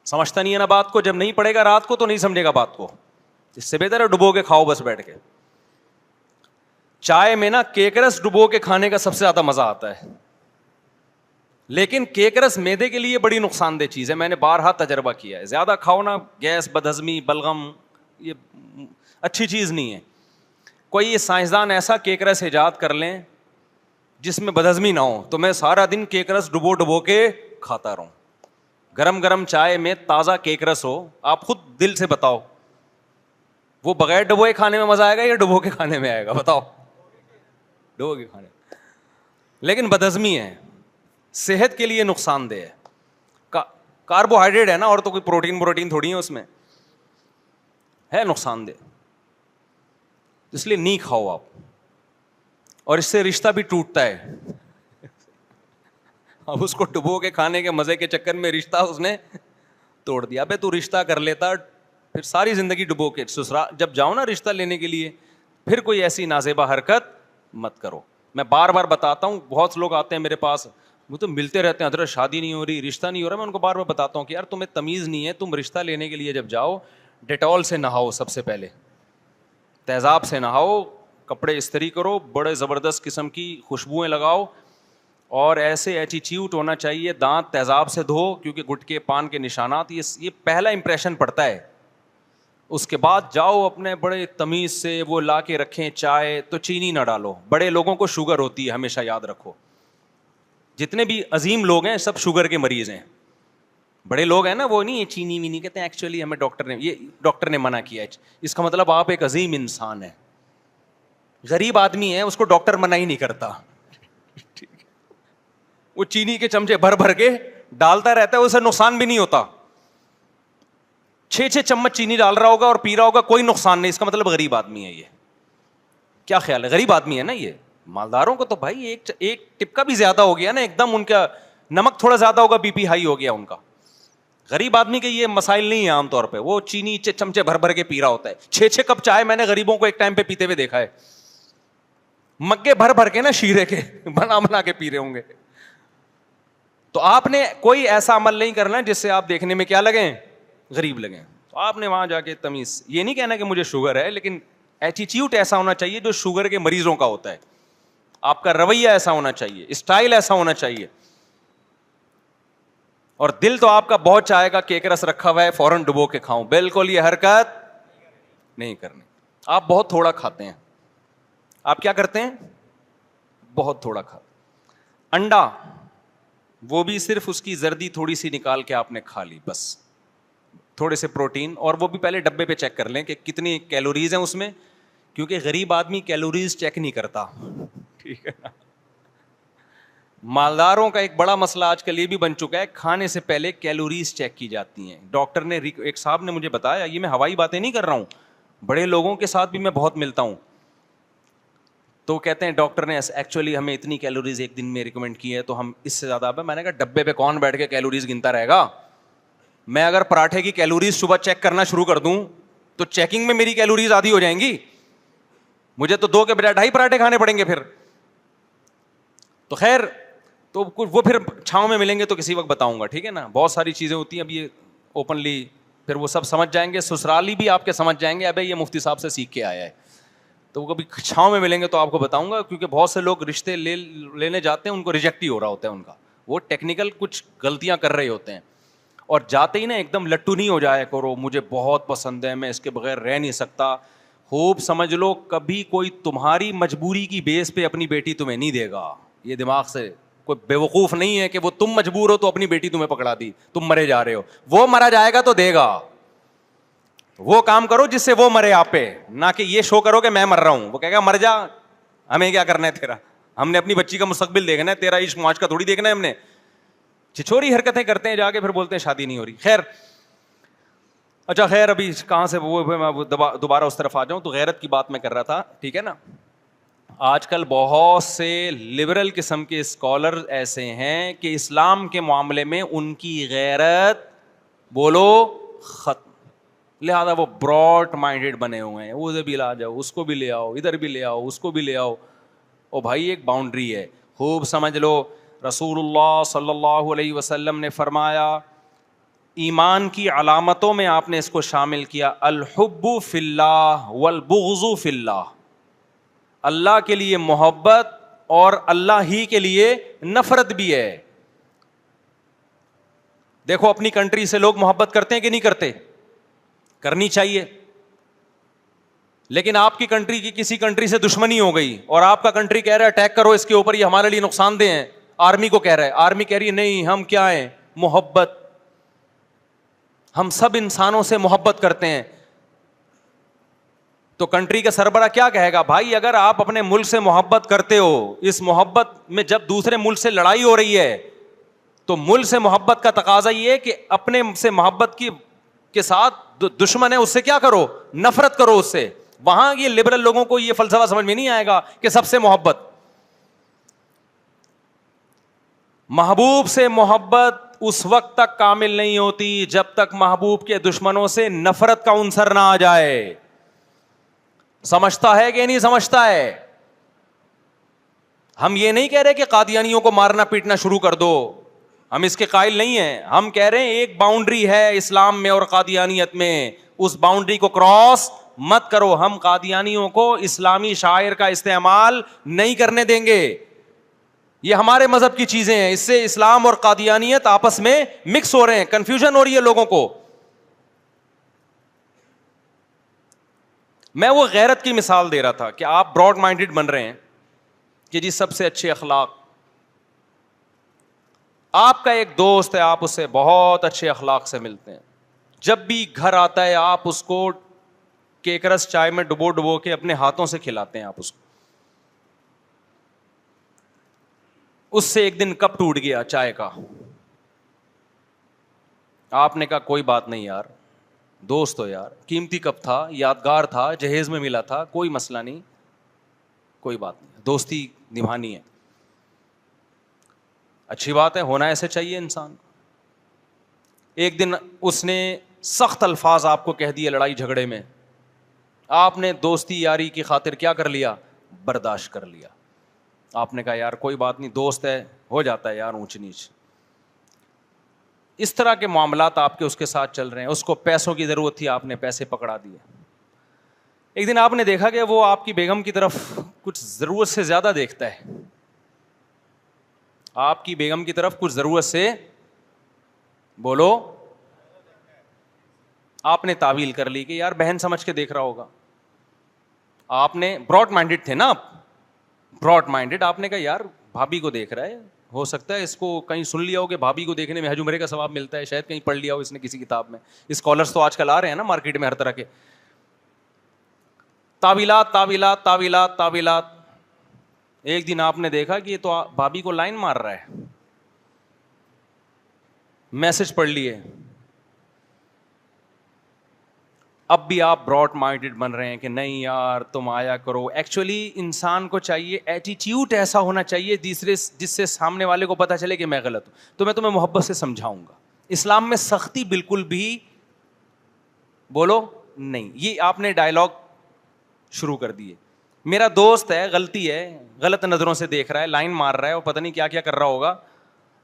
سمجھتا نہیں ہے نا بات کو. جب نہیں پڑھے گا رات کو تو نہیں سمجھے گا بات کو. اس سے بہتر ہے ڈبو کے کھاؤ بس بیٹھ کے. چائے میں نا کیکرس ڈبو کے کھانے کا سب سے زیادہ مزہ آتا ہے, لیکن کیکرس میدے کے لیے بڑی نقصان دہ چیز ہے. میں نے بارہا تجربہ کیا ہے. زیادہ کھاؤ نا, گیس, بدہضمی, بلغم, یہ اچھی چیز نہیں ہے. کوئی یہ سائنسدان ایسا کیکرس ایجاد کر لیں جس میں بدہضمی نہ ہو, تو میں سارا دن کیکرس ڈبو کے کھاتا رہوں. گرم گرم چائے میں تازہ کیکرس ہو, آپ خود دل سے بتاؤ وہ بغیر ڈبوئے کھانے میں مزہ آئے گا یا ڈبو کے کھانے میں آئے گا؟ بتاؤ. ڈبو کے کھانے. لیکن بدہضمی ہے, صحت کے لیے نقصان دہ ہے. کاربوہائیڈریٹ ہے نا, اور تو کوئی پروٹین تھوڑی ہے اس میں, ہے نقصان دہ. اس لیے نہیں کھاؤ آپ. اور اس سے رشتہ بھی ٹوٹتا ہے. اب اس کو ڈبو کے کھانے کے مزے کے چکر میں رشتہ اس نے توڑ دیا. ابے تو رشتہ کر لیتا, پھر ساری زندگی ڈبو کے سسرال جب جاؤ نا رشتہ لینے کے لیے, پھر کوئی ایسی نازیبا حرکت مت کرو. میں بار بار بتاتا ہوں, بہت لوگ آتے ہیں میرے پاس, وہ تو ملتے رہتے ہیں, حضرت شادی نہیں ہو رہی, رشتہ نہیں ہو رہا. میں ان کو بار بار بتاتا ہوں کہ یار تمہیں تمیز نہیں ہے, تم رشتہ لینے کے لیے جب جاؤ ڈیٹول سے نہاؤ, سب سے پہلے تیزاب سے نہاؤ, کپڑے استری کرو, بڑے زبردست قسم کی خوشبوئیں لگاؤ, اور ایسے ایٹیٹیوڈ ہونا چاہیے, دانت تیزاب سے دھو, کیونکہ گٹکے پان کے نشانات, یہ پہلا امپریشن پڑتا ہے. اس کے بعد جاؤ اپنے بڑے تمیز سے وہ لا کے رکھیں چائے, تو چینی نہ ڈالو. بڑے لوگوں کو شوگر ہوتی ہے, ہمیشہ یاد رکھو. جتنے بھی عظیم لوگ ہیں سب شوگر کے مریض ہیں. بڑے لوگ ہیں نا, وہ نہیں چینی وینی کہتے ہیں, ایکچولی ہمیں ڈاکٹر نے منع کیا ہے. اس کا مطلب آپ ایک عظیم انسان ہیں. غریب آدمی ہے, اس کو ڈاکٹر منع ہی نہیں کرتا. وہ چینی کے چمچے بھر بھر کے ڈالتا رہتا ہے, اسے نقصان بھی نہیں ہوتا. 6 چمچ چینی ڈال رہا ہوگا اور پی رہا ہوگا, کوئی نقصان نہیں. اس کا مطلب غریب آدمی ہے. یہ کیا خیال ہے؟ غریب آدمی ہے نا یہ. مالداروں کو تو بھائی ایک ٹپکا بھی زیادہ ہو گیا نا, ایک دم ان کا نمک تھوڑا زیادہ ہوگا, بی پی ہائی ہو گیا ان کا. غریب آدمی کے یہ مسائل نہیں ہیں عام طور پہ, وہ چینی چمچے بھر بھر کے پی رہا ہوتا ہے. 6 کپ چائے میں نے غریبوں کو ایک ٹائم پہ پیتے ہوئے دیکھا ہے, مگے بھر بھر کے نا شیرے کے بنا بنا کے پی رہے ہوں گے. تو آپ نے کوئی ایسا عمل نہیں کرنا جس سے آپ دیکھنے میں کیا لگیں, غریب لگیں. تو آپ نے وہاں جا کے تمیز, یہ نہیں کہنا کہ مجھے شوگر ہے, لیکن ایٹیٹیوڈ ایسا ہونا چاہیے جو شوگر کے مریضوں کا ہوتا ہے. آپ کا رویہ ایسا ہونا چاہیے, اسٹائل ایسا ہونا چاہیے. اور دل تو آپ کا بہت چاہے گا کہ ایک رس رکھا ہوا ہے فوراً ڈبو کے کھاؤں, بالکل یہ حرکت نہیں کرنی. آپ بہت تھوڑا کھاتے ہیں. آپ کیا کرتے ہیں؟ بہت تھوڑا کھاتے. انڈا, وہ بھی صرف اس کی زردی تھوڑی سی نکال کے آپ نے کھا لی بس, تھوڑے سے پروٹین, اور وہ بھی پہلے ڈبے پہ چیک کر لیں کہ کتنی کیلوریز ہیں اس میں, کیونکہ غریب آدمی کیلوریز چیک نہیں کرتا. ٹھیک ہے نا. مالداروں کا ایک بڑا مسئلہ آج کل یہ بھی بن چکا ہے, کھانے سے پہلے کیلوریز چیک کی جاتی ہیں. ڈاکٹر نے, ایک صاحب نے مجھے بتایا, یہ میں ہوائی باتیں نہیں کر رہا ہوں, بڑے لوگوں کے ساتھ بھی میں بہت ملتا ہوں, تو کہتے ہیں ڈاکٹر نے ایکچولی ہمیں اتنی کیلوریز ایک دن میں ریکمینڈ کی ہے, تو ہم اس سے زیادہ. میں نے کہا ڈبے پہ کون بیٹھ کے کیلوریز گنتا رہے گا؟ میں اگر پراٹھے کی کیلوریز صبح چیک کرنا شروع کر دوں تو چیکنگ میں میری کیلوریز آدھی ہو جائیں گی, مجھے تو 2 کے بجائے 2.5 پراٹھے کھانے پڑیں گے پھر. تو خیر, تو وہ پھر چھاؤں میں ملیں گے تو کسی وقت بتاؤں گا, ٹھیک ہے نا. بہت ساری چیزیں ہوتی ہیں, اب یہ اوپنلی پھر وہ سب سمجھ جائیں گے, سسرالی بھی آپ کے سمجھ جائیں گے, ابے یہ مفتی صاحب سے سیکھ کے آیا ہے. تو وہ کبھی چھاؤں میں ملیں گے تو آپ کو بتاؤں گا, کیونکہ بہت سے لوگ رشتے لینے جاتے ہیں, ان کو ریجیکٹ ہی ہو رہا ہوتا ہے ان کا, وہ ٹیکنیکل کچھ غلطیاں کر رہے ہوتے ہیں. اور جاتے ہی نا ایک دم لٹو نہیں ہو جایا کرو, مجھے بہت پسند ہے, میں اس کے بغیر رہ نہیں سکتا. خوب سمجھ لو, کبھی کوئی تمہاری مجبوری کی بیس پہ اپنی بیٹی تمہیں نہیں دے گا. یہ دماغ سے کوئی بیوقوف نہیں ہے کہ وہ تم مجبور ہو تو اپنی بیٹی تمہیں پکڑا دی, تم مرے جا رہے ہو. وہ مرا جائے گا تو دے گا. وہ کام کرو جس سے وہ مرے آپ پہ, نہ کہ یہ شو کرو کہ میں مر رہا ہوں. وہ کہے گا مر جا, ہمیں کیا کرنا ہے تیرا, ہم نے اپنی بچی کا مستقبل دیکھنا ہے, تیرا عشق معاش کا تھوڑی دیکھنا ہے ہم نے. چھچوری حرکتیں کرتے ہیں جا کے, پھر بولتے ہیں شادی نہیں ہو رہی. خیر, اچھا خیر, ابھی کہاں سے وہ دوبارہ اس طرف آ جاؤں. تو غیرت کی بات میں کر رہا تھا, ٹھیک ہے نا. آج کل بہت سے لبرل قسم کے اسکالر ایسے ہیں کہ اسلام کے معاملے میں ان کی غیرت بولو ختم, لہذا وہ براڈ مائنڈیڈ بنے ہوئے ہیں. ادھر بھی لا جاؤ, اس کو بھی لے آؤ, ادھر بھی لے آؤ, اس کو بھی لے آؤ. او بھائی, ایک باؤنڈری ہے, خوب سمجھ لو. رسول اللہ صلی اللہ علیہ وسلم نے فرمایا, ایمان کی علامتوں میں آپ نے اس کو شامل کیا, الحب فی اللہ والبغض فی اللہ. اللہ کے لیے محبت اور اللہ ہی کے لیے نفرت بھی ہے. دیکھو اپنی کنٹری سے لوگ محبت کرتے ہیں کہ نہیں کرتے؟ کرنی چاہیے. لیکن آپ کی کنٹری کی کسی کنٹری سے دشمنی ہو گئی اور آپ کا کنٹری کہہ رہا ہے اٹیک کرو اس کے اوپر, یہ ہمارے لیے نقصان دہ ہیں. آرمی کو کہہ رہا ہے, آرمی کہہ رہی ہے نہیں, ہم کیا ہیں, محبت, ہم سب انسانوں سے محبت کرتے ہیں. تو کنٹری کا سربراہ کیا کہے گا؟ بھائی اگر آپ اپنے ملک سے محبت کرتے ہو, اس محبت میں جب دوسرے ملک سے لڑائی ہو رہی ہے تو ملک سے محبت کا تقاضا یہ ہے کہ اپنے سے محبت کے ساتھ دشمن ہے اس سے کیا کرو, نفرت کرو اس سے. وہاں یہ لبرل لوگوں کو یہ فلسفہ سمجھ میں نہیں آئے گا کہ سب سے محبت. محبوب سے محبت اس وقت تک کامل نہیں ہوتی جب تک محبوب کے دشمنوں سے نفرت کا عنصر نہ آ جائے. سمجھتا ہے کہ نہیں سمجھتا ہے؟ ہم یہ نہیں کہہ رہے کہ قادیانیوں کو مارنا پیٹنا شروع کر دو, ہم اس کے قائل نہیں ہیں. ہم کہہ رہے ہیں ایک باؤنڈری ہے اسلام میں اور قادیانیت میں, اس باؤنڈری کو کراس مت کرو. ہم قادیانیوں کو اسلامی شاعر کا استعمال نہیں کرنے دیں گے. یہ ہمارے مذہب کی چیزیں ہیں, اس سے اسلام اور قادیانیت آپس میں مکس ہو رہے ہیں, کنفیوژن ہو رہی ہے لوگوں کو. میں وہ غیرت کی مثال دے رہا تھا کہ آپ براڈ مائنڈیڈ بن رہے ہیں کہ جی سب سے اچھے اخلاق. آپ کا ایک دوست ہے, آپ اس سے بہت اچھے اخلاق سے ملتے ہیں, جب بھی گھر آتا ہے آپ اس کو کیکرس چائے میں ڈبو کے اپنے ہاتھوں سے کھلاتے ہیں. آپ اس کو, اس سے ایک دن کپ ٹوٹ گیا چائے کا, آپ نے کہا کوئی بات نہیں یار, دوست ہو یار, قیمتی کپ تھا, یادگار تھا, جہیز میں ملا تھا, کوئی مسئلہ نہیں, کوئی بات نہیں, دوستی نبھانی ہے, اچھی بات ہے, ہونا ایسے چاہیے انسان. ایک دن اس نے سخت الفاظ آپ کو کہہ دیے لڑائی جھگڑے میں, آپ نے دوستی یاری کی خاطر کیا کر لیا, برداشت کر لیا. آپ نے کہا یار کوئی بات نہیں, دوست ہے, ہو جاتا ہے یار اونچ نیچ. اس طرح کے معاملات آپ کے اس کے ساتھ چل رہے ہیں. اس کو پیسوں کی ضرورت تھی, آپ نے پیسے پکڑا دیے. ایک دن آپ نے دیکھا کہ وہ آپ کی بیگم کی طرف کچھ ضرورت سے زیادہ دیکھتا ہے, آپ کی بیگم کی طرف کچھ ضرورت سے, بولو, آپ نے تعویل کر لی کہ یار بہن سمجھ کے دیکھ رہا ہوگا. آپ نے براڈ مائنڈیڈ تھے نا, آپ براڈ مائنڈیڈ, آپ نے کہا یار بھابی کو دیکھ رہا ہے, ہو سکتا ہے اس کو کہیں سن لیا ہو کہ بھابی کو دیکھنے میں حج عمرے کا ثواب ملتا ہے, شاید کہیں پڑھ لیا ہو اس نے کسی کتاب میں. اسکالرس تو آج کل آ رہے ہیں نا مارکیٹ میں ہر طرح کے, تعویلات تعویلات تعویلات تعویلات. ایک دن آپ نے دیکھا کہ یہ تو بھابی کو لائن مار رہا ہے, میسج پڑھ لیے. اب بھی آپ براڈ مائنڈیڈ بن رہے ہیں کہ نہیں یار تم آیا کرو. ایکچولی انسان کو چاہیے ایٹیٹیوڈ ایسا ہونا چاہیے جس سے سامنے والے کو پتہ چلے کہ میں غلط ہوں, تو میں تمہیں محبت سے سمجھاؤں گا. اسلام میں سختی بالکل بھی, بولو, نہیں. یہ آپ نے ڈائلاگ شروع کر دیے. میرا دوست ہے, غلطی ہے, غلط نظروں سے دیکھ رہا ہے, لائن مار رہا ہے, اور پتہ نہیں کیا کیا کر رہا ہوگا,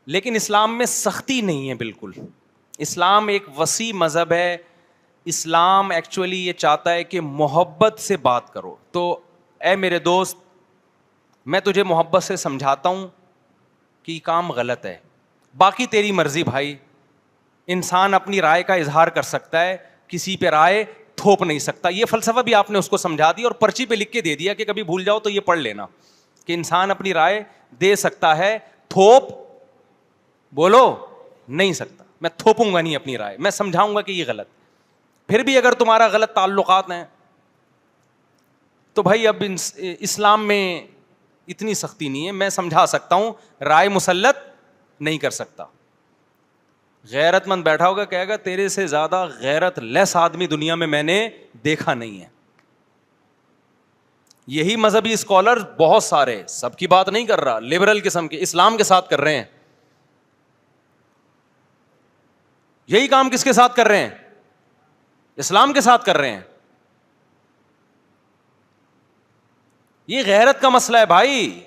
لیکن اسلام میں سختی نہیں ہے بالکل. اسلام ایک وسیع مذہب ہے. اسلام ایکچولی یہ چاہتا ہے کہ محبت سے بات کرو. تو اے میرے دوست, میں تجھے محبت سے سمجھاتا ہوں کہ یہ کام غلط ہے, باقی تیری مرضی بھائی. انسان اپنی رائے کا اظہار کر سکتا ہے, کسی پہ رائے تھوپ نہیں سکتا. یہ فلسفہ بھی آپ نے اس کو سمجھا دیا اور پرچی پہ لکھ کے دے دیا کہ کبھی بھول جاؤ تو یہ پڑھ لینا کہ انسان اپنی رائے دے سکتا ہے, تھوپ, بولو, نہیں سکتا. میں تھوپوں گا نہیں اپنی رائے, میں سمجھاؤں گا کہ یہ غلط. پھر بھی اگر تمہارا غلط تعلقات ہیں تو بھائی اب اسلام میں اتنی سختی نہیں ہے, میں سمجھا سکتا ہوں, رائے مسلط نہیں کر سکتا. غیرت مند بیٹھا ہوگا کہے گا تیرے سے زیادہ غیرت لیس آدمی دنیا میں نے دیکھا نہیں ہے. یہی مذہبی اسکالر بہت سارے, سب کی بات نہیں کر رہا, لبرل قسم کے, اسلام کے ساتھ کر رہے ہیں. یہی کام کس کے ساتھ کر رہے ہیں, اسلام کے ساتھ کر رہے ہیں. یہ غیرت کا مسئلہ ہے بھائی.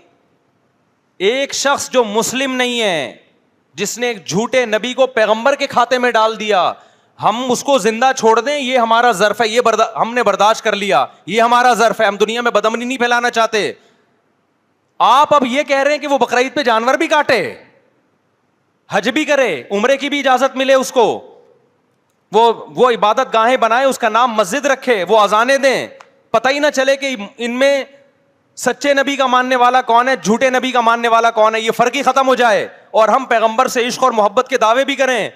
ایک شخص جو مسلم نہیں ہے, جس نے ایک جھوٹے نبی کو پیغمبر کے کھاتے میں ڈال دیا, ہم اس کو زندہ چھوڑ دیں, یہ ہمارا ظرف ہے, یہ ہم نے برداشت کر لیا, یہ ہمارا ظرف ہے, ہم دنیا میں بدامنی نہیں پھیلانا چاہتے. آپ اب یہ کہہ رہے ہیں کہ وہ بقرعید پہ جانور بھی کاٹے, حج بھی کرے, عمرے کی بھی اجازت ملے اس کو, وہ عبادت گاہیں بنائے, اس کا نام مسجد رکھے, وہ اذانیں دیں, پتہ ہی نہ چلے کہ ان میں سچے نبی کا ماننے والا کون ہے, جھوٹے نبی کا ماننے والا کون ہے, یہ فرق ہی ختم ہو جائے, اور ہم پیغمبر سے عشق اور محبت کے دعوے بھی کریں.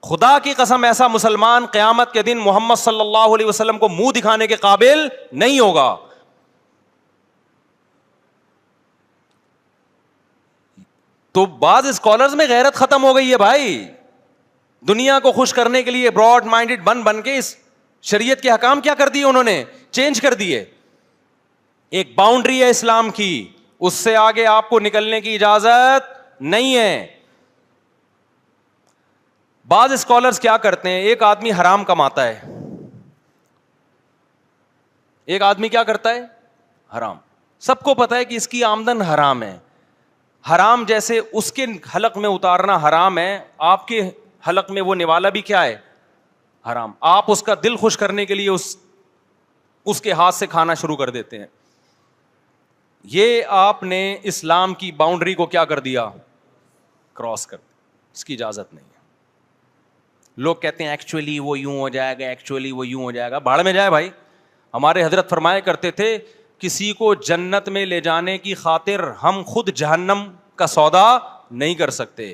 خدا کی قسم ایسا مسلمان قیامت کے دن محمد صلی اللہ علیہ وسلم کو منہ دکھانے کے قابل نہیں ہوگا. تو بعض اسکالرز میں غیرت ختم ہو گئی ہے بھائی. دنیا کو خوش کرنے کے لیے براڈ مائنڈیڈ بن کے اس شریعت کے حکام کیا کر دیے, انہوں نے چینج کر دیے. ایک باؤنڈری ہے اسلام کی, اس سے آگے آپ کو نکلنے کی اجازت نہیں ہے. بعض اسکالرز کیا کرتے ہیں, ایک آدمی حرام کماتا ہے, ایک آدمی کیا کرتا ہے, حرام. سب کو پتا ہے کہ اس کی آمدن حرام ہے. حرام جیسے اس کے حلق میں اتارنا حرام ہے, آپ کے حلق میں وہ نوالا بھی کیا ہے, حرام. آپ اس کا دل خوش کرنے کے لیے اس کے ہاتھ سے کھانا شروع کر دیتے ہیں. یہ آپ نے اسلام کی باؤنڈری کو کیا کر دیا, کراس کر دیا. اس کی اجازت نہیں ہے. لوگ کہتے ہیں ایکچولی وہ یوں ہو جائے گا, ایکچولی وہ یوں ہو جائے گا. بھاڑ میں جائے بھائی. ہمارے حضرت فرمایا کرتے تھے کسی کو جنت میں لے جانے کی خاطر ہم خود جہنم کا سودا نہیں کر سکتے.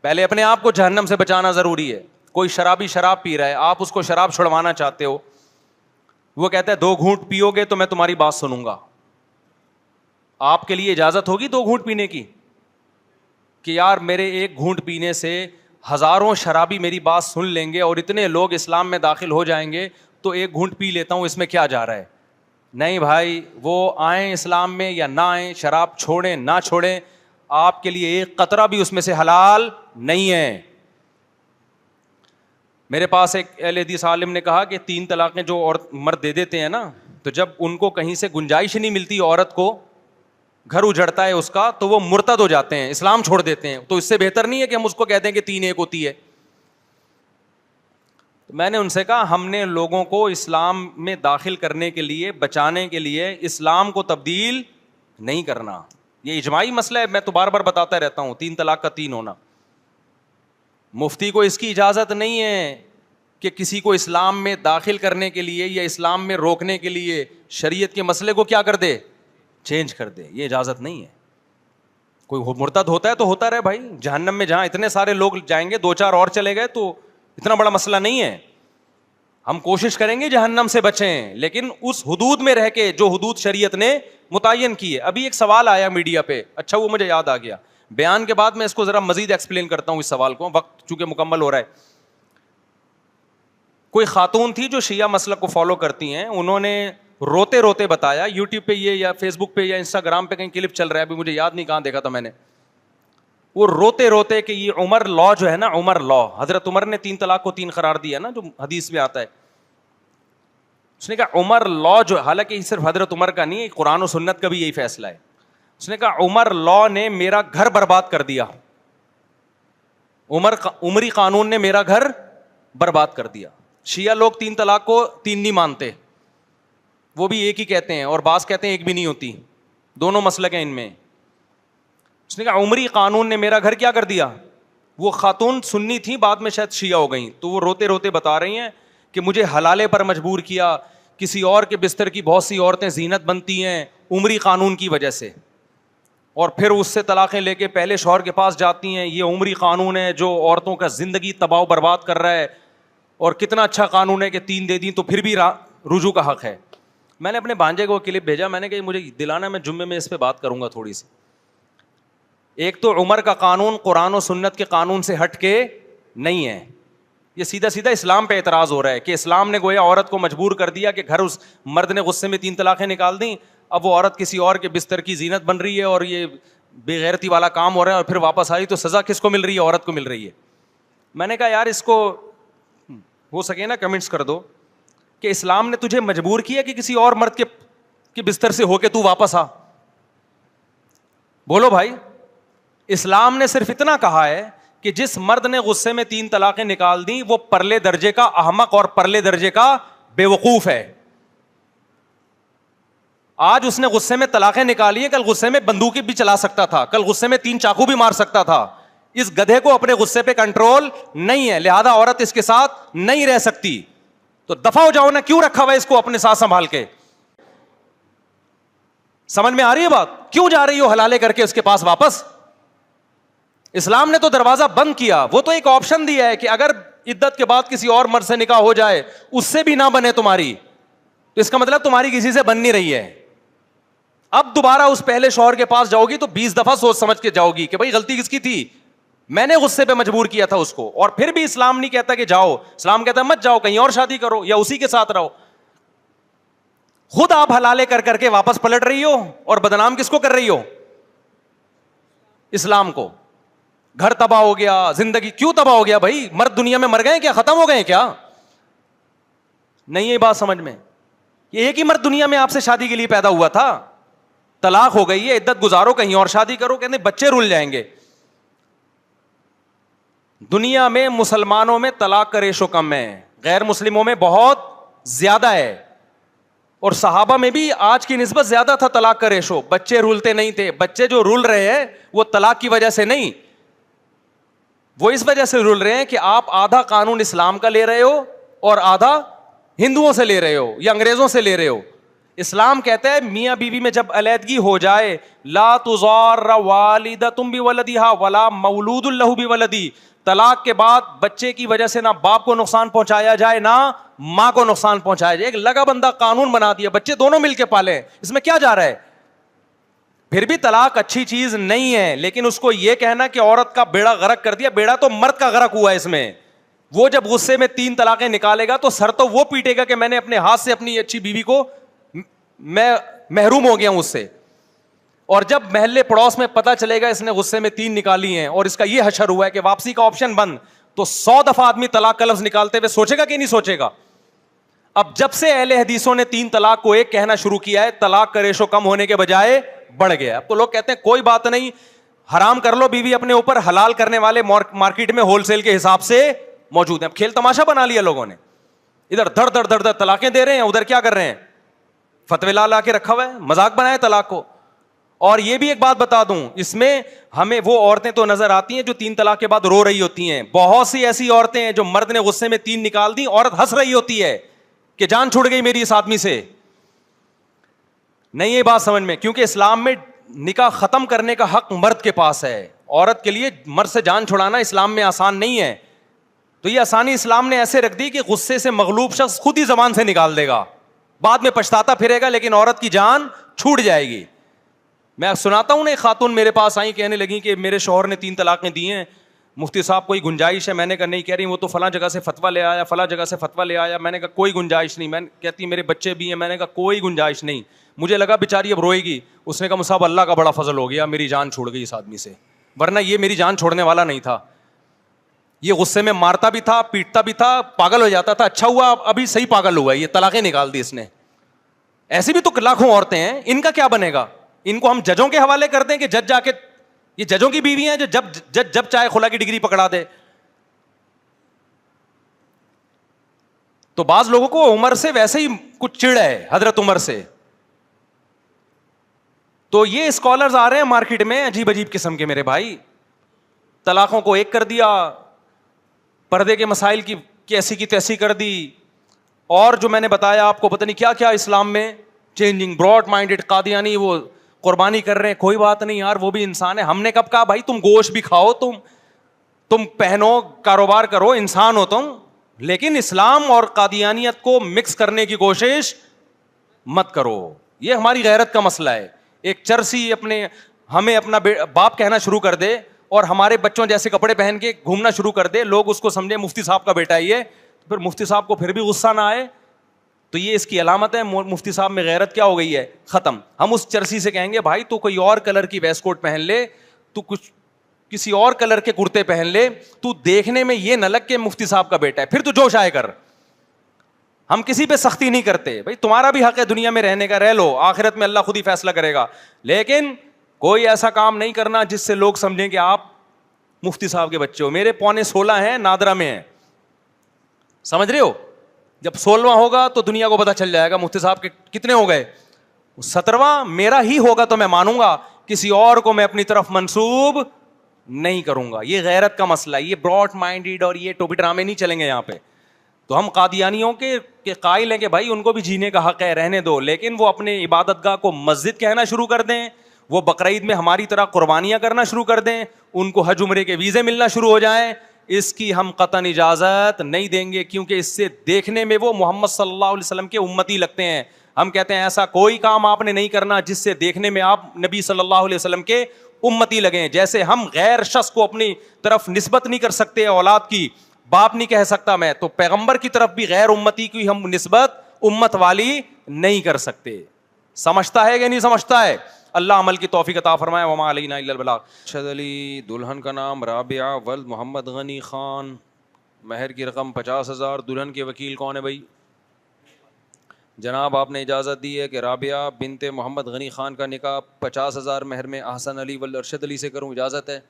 پہلے اپنے آپ کو جہنم سے بچانا ضروری ہے. کوئی شرابی شراب پی رہا ہے, آپ اس کو شراب چھڑوانا چاہتے ہو, وہ کہتا ہے 2 گھونٹ پیو گے تو میں تمہاری بات سنوں گا. آپ کے لیے اجازت ہوگی 2 گھونٹ پینے کی, کہ یار میرے 1 گھونٹ پینے سے ہزاروں شرابی میری بات سن لیں گے اور اتنے لوگ اسلام میں داخل ہو جائیں گے, تو 1 گھونٹ پی لیتا ہوں, اس میں کیا جا رہا ہے. نہیں بھائی, وہ آئیں اسلام میں یا نہ آئیں, شراب چھوڑیں نہ چھوڑیں, آپ کے لیے ایک قطرہ بھی اس میں سے حلال نہیں ہے. میرے پاس ایک اہل حدیث عالم نے کہا کہ 3 طلاقیں جو مرد دے دیتے ہیں نا, تو جب ان کو کہیں سے گنجائش نہیں ملتی, عورت کو گھر اجڑتا ہے اس کا, تو وہ مرتد ہو جاتے ہیں, اسلام چھوڑ دیتے ہیں. تو اس سے بہتر نہیں ہے کہ ہم اس کو کہتے ہیں کہ 3 ایک ہوتی ہے. میں نے ان سے کہا ہم نے لوگوں کو اسلام میں داخل کرنے کے لیے, بچانے کے لیے اسلام کو تبدیل نہیں کرنا. یہ اجماعی مسئلہ ہے, میں تو بار بار بتاتا رہتا ہوں, 3 طلاق کا 3 ہونا. مفتی کو اس کی اجازت نہیں ہے کہ کسی کو اسلام میں داخل کرنے کے لیے یا اسلام میں روکنے کے لیے شریعت کے مسئلے کو کیا کر دے, چینج کر دے. یہ اجازت نہیں ہے. کوئی مرتد ہوتا ہے تو ہوتا رہے بھائی, جہنم میں جہاں اتنے سارے لوگ جائیں گے, 2-4 اور چلے گئے تو اتنا بڑا مسئلہ نہیں ہے. ہم کوشش کریں گے جہنم سے بچیں, لیکن اس حدود میں رہ کے جو حدود شریعت نے متعین کی ہے. ابھی ایک سوال آیا میڈیا پہ, اچھا وہ مجھے یاد آ گیا, بیان کے بعد میں اس کو ذرا مزید ایکسپلین کرتا ہوں اس سوال کو, وقت چونکہ مکمل ہو رہا ہے. کوئی خاتون تھی جو شیعہ مسلک کو فالو کرتی ہیں, انہوں نے روتے روتے بتایا, یوٹیوب پہ یہ یا فیس بک پہ یا انسٹاگرام پہ کہیں کلپ چل رہا ہے, ابھی مجھے یاد نہیں کہاں دیکھا تھا میں نے, وہ روتے روتے کہ یہ عمر لا جو ہے نا, عمر لا, حضرت عمر نے 3 طلاق کو 3 قرار دیا نا, جو حدیث میں آتا ہے. اس نے کہا عمر لا جو, حالانکہ صرف حضرت عمر کا نہیں, قرآن و سنت کا بھی یہی فیصلہ ہے. اس نے کہا عمر لا نے میرا گھر برباد کر دیا, عمری قانون نے میرا گھر برباد کر دیا. شیعہ لوگ 3 طلاق کو 3 نہیں مانتے, وہ بھی ایک ہی کہتے ہیں, اور بعض کہتے ہیں ایک بھی نہیں ہوتی, دونوں مسلک ہیں ان میں. اس نے کہا عمری قانون نے میرا گھر کیا کر دیا. وہ خاتون سنی تھی, بعد میں شاید شیعہ ہو گئیں, تو وہ روتے روتے بتا رہی ہیں کہ مجھے حلالے پر مجبور کیا, کسی اور کے بستر کی بہت سی عورتیں زینت بنتی ہیں عمری قانون کی وجہ سے, اور پھر اس سے طلاقیں لے کے پہلے شوہر کے پاس جاتی ہیں. یہ عمری قانون ہے جو عورتوں کا زندگی تباہ و برباد کر رہا ہے, اور کتنا اچھا قانون ہے کہ 3 دے دیں تو پھر بھی رجوع کا حق ہے. میں نے اپنے بھانجے کو کلپ بھیجا, میں نے کہا مجھے دلانا, میں جمعے میں اس پہ بات کروں گا تھوڑی سی. ایک تو عمر کا قانون قرآن و سنت کے قانون سے ہٹ کے نہیں ہے, یہ سیدھا سیدھا اسلام پہ اعتراض ہو رہا ہے کہ اسلام نے گویا عورت کو مجبور کر دیا کہ گھر, اس مرد نے غصے میں 3 طلاقیں نکال دیں, اب وہ عورت کسی اور کے بستر کی زینت بن رہی ہے, اور یہ بے غیرتی والا کام ہو رہا ہے, اور پھر واپس آئی تو سزا کس کو مل رہی ہے, عورت کو مل رہی ہے. میں نے کہا یار اس کو ہو سکے نا کمنٹس کر دو کہ اسلام نے تجھے مجبور کیا کہ کسی اور مرد کے بستر سے ہو کے تو واپس آ. بولو بھائی, اسلام نے صرف اتنا کہا ہے کہ جس مرد نے غصے میں 3 طلاقیں نکال دیں وہ پرلے درجے کا احمق اور پرلے درجے کا بے وقوف ہے. آج اس نے غصے میں طلاقیں نکالی ہیں, کل غصے میں بندوق بھی چلا سکتا تھا, کل غصے میں 3 چاقو بھی مار سکتا تھا. اس گدھے کو اپنے غصے پہ کنٹرول نہیں ہے, لہذا عورت اس کے ساتھ نہیں رہ سکتی. تو دفع ہو جاؤ نا, کیوں رکھا ہوا ہے اس کو اپنے ساتھ سنبھال کے. سمجھ میں آ رہی ہے بات, کیوں جا رہی ہو حلالے کر کے اس کے پاس واپس. اسلام نے تو دروازہ بند کیا, وہ تو ایک آپشن دیا ہے کہ اگر عدت کے بعد کسی اور مرد سے نکاح ہو جائے, اس سے بھی نہ بنے تمہاری, تو اس کا مطلب تمہاری کسی سے بن نہیں رہی ہے. اب دوبارہ اس پہلے شوہر کے پاس جاؤ گی تو 20 دفعہ سوچ سمجھ کے جاؤ گی کہ بھائی غلطی کس کی تھی, میں نے غصے پہ مجبور کیا تھا اس کو. اور پھر بھی اسلام نہیں کہتا کہ جاؤ, اسلام کہتا ہے مت جاؤ, کہیں اور شادی کرو یا اسی کے ساتھ رہو. خود آپ حلالے کر کر کے واپس پلٹ رہی ہو, اور بدنام کس کو کر رہی ہو, اسلام کو. گھر تباہ ہو گیا, زندگی کیوں تباہ ہو گیا بھائی, مرد دنیا میں مر گئے کیا, ختم ہو گئے کیا. نہیں ہے بات سمجھ میں, یہ ایک ہی مرد دنیا میں آپ سے شادی کے لیے پیدا ہوا تھا, طلاق ہو گئی ہے, عدت گزارو, کہیں اور شادی کرو, کہتے بچے رول جائیں گے. دنیا میں مسلمانوں میں طلاق کا ریشو کم ہے, غیر مسلموں میں بہت زیادہ ہے, اور صحابہ میں بھی آج کی نسبت زیادہ تھا طلاق کا ریشو. بچے رولتے نہیں تھے, بچے جو رول رہے ہیں وہ طلاق کی وجہ سے نہیں, وہ اس وجہ سے رول رہے ہیں کہ آپ آدھا قانون اسلام کا لے رہے ہو اور آدھا ہندوؤں سے لے رہے ہو یا انگریزوں سے لے رہے ہو. اسلام کہتا ہے میاں بیوی میں جب علیحدگی ہو جائے, لا تضار والدۃ بولدہا ولا مولود لہ بولدی, طلاق کے بعد بچے کی وجہ سے نہ باپ کو نقصان پہنچایا جائے نہ ماں کو نقصان پہنچایا جائے. ایک لگا بندہ قانون بنا دیا, بچے دونوں مل کے پالیں, اس میں کیا جا رہا ہے. پھر بھی طلاق اچھی چیز نہیں ہے, لیکن اس کو یہ کہنا کہ عورت کا بیڑا غرق کر دیا, بیڑا تو مرد کا غرق ہوا ہے اس میں. وہ جب غصے میں 3 طلاقیں نکالے گا تو سر تو وہ پیٹے گا کہ میں نے اپنے ہاتھ سے اپنی اچھی بیوی کو میں محروم ہو گیا ہوں اس سے. اور جب محلے پڑوس میں پتہ چلے گا اس نے غصے میں 3 نکالی ہیں اور اس کا یہ حشر ہوا ہے کہ واپسی کا آپشن بند, تو 100 دفعہ آدمی طلاق کا لفظ نکالتے ہوئے سوچے گا کہ نہیں سوچے گا؟ اب جب سے اہل حدیثوں نے 3 طلاق کو 1 کہنا شروع کیا ہے, طلاق کا ریشو کم ہونے کے بجائے بڑھ گیا. اب تو لوگ کہتے ہیں کوئی بات نہیں, حرام کر لو بیوی اپنے اوپر, حلال کرنے والے مارکیٹ میں ہول سیل کے حساب سے موجود ہیں. اب کھیل تماشا بنا لیا لوگوں نے, ادھر دھڑ دھڑ دھڑ دھڑ طلاقیں دے رہے ہیں, ادھر کیا کر رہے ہیں, فتوی لا کے رکھا ہوا ہے, مذاق بنایا طلاق کو. اور یہ بھی ایک بات بتا دوں, اس میں ہمیں وہ عورتیں تو نظر آتی ہیں جو 3 طلاق کے بعد رو رہی ہوتی ہیں. بہت سی ایسی عورتیں ہیں جو مرد نے غصے میں 3 نکال دی, عورت ہنس رہی ہوتی ہے کہ جان چھوڑ گئی میری اس آدمی سے. نہیں یہ بات سمجھ میں, کیونکہ اسلام میں نکاح ختم کرنے کا حق مرد کے پاس ہے. عورت کے لیے مرد سے جان چھڑانا اسلام میں آسان نہیں ہے. تو یہ آسانی اسلام نے ایسے رکھ دی کہ غصے سے مغلوب شخص خود ہی زبان سے نکال دے گا, بعد میں پچھتاتا پھرے گا, لیکن عورت کی جان چھوٹ جائے گی. میں سناتا ہوں نا, ایک خاتون میرے پاس آئی, کہنے لگی کہ میرے شوہر نے 3 طلاقیں دی ہیں, مفتی صاحب کوئی گنجائش ہے؟ میں نے کہا نہیں. کہہ رہی وہ تو فلاں جگہ سے فتویٰ لے آیا, فلاں جگہ سے فتویٰ لے آیا. میں نے کہا کوئی گنجائش نہیں. میں کہتی میرے بچے بھی ہیں. میں نے کہا کوئی گنجائش نہیں. مجھے لگا بیچاری اب روئے گی. اس نے کہا مصعب اللہ کا بڑا فضل ہو گیا, میری جان چھوڑ گئی اس آدمی سے, ورنہ یہ میری جان چھوڑنے والا نہیں تھا. یہ غصے میں مارتا بھی تھا, پیٹتا بھی تھا, پاگل ہو جاتا تھا. اچھا ہوا ابھی صحیح پاگل ہوا ہے, یہ طلاقیں نکال دی اس نے. ایسی بھی تو لاکھوں عورتیں ہیں, ان کا کیا بنے گا؟ ان کو ہم ججوں کے حوالے کر دیں کہ جج جا کے, یہ ججوں کی بیوی ہیں جو جب چاہے خلا کی ڈگری پکڑا دے. تو بعض لوگوں کو عمر سے ویسے ہی کچھ چڑ ہے, حضرت عمر سے. تو یہ اسکالرز آ رہے ہیں مارکیٹ میں عجیب عجیب قسم کے میرے بھائی, طلاقوں کو 1 کر دیا, پردے کے مسائل کی کیسی کی تیسی کر دی, اور جو میں نے بتایا آپ کو پتہ نہیں کیا کیا اسلام میں چینجنگ. براڈ مائنڈڈ قادیانی وہ قربانی کر رہے ہیں. کوئی بات نہیں یار, وہ بھی انسان ہے. ہم نے کب کہا بھائی تم گوشت بھی کھاؤ, تم پہنو, کاروبار کرو, انسان ہو تم, لیکن اسلام اور قادیانیت کو مکس کرنے کی کوشش مت کرو. یہ ہماری غیرت کا مسئلہ ہے. ایک چرسی ہمیں اپنا باپ کہنا شروع کر دے اور ہمارے بچوں جیسے کپڑے پہن کے گھومنا شروع کر دے, لوگ اس کو سمجھے مفتی صاحب کا بیٹا ہے یہ, پھر مفتی صاحب کو پھر بھی غصہ نہ آئے, تو یہ اس کی علامت ہے مفتی صاحب میں غیرت کیا ہو گئی ہے, ختم. ہم اس چرسی سے کہیں گے بھائی تو کوئی اور کلر کی ویسٹ کوٹ پہن لے, تو کسی اور کلر کے کرتے پہن لے, تو دیکھنے میں یہ نہ لگ کہ مفتی صاحب کا بیٹا ہے, پھر تو جوش آئے کر. ہم کسی پہ سختی نہیں کرتے, بھائی تمہارا بھی حق ہے دنیا میں رہنے کا, رہ لو, آخرت میں اللہ خود ہی فیصلہ کرے گا. لیکن کوئی ایسا کام نہیں کرنا جس سے لوگ سمجھیں کہ آپ مفتی صاحب کے بچے ہو. میرے 16 ہیں, نادرہ میں ہیں, سمجھ رہے ہو. جب 16واں ہوگا تو دنیا کو پتا چل جائے گا مفتی صاحب کے کتنے ہو گئے. 17واں میرا ہی ہوگا تو میں مانوں گا, کسی اور کو میں اپنی طرف منسوب نہیں کروں گا. یہ غیرت کا مسئلہ ہے. یہ براڈ مائنڈیڈ اور یہ ٹوپی ڈرامے نہیں چلیں گے یہاں پہ. تو ہم قادیانیوں کے قائل ہیں کہ بھائی ان کو بھی جینے کا حق ہے, رہنے دو, لیکن وہ اپنے عبادت گاہ کو مسجد کہنا شروع کر دیں, وہ بقرعید میں ہماری طرح قربانیاں کرنا شروع کر دیں, ان کو حج عمرے کے ویزے ملنا شروع ہو جائیں, اس کی ہم قطعاً اجازت نہیں دیں گے, کیونکہ اس سے دیکھنے میں وہ محمد صلی اللہ علیہ وسلم کے امتی لگتے ہیں. ہم کہتے ہیں ایسا کوئی کام آپ نے نہیں کرنا جس سے دیکھنے میں آپ نبی صلی اللہ علیہ وسلم کے امتی لگیں. جیسے ہم غیر شخص کو اپنی طرف نسبت نہیں کر سکتے, اولاد کی باپ نہیں کہہ سکتا میں, تو پیغمبر کی طرف بھی غیر امتی کی ہم نسبت امت والی نہیں کر سکتے. سمجھتا ہے کہ نہیں سمجھتا ہے؟ اللہ عمل کی توفیق عطا فرمائے. وما علینا الا البلاغ. ارشد علی, دلہن کا نام رابعہ ولد محمد غنی خان, مہر کی رقم 50,000. دلہن کے وکیل کون ہے بھائی؟ جناب آپ نے اجازت دی ہے کہ رابعہ بنت محمد غنی خان کا نکاح 50,000 مہر میں احسن علی ولد ارشد علی سے کروں, اجازت ہے؟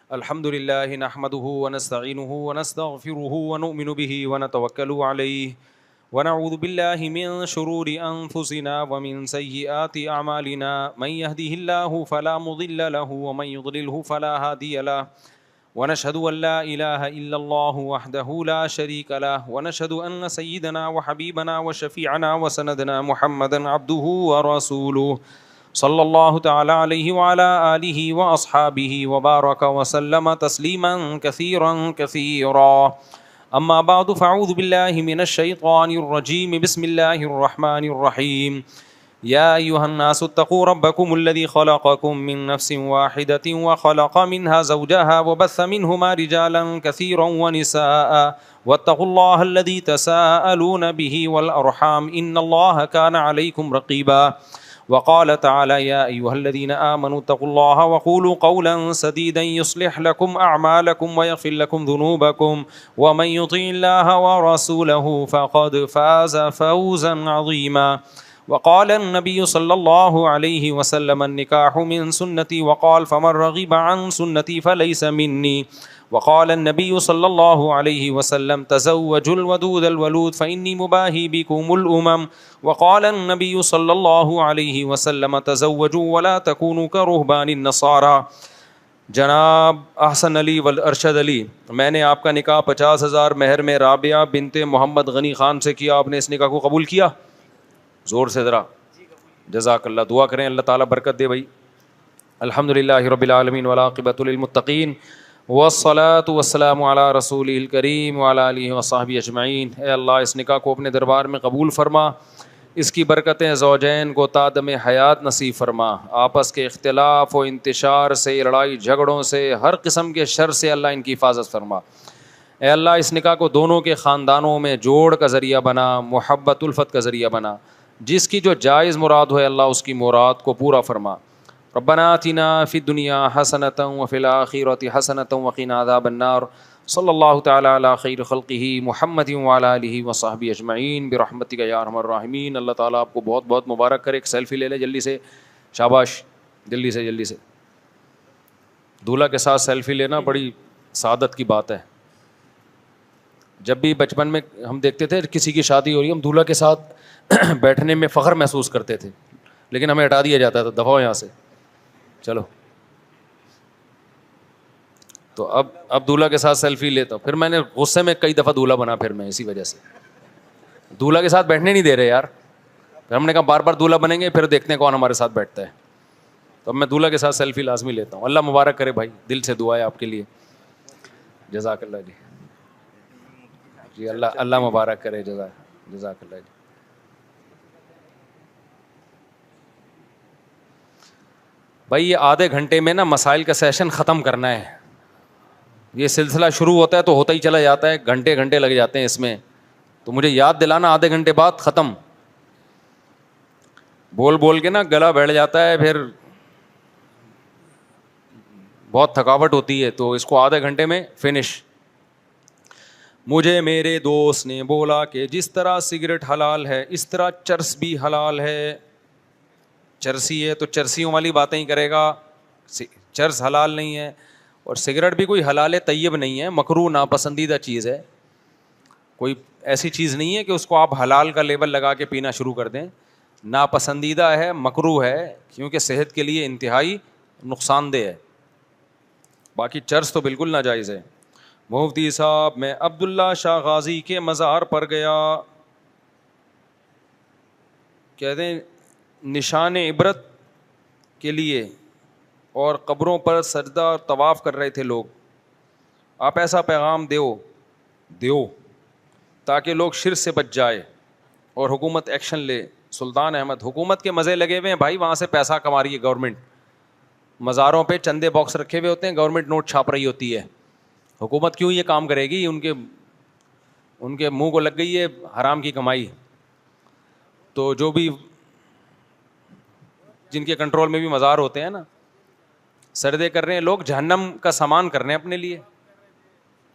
الحمد للہ نحمده ونستعینه ونستغفره ونؤمن به ونتوکل علیہ ونعوذ باللہ من شرور انفسنا ومن سیئات اعمالنا, من يهده الله فلا مضل له ومن يضلله فلا هادي له, ونشهد ان لا اله الا الله وحده لا شريك له, ونشهد ان سيدنا وحبيبنا وشفيعنا وسندنا محمدا عبده ورسوله صلی اللہ تعالی علیہ وعلى آلہ واصحابہ وبارک وسلم تسلیما کثیرا کثیرا. اما بعد فاعوذ باللہ من الشیطان الرجیم, بسم اللہ الرحمن الرحیم. یا ایہا الناس اتقوا ربکم الذی خلقکم من نفس واحدۃ وخلق منها زوجها وبث منہما رجالا کثیرا ونساء واتقوا اللہ الذی تساءلون به والارحام ان اللہ کان علیکم رقیبا. وقال تعالى يا أيها الذين آمنوا اتقوا الله وقولوا قولا سديدا يصلح لكم أعمالكم ويغفر لكم ذنوبكم ومن يطع الله ورسوله فقد فاز فوزا عظيما. وقال النبي صلى الله عليه وسلم النكاح من سنتي وقال فمن رغب عن سنتي فليس مني. وقال النبي صلى الله عليه وسلم تزوجوا الودود الولود فإني مباهي بكم الأمم. وقال النبي صلى الله عليه وسلم تزوجوا ولا تكونوا كرهبان النصارى. جناب احسن علی والارشد علی، میں نے آپ کا نکاح 50,000 مہر میں رابعہ بنت محمد غنی خان سے کیا، آپ نے اس نکاح کو قبول کیا؟ زور سے ذرا جزاک اللہ. دعا کریں اللہ تعالیٰ برکت دے بھائی. الحمدللہ رب العالمین والعاقبۃ للمتقین والصلاۃ والسلام علی رسولہ الکریم وعلی آلہ وصحبہ اجمعین. اے اللہ اس نکاح کو اپنے دربار میں قبول فرما، اس کی برکتیں زوجین کو تادم حیات نصیب فرما، آپس کے اختلاف و انتشار سے، لڑائی جھگڑوں سے، ہر قسم کے شر سے اللہ ان کی حفاظت فرما. اے اللہ اس نکاح کو دونوں کے خاندانوں میں جوڑ کا ذریعہ بنا، محبت الفت کا ذریعہ بنا. جس کی جو جائز مراد ہو اللہ اس کی مراد کو پورا فرما. ربنا آتنا فی الدنیا حسنۃ وفی الآخرۃ حسنۃ وقنا عذاب النار. صلی اللہ تعالی علی خیر خلقہ محمد وعلی آلہ وصحبہ اجمعین برحمتک یا ارحم الراحمین. اللہ تعالیٰ آپ کو بہت بہت مبارک کرے. ایک سیلفی لے لے جلدی سے، شاباش، جلدی سے جلدی سے. دولہا کے ساتھ سیلفی لینا بڑی سعادت کی بات ہے. جب بھی بچپن میں ہم دیکھتے تھے کسی کی شادی ہو رہی ہے، ہم دولہا کے ساتھ بیٹھنے میں فخر محسوس کرتے تھے، لیکن ہمیں ہٹا دیا جاتا تھا، دفعہ یہاں سے چلو. تو اب دولہا کے ساتھ سیلفی لیتا ہوں. پھر میں نے غصے میں کئی دفعہ دولہا بنا، پھر میں اسی وجہ سے دولہا کے ساتھ بیٹھنے نہیں دے رہے یار. پھر ہم نے کہا بار بار دولہا بنیں گے پھر دیکھتے ہیں کون ہمارے ساتھ بیٹھتا ہے. تو اب میں دولہا کے ساتھ سیلفی لازمی لیتا ہوں. اللہ مبارک کرے بھائی، دل سے دعا ہے آپ کے لیے. جزاک اللہ جی. جی اللہ مبارک کرے. جزاک اللہ جی. بھائی یہ آدھے گھنٹے میں نا مسائل کا سیشن ختم کرنا ہے. یہ سلسلہ شروع ہوتا ہے تو ہوتا ہی چلا جاتا ہے، گھنٹے گھنٹے لگ جاتے ہیں اس میں. تو مجھے یاد دلانا آدھے گھنٹے بعد ختم. بول بول کے نا گلا بیٹھ جاتا ہے، پھر بہت تھکاوٹ ہوتی ہے. تو اس کو آدھے گھنٹے میں فنش. مجھے میرے دوست نے بولا کہ جس طرح سگریٹ حلال ہے اس طرح چرس بھی حلال ہے. چرسی ہے تو چرسیوں والی باتیں ہی کرے گا. چرس حلال نہیں ہے، اور سگریٹ بھی کوئی حلال طیب نہیں ہے، مکروہ ناپسندیدہ چیز ہے. کوئی ایسی چیز نہیں ہے کہ اس کو آپ حلال کا لیبل لگا کے پینا شروع کر دیں. ناپسندیدہ ہے، مکروہ ہے، کیونکہ صحت کے لیے انتہائی نقصان دہ ہے. باقی چرس تو بالکل ناجائز ہے. مفتی صاحب میں عبداللہ شاہ غازی کے مزار پر گیا، کہتے ہیں نشان عبرت کے لیے، اور قبروں پر سجدہ اور طواف کر رہے تھے لوگ. آپ ایسا پیغام دیو تاکہ لوگ شرک سے بچ جائے اور حکومت ایکشن لے. سلطان احمد، حکومت کے مزے لگے ہوئے ہیں بھائی، وہاں سے پیسہ کما رہی ہے گورنمنٹ. مزاروں پہ چندے باکس رکھے ہوئے ہوتے ہیں، گورنمنٹ نوٹ چھاپ رہی ہوتی ہے. حکومت کیوں یہ کام کرے گی؟ ان کے منہ کو لگ گئی ہے حرام کی کمائی. تو جو بھی جن کے کنٹرول میں بھی مزار ہوتے ہیں نا، سجدے کر رہے ہیں لوگ، جہنم کا سامان کر رہے ہیں اپنے لیے.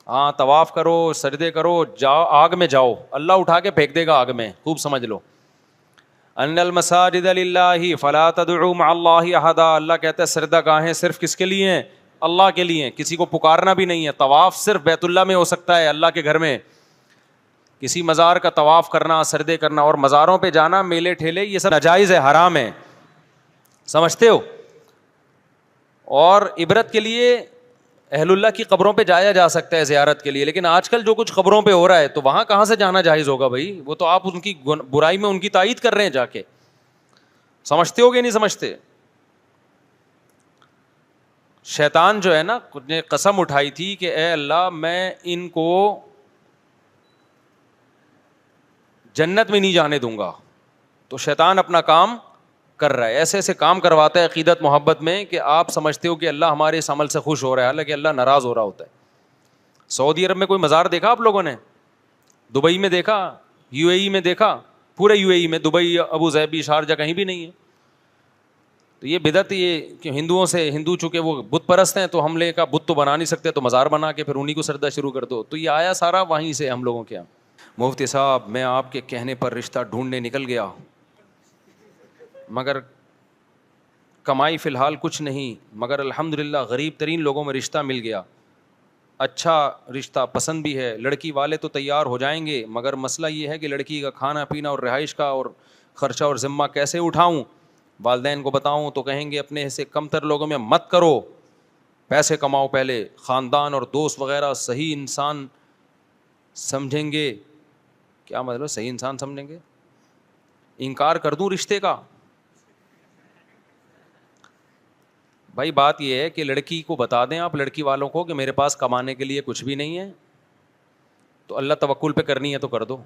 ہاں طواف کرو، سجدے کرو، جاؤ آگ میں جاؤ، اللہ اٹھا کے پھینک دے گا آگ میں. خوب سمجھ لو. ان المساجد للہ فلا تدعوا مع اللہ احدا. اللہ کہتا ہے سجدہ گاہیں صرف کس کے لیے ہیں؟ اللہ کے لیے. کسی کو پکارنا بھی نہیں ہے. طواف صرف بیت اللہ میں ہو سکتا ہے، اللہ کے گھر میں. کسی مزار کا طواف کرنا، سجدے کرنا اور مزاروں پہ جانا، میلے ٹھیلے، یہ سب ناجائز ہے، حرام ہے. سمجھتے ہو؟ اور عبرت کے لیے اہل اللہ کی قبروں پہ جایا جا سکتا ہے زیارت کے لیے، لیکن آج کل جو کچھ قبروں پہ ہو رہا ہے تو وہاں کہاں سے جانا جائز ہوگا بھائی؟ وہ تو آپ ان کی برائی میں ان کی تائید کر رہے ہیں جا کے. سمجھتے ہو گے نہیں سمجھتے؟ شیطان جو ہے نا نے قسم اٹھائی تھی کہ اے اللہ میں ان کو جنت میں نہیں جانے دوں گا. تو شیطان اپنا کام کر رہا ہے، ایسے ایسے کام کرواتا ہے عقیدت محبت میں کہ آپ سمجھتے ہو کہ اللہ ہمارے اس عمل سے خوش ہو رہا ہے، حالانکہ اللہ ناراض ہو رہا ہوتا ہے. سعودی عرب میں کوئی مزار دیکھا آپ لوگوں نے؟ دبئی میں دیکھا؟ یو اے ای میں دیکھا؟ پورے یو اے ای میں، دبئی، ابو ظہبی، شارجہ کہیں بھی نہیں ہے. تو یہ بدعت یہ کہ ہندوؤں سے, ہندو چونکہ وہ بت پرست ہیں تو ہم لے کا بت تو بنا نہیں سکتے تو مزار بنا کے پھر انہیں کو سجدہ شروع کر دو. تو یہ آیا سارا وہیں سے ہم لوگوں کے یہاں. مفتی صاحب میں آپ کے کہنے پر رشتہ ڈھونڈنے نکل گیا, مگر کمائی فی الحال کچھ نہیں, مگر الحمدللہ غریب ترین لوگوں میں رشتہ مل گیا, اچھا رشتہ پسند بھی ہے, لڑکی والے تو تیار ہو جائیں گے, مگر مسئلہ یہ ہے کہ لڑکی کا کھانا پینا اور رہائش کا اور خرچہ اور ذمہ کیسے اٹھاؤں. والدین کو بتاؤں تو کہیں گے اپنے سے کم تر لوگوں میں مت کرو, پیسے کماؤ پہلے, خاندان اور دوست وغیرہ صحیح انسان سمجھیں گے. کیا مطلب صحیح انسان سمجھیں گے؟ انکار کر دوں رشتے کا؟ بھائی بات یہ ہے کہ لڑکی کو بتا دیں آپ لڑکی والوں کو کہ میرے پاس کمانے کے لیے کچھ بھی نہیں ہے, تو اللہ توکل پہ کرنی ہے تو کر دو.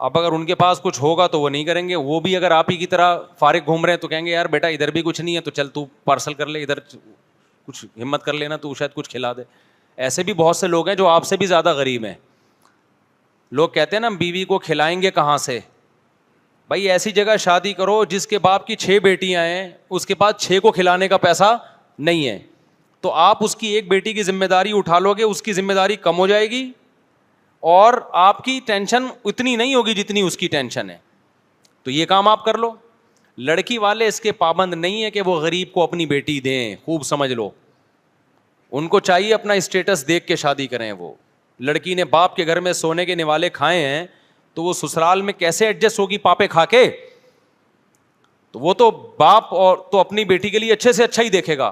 اب اگر ان کے پاس کچھ ہوگا تو وہ نہیں کریں گے, وہ بھی اگر آپ ہی کی طرح فارغ گھوم رہے ہیں تو کہیں گے یار بیٹا ادھر بھی کچھ نہیں ہے تو چل تو پارسل کر لے, ادھر کچھ ہمت کر لینا تو شاید کچھ کھلا دے. ایسے بھی بہت سے لوگ ہیں جو آپ سے بھی زیادہ غریب ہیں. لوگ کہتے ہیں نا بیوی کو کھلائیں گے کہاں سے, بھائی ایسی جگہ شادی کرو جس کے باپ کی 6 بیٹیاں ہیں, اس کے پاس 6 کو کھلانے کا پیسہ نہیں ہے, تو آپ اس کی ایک بیٹی کی ذمہ داری اٹھا لو گے, اس کی ذمہ داری کم ہو جائے گی اور آپ کی ٹینشن اتنی نہیں ہوگی جتنی اس کی ٹینشن ہے. تو یہ کام آپ کر لو. لڑکی والے اس کے پابند نہیں ہے کہ وہ غریب کو اپنی بیٹی دیں, خوب سمجھ لو. ان کو چاہیے اپنا اسٹیٹس دیکھ کے شادی کریں. وہ لڑکی نے باپ کے گھر میں سونے کے نوالے کھائے ہیں تو وہ سسرال میں کیسے ایڈجسٹ ہوگی پاپے کھا کے؟ تو وہ تو باپ اور تو اپنی بیٹی کے لیے اچھے سے اچھا ہی دیکھے گا.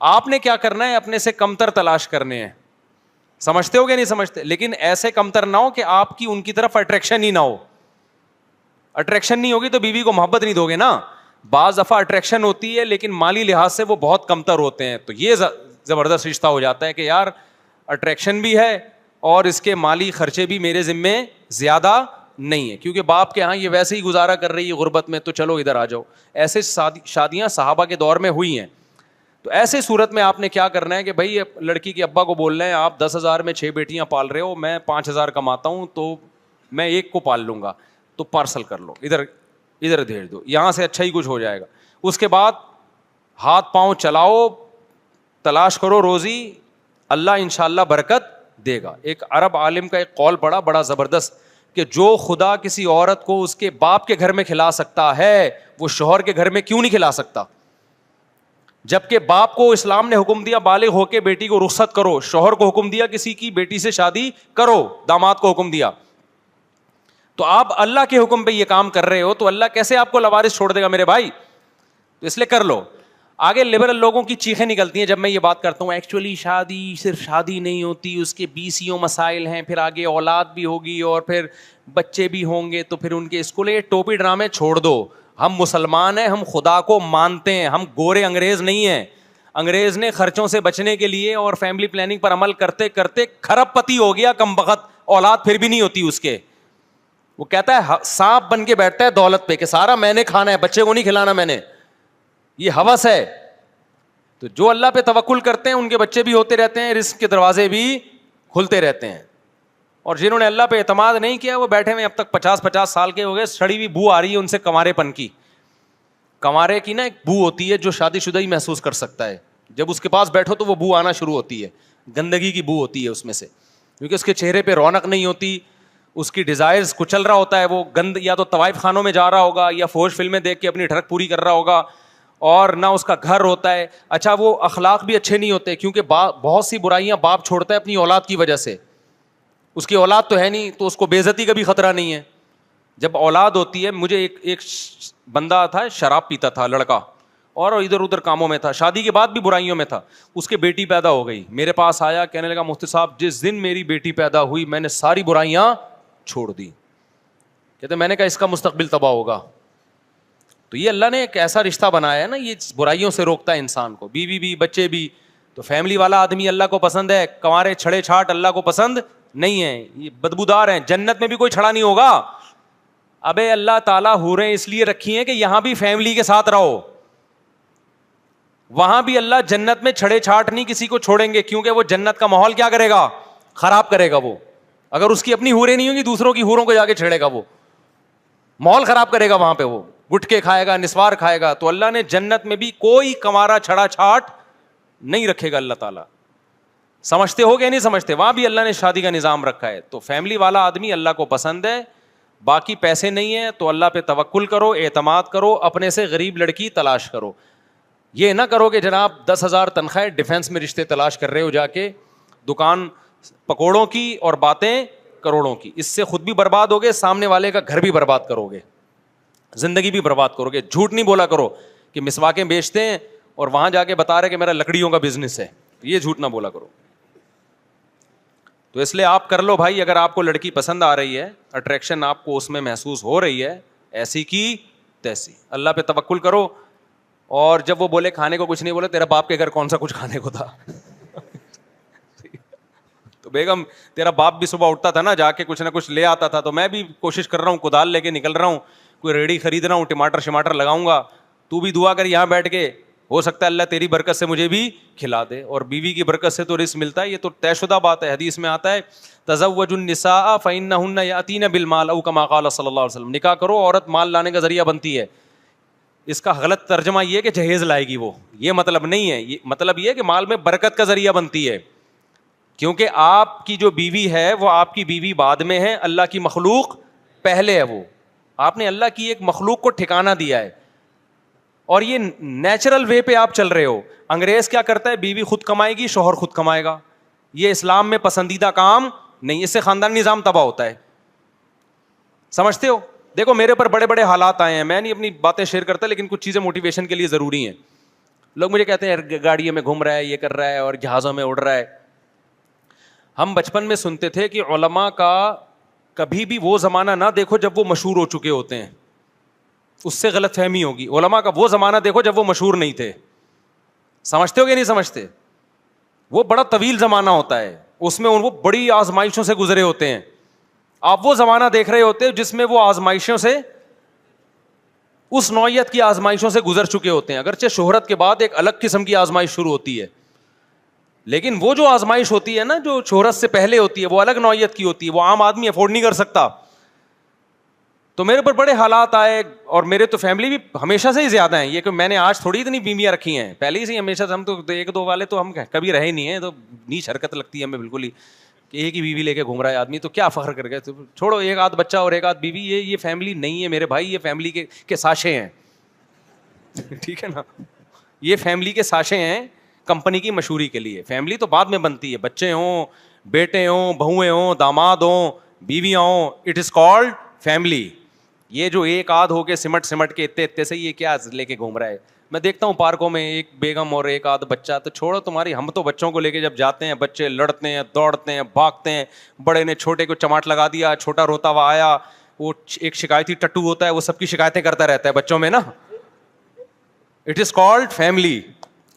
آپ نے کیا کرنا ہے, اپنے سے کمتر تلاش کرنے ہیں. سمجھتے ہو گے نہیں سمجھتے؟ لیکن ایسے کمتر نہ ہو کہ آپ کی ان کی طرف اٹریکشن ہی نہ ہو. اٹریکشن نہیں ہوگی تو بیوی کو محبت نہیں دو گے نا. بعض دفعہ اٹریکشن ہوتی ہے لیکن مالی لحاظ سے وہ بہت کمتر ہوتے ہیں, تو یہ زبردست رشتہ ہو جاتا ہے کہ یار اٹریکشن بھی ہے اور اس کے مالی خرچے بھی میرے ذمے زیادہ نہیں ہے, کیونکہ باپ کے ہاں یہ ویسے ہی گزارا کر رہی ہے غربت میں, تو چلو ادھر آ جاؤ. ایسے شادیاں صحابہ کے دور میں ہوئی ہیں. تو ایسے صورت میں آپ نے کیا کرنا ہے کہ بھائی لڑکی کے ابا کو بولنا ہے آپ 10,000 میں 6 بیٹیاں پال رہے ہو, میں 5,000 کماتا ہوں تو میں ایک کو پال لوں گا, تو پارسل کر لو, ادھر بھیج دو, یہاں سے اچھا ہی کچھ ہو جائے گا. اس کے بعد ہاتھ پاؤں چلاؤ, تلاش کرو روزی, اللہ انشاءاللہ برکت دے گا. ایک عرب عالم کا ایک قول پڑا بڑا زبردست کہ جو خدا کسی عورت کو اس کے باپ کے گھر میں کھلا سکتا ہے وہ شوہر کے گھر میں کیوں نہیں کھلا سکتا؟ جبکہ باپ کو اسلام نے حکم دیا بالغ ہو کے بیٹی کو رخصت کرو, شوہر کو حکم دیا کسی کی بیٹی سے شادی کرو, داماد کو حکم دیا. تو آپ اللہ کے حکم پہ یہ کام کر رہے ہو تو اللہ کیسے آپ کو لوارث چھوڑ دے گا میرے بھائی؟ تو اس لیے کر لو. آگے لبرل لوگوں کی چیخیں نکلتی ہیں جب میں یہ بات کرتا ہوں, ایکچولی شادی صرف شادی نہیں ہوتی, اس کے 20 مسائل ہیں, پھر آگے اولاد بھی ہوگی اور پھر بچے بھی ہوں گے, تو پھر ان کے اسکول. یہ ٹوپی ڈرامے چھوڑ دو. ہم مسلمان ہیں, ہم خدا کو مانتے ہیں, ہم گورے انگریز نہیں ہیں. انگریز نے خرچوں سے بچنے کے لیے اور فیملی پلاننگ پر عمل کرتے کرتے کھرب پتی ہو گیا, کم بخت, اولاد پھر بھی نہیں ہوتی اس کے. وہ کہتا ہے سانپ بن کے بیٹھتا ہے دولت پہ کہ سارا میں نے کھانا ہے, بچے کو نہیں کھلانا میں نے, یہ ہوس ہے. تو جو اللہ پہ توکل کرتے ہیں ان کے بچے بھی ہوتے رہتے ہیں, رزق کے دروازے بھی کھلتے رہتے ہیں. اور جنہوں نے اللہ پہ اعتماد نہیں کیا وہ بیٹھے ہوئے اب تک 50 سال کے ہو گئے, سڑی ہوئی بو آ رہی ہے ان سے کنوارے پن کی. کنوارے کی نا ایک بو ہوتی ہے جو شادی شدہ ہی محسوس کر سکتا ہے, جب اس کے پاس بیٹھو تو وہ بو آنا شروع ہوتی ہے, گندگی کی بو ہوتی ہے اس میں سے, کیونکہ اس کے چہرے پہ رونق نہیں ہوتی, اس کی ڈیزائرز کچل رہا ہوتا ہے, وہ گند یا تو طوائف خانوں میں جا رہا ہوگا یا فوج فلمیں دیکھ کے اپنی ڈھڑک پوری کر رہا ہوگا, اور نہ اس کا گھر ہوتا ہے. اچھا وہ اخلاق بھی اچھے نہیں ہوتے کیونکہ بہت سی برائیاں باپ چھوڑتا ہے اپنی اولاد کی وجہ سے. اس کی اولاد تو ہے نہیں تو اس کو بے عزتی کا بھی خطرہ نہیں ہے. جب اولاد ہوتی ہے, مجھے ایک بندہ تھا شراب پیتا تھا لڑکا اور ادھر ادھر کاموں میں تھا, شادی کے بعد بھی برائیوں میں تھا. اس کے بیٹی پیدا ہو گئی, میرے پاس آیا, کہنے لگا مفتی صاحب جس دن میری بیٹی پیدا ہوئی میں نے ساری برائیاں چھوڑ دی. کہتے میں نے کہا اس کا مستقبل تباہ ہوگا. تو یہ اللہ نے ایک ایسا رشتہ بنایا ہے نا, یہ برائیوں سے روکتا ہے انسان کو, بیوی بھی بچے بھی. تو فیملی والا آدمی اللہ کو پسند ہے, کنوارے چھڑے چھاٹ اللہ کو پسند نہیں ہے, یہ بدبودار ہیں. جنت میں بھی کوئی چھڑا نہیں ہوگا. ابے اللہ تعالیٰ حوریں اس لیے رکھی ہیں کہ یہاں بھی فیملی کے ساتھ رہو, وہاں بھی اللہ جنت میں چھڑے چھاٹ نہیں کسی کو چھوڑیں گے, کیونکہ وہ جنت کا ماحول کیا کرے گا, خراب کرے گا. وہ اگر اس کی اپنی حوریں نہیں ہوں گی دوسروں کی حوروں کو جا کے چھیڑے گا, وہ ماحول خراب کرے گا وہاں پہ. وہ گٹکے کھائے گا, نسوار کھائے گا, تو اللہ نے جنت میں بھی کوئی کمارا چھڑا چھاٹ نہیں رکھے گا اللہ تعالیٰ. سمجھتے ہو گیا نہیں سمجھتے؟ وہاں بھی اللہ نے شادی کا نظام رکھا ہے. تو فیملی والا آدمی اللہ کو پسند ہے. باقی پیسے نہیں ہیں تو اللہ پہ توکل کرو, اعتماد کرو, اپنے سے غریب لڑکی تلاش کرو. یہ نہ کرو کہ جناب 10,000 تنخواہ, ڈیفینس میں رشتے تلاش کر رہے ہو جا کے, دکان پکوڑوں کی اور باتیں کروڑوں کی. اس سے خود بھی برباد ہوگے, سامنے والے کا گھر بھی برباد کرو گے, زندگی بھی برباد کرو گے. جھوٹ نہیں بولا کرو کہ مسواکیں بیچتے ہیں اور وہاں جا کے بتا رہے کہ میرا لکڑیوں کا بزنس ہے. یہ جھوٹ نہ بولا کرو. تو اس لیے آپ کر لو بھائی. اگر آپ کو لڑکی پسند آ رہی ہے, اٹریکشن آپ کو اس میں محسوس ہو رہی ہے, ایسی کی تیسی, اللہ پہ توکل کرو. اور جب وہ بولے کھانے کو کچھ نہیں, بولے تیرا باپ کے گھر کون سا کچھ کھانے کو تھا. تو بیگم تیرا باپ بھی صبح اٹھتا تھا نا, جا کے کچھ نہ کچھ لے آتا تھا. تو میں بھی کوشش کر رہا ہوں, کدال لے کے نکل رہا ہوں, کوئی ریڑھی خرید رہا ہوں, ٹماٹر شماٹر لگاؤں گا. تو بھی دعا کر یہاں بیٹھ کے, ہو سکتا ہے اللہ تیری برکت سے مجھے بھی کھلا دے. اور بیوی کی برکت سے تو رزق ملتا ہے, یہ تو طے شدہ بات ہے. حدیث میں آتا ہے تزوجوا النساء فإنهن يأتين بالمال او كما قال صلی اللہ علیہ وسلم. نکاح کرو, عورت مال لانے کا ذریعہ بنتی ہے. اس کا غلط ترجمہ یہ ہے کہ جہیز لائے گی وہ, یہ مطلب نہیں ہے. یہ مطلب یہ ہے کہ مال میں برکت کا ذریعہ بنتی ہے, کیونکہ آپ کی جو بیوی ہے وہ آپ کی بیوی بعد میں ہے, اللہ کی مخلوق پہلے ہے. وہ آپ نے اللہ کی ایک مخلوق کو ٹھکانہ دیا ہے, اور یہ نیچرل وے پہ آپ چل رہے ہو. انگریز کیا کرتا ہے, بیوی خود کمائے گی, شوہر خود کمائے گا. یہ اسلام میں پسندیدہ کام نہیں, اس سے خاندان نظام تباہ ہوتا ہے. سمجھتے ہو؟ دیکھو میرے پر بڑے بڑے حالات آئے ہیں, میں نہیں اپنی باتیں شیئر کرتا, لیکن کچھ چیزیں موٹیویشن کے لیے ضروری ہیں. لوگ مجھے کہتے ہیں گاڑیوں میں گھوم رہا ہے, یہ کر رہا ہے, اور جہازوں میں اڑ رہا ہے. ہم بچپن میں سنتے تھے کہ علماء کا کبھی بھی وہ زمانہ نہ دیکھو جب وہ مشہور ہو چکے ہوتے ہیں, اس سے غلط فہمی ہوگی. علماء کا وہ زمانہ دیکھو جب وہ مشہور نہیں تھے. سمجھتے ہو کہ نہیں سمجھتے؟ وہ بڑا طویل زمانہ ہوتا ہے, اس میں وہ بڑی آزمائشوں سے گزرے ہوتے ہیں. آپ وہ زمانہ دیکھ رہے ہوتے ہیں جس میں وہ آزمائشوں سے, اس نوعیت کی آزمائشوں سے گزر چکے ہوتے ہیں. اگرچہ شہرت کے بعد ایک الگ قسم کی آزمائش شروع ہوتی ہے, لیکن وہ جو آزمائش ہوتی ہے نا, جو شہرت سے پہلے ہوتی ہے, وہ الگ نوعیت کی ہوتی ہے, وہ عام آدمی افورڈ نہیں کر سکتا. تو میرے پر بڑے حالات آئے, اور میرے تو فیملی بھی ہمیشہ سے ہی زیادہ ہیں. یہ کہ میں نے آج تھوڑی اتنی بیویاں رکھی ہیں, پہلے ہی سے ہمیشہ سے. ہم تو ایک دو والے تو ہم کبھی رہے نہیں ہیں, تو نیچ حرکت لگتی ہے ہمیں بالکل ہی کہ ایک ہی بیوی لے کے گھوم رہا ہے آدمی, تو کیا فخر کر گئے. تو چھوڑو, ایک آدھ بچہ اور ایک آدھ بیوی, یہ فیملی نہیں ہے میرے بھائی, یہ فیملی کے ساشے ہیں. ٹھیک ہے نا, یہ فیملی کے ساشے ہیں کمپنی کی مشہوری کے لیے. فیملی تو بعد میں بنتی ہے, بچے ہوں, بیٹے ہوں, بہویں ہوں, داماد ہوں, بیویاں ہوں, اٹ از کالڈ فیملی. یہ جو ایک آدھ ہو کے سمٹ کے اتنے سے, یہ کیا لے کے گھوم رہا ہے. میں دیکھتا ہوں پارکوں میں ایک بیگم اور ایک آدھ بچہ, تو چھوڑو تمہاری, ہم تو بچوں کو لے کے جب جاتے ہیں, بچے لڑتے ہیں, دوڑتے ہیں, بھاگتے ہیں. بڑے نے چھوٹے کو چماٹ لگا دیا, چھوٹا روتا ہوا آیا, وہ ایک شکایتی ٹٹو ہوتا ہے, وہ سب کی شکایتیں کرتا رہتا ہے بچوں میں نا. It is called family.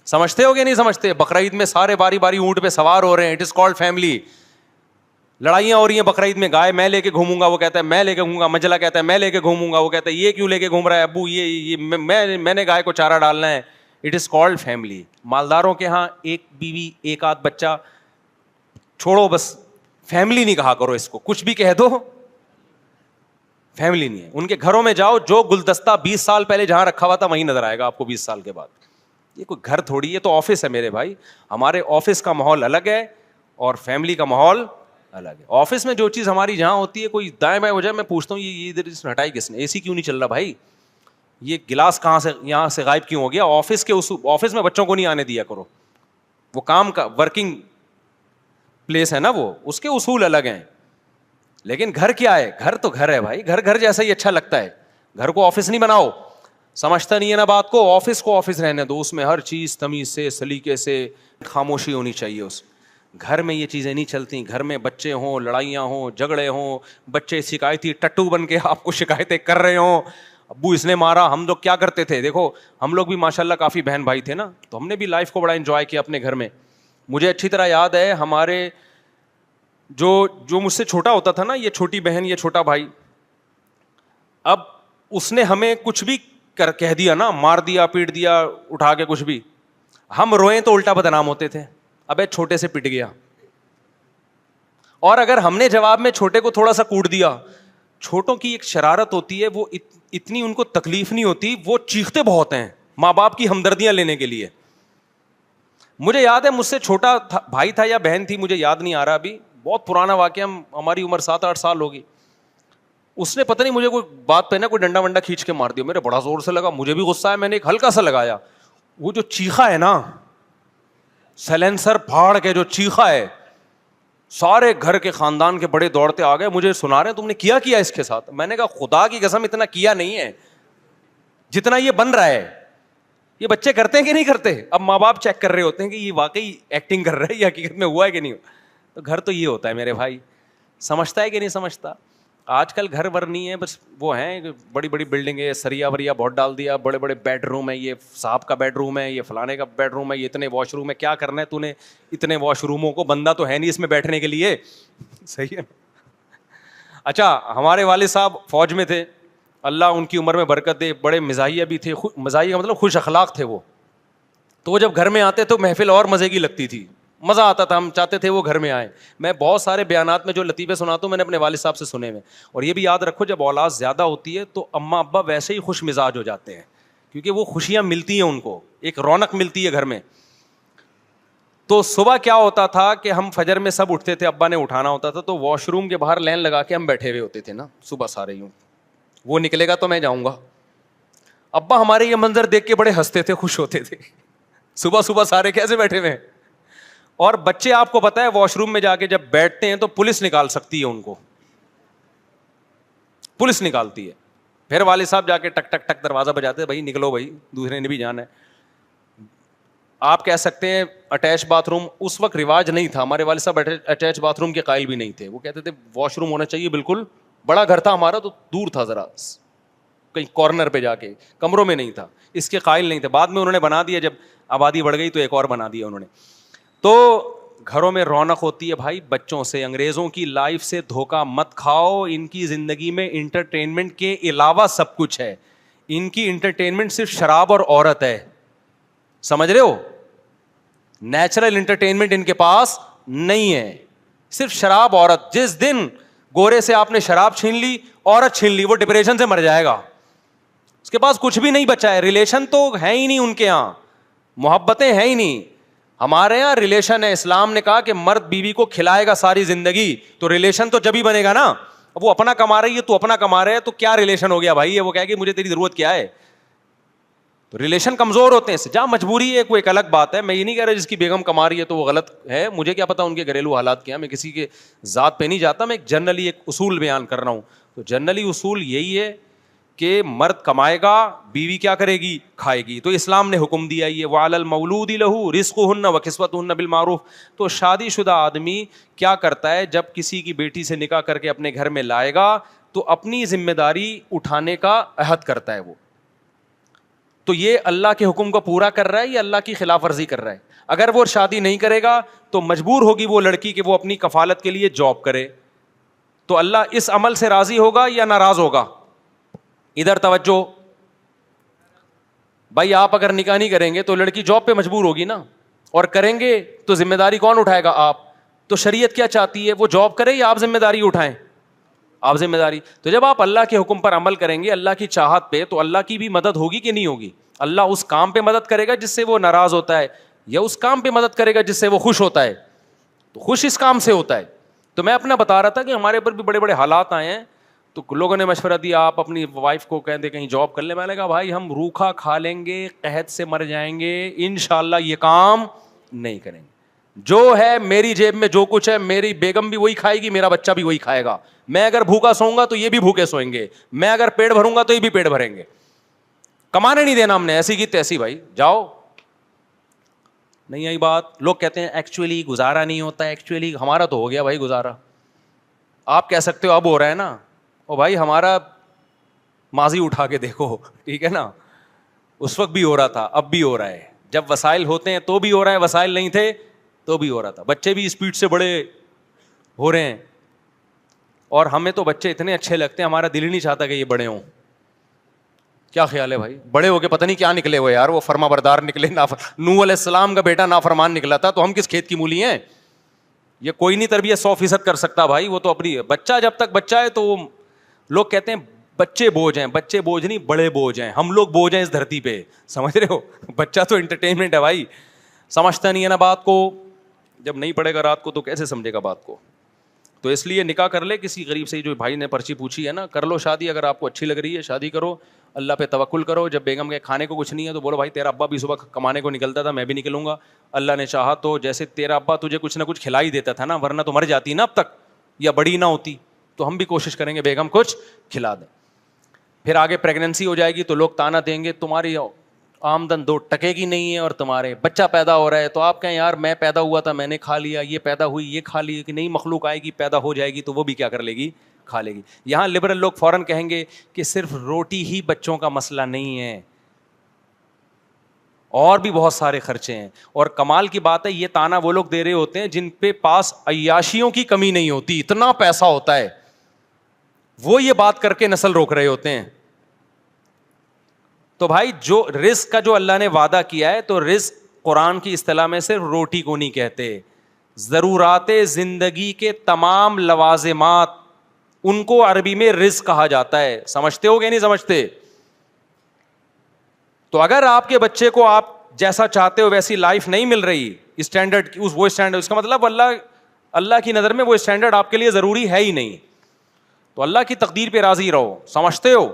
سمجھتے ہو کہ نہیں سمجھتے؟ بقرعید میں سارے باری باری اونٹ پہ سوار ہو رہے ہیں, اٹ از کالڈ فیملی. لڑائیاں ہو رہی ہیں بقرعید میں, گائے میں لے کے گھوموں گا, وہ کہتا ہے میں لے کے گھوموں گا. مجلا کہتا ہے میں لے کے گھوموں گا, وہ کہتا ہے یہ کیوں لے کے گھوم رہا ہے ابو, یہ میں نے گائے کو چارہ ڈالنا ہے. It is called family. مالداروں کے ہاں ایک بیوی ایک آدھ بچہ, چھوڑو بس, فیملی نہیں کہا کرو اس کو, کچھ بھی کہہ دو فیملی نہیں ہے. ان کے گھروں میں جاؤ, جو گلدستہ 20 سال پہلے جہاں رکھا ہوا تھا وہیں نظر آئے گا آپ کو 20 سال کے بعد. یہ کوئی گھر تھوڑی ہے, تو آفس ہے میرے بھائی. ہمارے آفس کا ماحول الگ ہے اور فیملی کا ماحول الگ ہے. آفس میں جو چیز ہماری جہاں ہوتی ہے, کوئی دائیں بائیں ہو جائے, میں پوچھتا ہوں یہ ادھر ہٹائی کس نے, اے سی کیوں نہیں چل رہا بھائی, یہ گلاس کہاں سے یہاں سے غائب کیوں ہو گیا. آفس میں بچوں کو نہیں آنے دیا کرو, وہ کام کا ورکنگ پلیس ہے نا, وہ اس کے اصول الگ ہیں. لیکن گھر کیا ہے, گھر تو گھر ہے بھائی, گھر جیسا ہی اچھا لگتا ہے. گھر کو آفس نہیں بناؤ. سمجھتا نہیں ہے نا بات کو, آفس کو آفس رہنے دو, اس میں ہر چیز تمیز سے, سلیقے سے, خاموشی ہونی چاہیے. اس گھر میں یہ چیزیں نہیں چلتی. گھر میں بچے ہوں, لڑائیاں ہوں, جھگڑے ہوں, بچے شکایتی ٹٹو بن کے آپ کو شکایتیں کر رہے ہوں, ابو اس نے مارا. ہم لوگ کیا کرتے تھے, دیکھو ہم لوگ بھی ماشاءاللہ کافی بہن بھائی تھے نا, تو ہم نے بھی لائف کو بڑا انجوائے کیا اپنے گھر میں. مجھے اچھی طرح یاد ہے, ہمارے جو مجھ سے چھوٹا ہوتا تھا نا, یہ چھوٹی بہن, یہ چھوٹا بھائی, اب اس نے ہمیں کچھ بھی کہہ دیا نا, مار دیا, پیٹ دیا, اٹھا کے کچھ بھی, ہم روئیں تو الٹا بدنام ہوتے تھے. ابے چھوٹے سے پٹ گیا. اور اگر ہم نے جواب میں چھوٹے کو تھوڑا سا کوٹ دیا, چھوٹوں کی ایک شرارت ہوتی ہے, وہ اتنی ان کو تکلیف نہیں ہوتی, وہ چیختے بہت ہیں ماں باپ کی ہمدردیاں لینے کے لیے. مجھے یاد ہے مجھ سے چھوٹا بھائی تھا یا بہن تھی, مجھے یاد نہیں آ رہا ابھی, بہت پرانا واقعہ, ہماری عمر 7-8 سال ہوگی. اس نے پتہ نہیں مجھے کوئی بات پہ نا کوئی ڈنڈا ونڈا کھینچ کے مار دیا, میرے بڑا زور سے لگا, مجھے بھی غصہ ہے, میں نے ایک ہلکا سا لگایا, وہ جو چیخا ہے نا, سیلنسر پھاڑ کے جو چیخا ہے, سارے گھر کے خاندان کے بڑے دوڑتے آ گئے, مجھے سنا رہے ہیں تم نے کیا اس کے ساتھ. میں نے کہا خدا کی قسم اتنا کیا نہیں ہے جتنا یہ بن رہا ہے. یہ بچے کرتے ہیں کہ نہیں کرتے؟ اب ماں باپ چیک کر رہے ہوتے ہیں کہ یہ واقعی ایکٹنگ کر رہا ہے یا حقیقت میں ہوا ہے کہ نہیں. تو گھر تو یہ ہوتا ہے میرے بھائی, سمجھتا ہے کہ نہیں سمجھتا. آج کل گھر ور نہیں ہے, بس وہ ہیں بڑی بڑی بلڈنگیں, سریا وریا بہت ڈال دیا, بڑے بڑے بیڈ روم ہے, یہ صاحب کا بیڈ روم ہے, یہ فلانے کا بیڈ روم ہے, یہ اتنے واش روم ہے. کیا کرنا ہے تو نے اتنے واش روموں کو, بندہ تو ہے نہیں اس میں بیٹھنے کے لیے, صحیح ہے. اچھا, ہمارے والد صاحب فوج میں تھے, اللہ ان کی عمر میں برکت دے, بڑے مزاحیہ بھی تھے, مزاحیہ مطلب خوش اخلاق تھے وہ. تو وہ جب گھر میں آتے تو محفل اور مزے کی لگتی تھی, مزہ آتا تھا, ہم چاہتے تھے وہ گھر میں آئیں. میں بہت سارے بیانات میں جو لطیفے سناتا ہوں میں نے اپنے والد صاحب سے سنے ہوئے. اور یہ بھی یاد رکھو جب اولاد زیادہ ہوتی ہے تو اماں ابا ویسے ہی خوش مزاج ہو جاتے ہیں, کیونکہ وہ خوشیاں ملتی ہیں ان کو, ایک رونق ملتی ہے گھر میں. تو صبح کیا ہوتا تھا کہ ہم فجر میں سب اٹھتے تھے, ابا نے اٹھانا ہوتا تھا, تو واش روم کے باہر لین لگا کے ہم بیٹھے ہوئے ہوتے تھے نا صبح سارے یوں, وہ نکلے گا تو میں جاؤں گا. ابا ہمارے یہ منظر دیکھ کے بڑے ہنستے تھے, خوش ہوتے تھے, صبح صبح سارے کیسے بیٹھے ہوئے ہیں. اور بچے آپ کو پتا ہے واش روم میں جا کے جب بیٹھتے ہیں تو پولیس نکال سکتی ہے ان کو, پولیس نکالتی ہے. پھر والد صاحب جا کے ٹک ٹک ٹک دروازہ بجاتے ہیں, بھائی نکلو بھائی, دوسرے نے بھی جانا ہے. آپ کہہ سکتے ہیں اٹیچ باتھ روم اس وقت رواج نہیں تھا, ہمارے والد صاحب اٹیچ باتھ روم کے قائل بھی نہیں تھے. وہ کہتے تھے واش روم ہونا چاہیے, بالکل بڑا گھر تھا ہمارا تو دور تھا ذرا, کہیں کارنر پہ جا کے, کمروں میں نہیں تھا, اس کے قائل نہیں تھے. بعد میں انہوں نے بنا دیا, جب آبادی بڑھ گئی تو ایک اور بنا دیا انہوں نے. تو گھروں میں رونق ہوتی ہے بھائی بچوں سے. انگریزوں کی لائف سے دھوکہ مت کھاؤ, ان کی زندگی میں انٹرٹینمنٹ کے علاوہ سب کچھ ہے. ان کی انٹرٹینمنٹ صرف شراب اور عورت ہے, سمجھ رہے ہو؟ نیچرل انٹرٹینمنٹ ان کے پاس نہیں ہے, صرف شراب عورت. جس دن گورے سے آپ نے شراب چھین لی, عورت چھین لی, وہ ڈپریشن سے مر جائے گا, اس کے پاس کچھ بھی نہیں بچا ہے. ریلیشن تو ہے ہی نہیں ان کے یہاں, محبتیں ہیں ہی نہیں. ہمارے یہاں ریلیشن ہے. اسلام نے کہا کہ مرد بیوی کو کھلائے گا ساری زندگی, تو ریلیشن تو جب ہی بنے گا نا. اب وہ اپنا کما رہی ہے, تو اپنا کما رہے ہے, تو کیا ریلیشن ہو گیا بھائی؟ وہ کہے کہ مجھے تیری ضرورت کیا ہے. تو ریلیشن کمزور ہوتے ہیں. جہاں مجبوری ہے کوئی ایک الگ بات ہے, میں یہ نہیں کہہ رہا جس کی بیگم کما رہی ہے تو وہ غلط ہے, مجھے کیا پتا ان کے گھریلو حالات کیا, میں کسی کے ذات پہ نہیں جاتا, میں ایک جنرلی ایک اصول بیان کر رہا ہوں. تو جنرلی اصول یہی ہے کہ مرد کمائے گا, بیوی کیا کرے گی؟ کھائے گی. تو اسلام نے حکم دیا یہ وعلی المولود لہ رزقہن وکسوتہن بالمعروف. تو شادی شدہ آدمی کیا کرتا ہے, جب کسی کی بیٹی سے نکاح کر کے اپنے گھر میں لائے گا تو اپنی ذمہ داری اٹھانے کا عہد کرتا ہے وہ. تو یہ اللہ کے حکم کو پورا کر رہا ہے یا اللہ کی خلاف ورزی کر رہا ہے؟ اگر وہ شادی نہیں کرے گا تو مجبور ہوگی وہ لڑکی کہ وہ اپنی کفالت کے لیے جاب کرے. تو اللہ اس عمل سے راضی ہوگا یا ناراض ہوگا؟ ادھر توجہ بھائی, آپ اگر نکاح نہیں کریں گے تو لڑکی جاب پہ مجبور ہوگی نا, اور کریں گے تو ذمہ داری کون اٹھائے گا؟ آپ. تو شریعت کیا چاہتی ہے, وہ جاب کرے یا آپ ذمہ داری اٹھائیں؟ آپ ذمہ داری. تو جب آپ اللہ کے حکم پر عمل کریں گے اللہ کی چاہت پہ, تو اللہ کی بھی مدد ہوگی کہ نہیں ہوگی؟ اللہ اس کام پہ مدد کرے گا جس سے وہ ناراض ہوتا ہے, یا اس کام پہ مدد کرے گا جس سے وہ خوش ہوتا ہے؟ تو خوش اس کام سے ہوتا ہے. تو میں اپنا بتا رہا تھا کہ ہمارے اوپر بھی بڑے بڑے حالات آئے ہیں, تو لوگوں نے مشورہ دیا آپ اپنی وائف کو کہہ دیں کہیں جاب کر لیں. میں نے کہا بھائی ہم روکھا کھا لیں گے, قحط سے مر جائیں گے, انشاءاللہ یہ کام نہیں کریں گے. جو ہے میری جیب میں جو کچھ ہے, میری بیگم بھی وہی کھائے گی, میرا بچہ بھی وہی کھائے گا. میں اگر بھوکا سوؤں گا تو یہ بھی بھوکے سوئیں گے, میں اگر پیٹ بھروں گا تو یہ بھی پیٹ بھریں گے. کمانے نہیں دینا ہم نے, ایسی کی تیسی بھائی جاؤ. نہیں آئی بات؟ لوگ کہتے ہیں ایکچولی گزارا نہیں ہوتا. ایکچولی ہمارا تو ہو گیا بھائی گزارا. آپ کہہ سکتے ہو اب ہو رہا ہے نا, او بھائی ہمارا ماضی اٹھا کے دیکھو, ٹھیک ہے نا, اس وقت بھی ہو رہا تھا, اب بھی ہو رہا ہے. جب وسائل ہوتے ہیں تو بھی ہو رہا ہے, وسائل نہیں تھے تو بھی ہو رہا تھا. بچے بھی اسپیڈ سے بڑے ہو رہے ہیں, اور ہمیں تو بچے اتنے اچھے لگتے ہیں, ہمارا دل ہی نہیں چاہتا کہ یہ بڑے ہوں. کیا خیال ہے بھائی؟ بڑے ہو کے پتہ نہیں کیا نکلے ہوئے یار, وہ فرما بردار نکلے. نوح علیہ السلام کا بیٹا نافرمان نکلا تھا, تو ہم کس کھیت کی مولی ہیں؟ یہ کوئی نہیں تربیت 100% کر سکتا بھائی. وہ تو اپنی بچہ جب تک بچہ ہے تو وہ لوگ کہتے ہیں بچے بوجھ ہیں. بچے بوجھ نہیں, بڑے بوجھ ہیں. ہم لوگ بوجھ ہیں اس دھرتی پہ, سمجھ رہے ہو. بچہ تو انٹرٹینمنٹ ہے بھائی, سمجھتا نہیں ہے نا بات کو. جب نہیں پڑھے گا رات کو تو کیسے سمجھے گا بات کو. تو اس لیے نکاح کر لے کسی غریب سے. جو بھائی نے پرچی پوچھی ہے نا, کر لو شادی, اگر آپ کو اچھی لگ رہی ہے شادی کرو, اللہ پہ توکل کرو. جب بیگم کے کھانے کو کچھ نہیں ہے تو بولو بھائی تیرا ابا بھی صبح کمانے کو نکلتا تھا, میں بھی نکلوں گا, اللہ نے چاہا تو جیسے تیرا ابا تجھے کچھ نہ کچھ کھلا ہی دیتا تھا نا, ورنہ تو مر جاتی نا اب تک, یا بڑی نہ ہوتی. تو ہم بھی کوشش کریں گے بیگم کچھ کھلا دیں. پھر آگے پریگننسی ہو جائے گی تو لوگ تانا دیں گے تمہاری آمدن 2 ٹکے کی نہیں ہے اور تمہارے بچہ پیدا ہو رہا ہے. تو آپ کہیں یار میں پیدا ہوا تھا میں نے کھا لیا, یہ پیدا ہوئی یہ کھا لی, کہ نہیں مخلوق آئے گی پیدا ہو جائے گی تو وہ بھی کیا کر لے گی, کھا لے گی. یہاں لبرل لوگ فوراً کہیں گے کہ صرف روٹی ہی بچوں کا مسئلہ نہیں ہے, اور بھی بہت سارے خرچے ہیں. اور کمال کی بات ہے یہ تانا وہ لوگ دے رہے ہوتے ہیں جن پہ پاس عیاشیوں کی کمی نہیں ہوتی, اتنا پیسہ ہوتا ہے, وہ یہ بات کر کے نسل روک رہے ہوتے ہیں. تو بھائی جو رزق کا جو اللہ نے وعدہ کیا ہے, تو رزق قرآن کی اصطلاح میں صرف روٹی کو نہیں کہتے, ضرورات زندگی کے تمام لوازمات ان کو عربی میں رزق کہا جاتا ہے. سمجھتے ہو کہ نہیں سمجھتے؟ تو اگر آپ کے بچے کو آپ جیسا چاہتے ہو ویسی لائف نہیں مل رہی, اسٹینڈرڈ وہ اسٹینڈرڈ, اس کا مطلب اللہ کی نظر میں وہ اسٹینڈرڈ آپ کے لیے ضروری ہے ہی نہیں. تو اللہ کی تقدیر پہ راضی رہو. سمجھتے ہو؟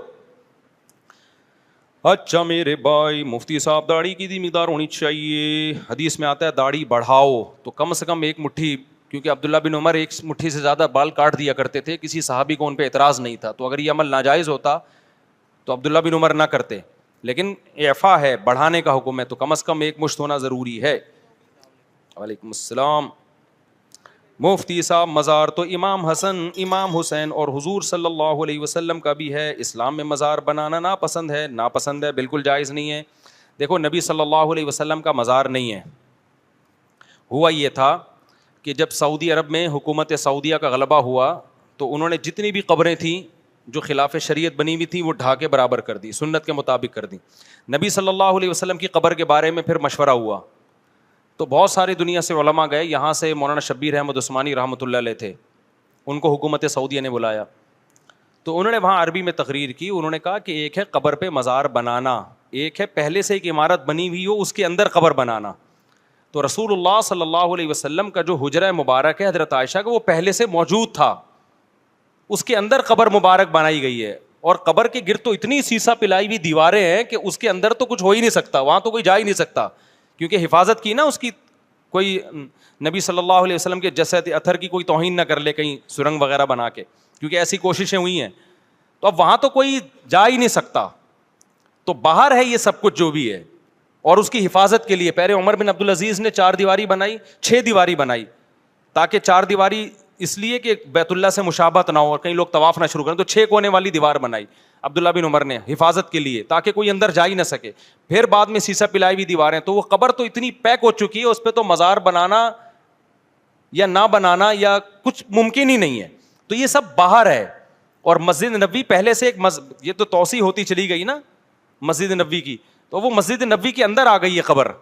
اچھا میرے بھائی, مفتی صاحب داڑھی کی مقدار ہونی چاہیے. حدیث میں آتا ہے داڑھی بڑھاؤ تو کم سے کم 1 مٹھی, کیونکہ عبداللہ بن عمر 1 مٹھی سے زیادہ بال کاٹ دیا کرتے تھے, کسی صحابی کو ان پہ اعتراض نہیں تھا. تو اگر یہ عمل ناجائز ہوتا تو عبداللہ بن عمر نہ کرتے, لیکن اعفاء ہے, بڑھانے کا حکم ہے, تو کم از کم 1 مشت ہونا ضروری ہے. وعلیکم السلام. مفتی صاحب مزار تو امام حسن امام حسین اور حضور صلی اللہ علیہ وسلم کا بھی ہے, اسلام میں مزار بنانا ناپسند ہے؟ ناپسند ہے, بالکل جائز نہیں ہے. دیکھو نبی صلی اللہ علیہ وسلم کا مزار نہیں ہے. ہوا یہ تھا کہ جب سعودی عرب میں حکومت سعودیہ کا غلبہ ہوا تو انہوں نے جتنی بھی قبریں تھیں جو خلاف شریعت بنی ہوئی تھیں وہ ڈھا کے برابر کر دی, سنت کے مطابق کر دی. نبی صلی اللہ علیہ وسلم کی قبر کے بارے میں پھر مشورہ ہوا تو بہت ساری دنیا سے علماء گئے. یہاں سے مولانا شبیر احمد عثمانی رحمۃ اللہ علیہ تھے, ان کو حکومت سعودیہ نے بلایا تو انہوں نے وہاں عربی میں تقریر کی. انہوں نے کہا کہ ایک ہے قبر پہ مزار بنانا, ایک ہے پہلے سے ایک عمارت بنی ہوئی ہو اس کے اندر قبر بنانا. تو رسول اللہ صلی اللہ علیہ وسلم کا جو حجرہ مبارک ہے حضرت عائشہ کا, وہ پہلے سے موجود تھا, اس کے اندر قبر مبارک بنائی گئی ہے. اور قبر کے گرد تو اتنی سیسا پلائی ہوئی دیواریں ہیں کہ اس کے اندر تو کچھ ہو ہی نہیں سکتا, وہاں تو کوئی جا ہی نہیں سکتا, کیونکہ حفاظت کی نا اس کی. کوئی نبی صلی اللہ علیہ وسلم کے جسد اثر کی کوئی توہین نہ کر لے کہیں سرنگ وغیرہ بنا کے, کیونکہ ایسی کوششیں ہوئی ہیں. تو اب وہاں تو کوئی جا ہی نہیں سکتا, تو باہر ہے یہ سب کچھ جو بھی ہے. اور اس کی حفاظت کے لیے پہلے عمر بن عبدالعزیز نے 4 دیواری بنائی, 6 دیواری بنائی, تاکہ 4 دیواری اس لیے کہ بیت اللہ سے مشابہت نہ ہو اور کئی لوگ طواف نہ شروع کریں, تو 6 کونے والی دیوار بنائی عبداللہ بن عمر نے حفاظت کے لیے, تاکہ کوئی اندر جا ہی نہ سکے. پھر بعد میں سیسا پلائی ہوئی دیواریں, تو وہ قبر تو اتنی پیک ہو چکی ہے اس پہ تو مزار بنانا یا نہ بنانا یا کچھ ممکن ہی نہیں ہے. تو یہ سب باہر ہے. اور مسجد نبوی پہلے سے ایک یہ تو توسیع ہوتی چلی گئی نا مسجد نبوی کی, تو وہ مسجد نبوی کے اندر آ گئی ہے قبر,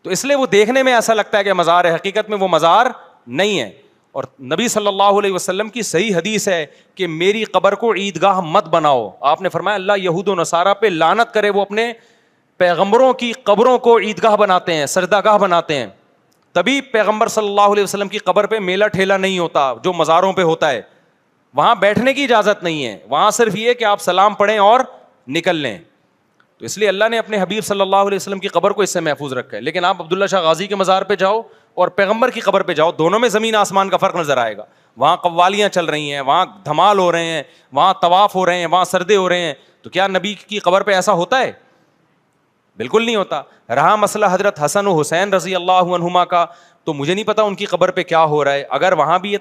تو اس لیے وہ دیکھنے میں ایسا لگتا ہے کہ مزار ہے, حقیقت میں وہ مزار نہیں ہے. اور نبی صلی اللہ علیہ وسلم کی صحیح حدیث ہے کہ میری قبر کو عیدگاہ مت بناؤ. آپ نے فرمایا اللہ یہود و نصارہ پہ لعنت کرے, وہ اپنے پیغمبروں کی قبروں کو عیدگاہ بناتے ہیں, سجدہ گاہ بناتے ہیں. تبھی پیغمبر صلی اللہ علیہ وسلم کی قبر پہ میلہ ٹھیلا نہیں ہوتا جو مزاروں پہ ہوتا ہے. وہاں بیٹھنے کی اجازت نہیں ہے, وہاں صرف یہ کہ آپ سلام پڑھیں اور نکل لیں. تو اس لیے اللہ نے اپنے حبیب صلی اللہ علیہ وسلم کی قبر کو اس سے محفوظ رکھا ہے. لیکن آپ عبداللہ شاہ غازی کے مزار پہ جاؤ اور پیغمبر کی قبر پہ جاؤ, دونوں میں زمین آسمان کا فرق نظر آئے گا. وہاں قوالیاں چل رہی ہیں, وہاں دھمال ہو رہے ہیں, وہاں طواف ہو رہے ہیں, وہاں سردے ہو رہے ہیں. تو کیا نبی کی قبر پہ ایسا ہوتا ہے؟ بالکل نہیں ہوتا. رہا مسئلہ حضرت حسن و حسین رضی اللہ عنہما کا, تو مجھے نہیں پتا ان کی قبر پہ کیا ہو رہا ہے. اگر وہاں بھی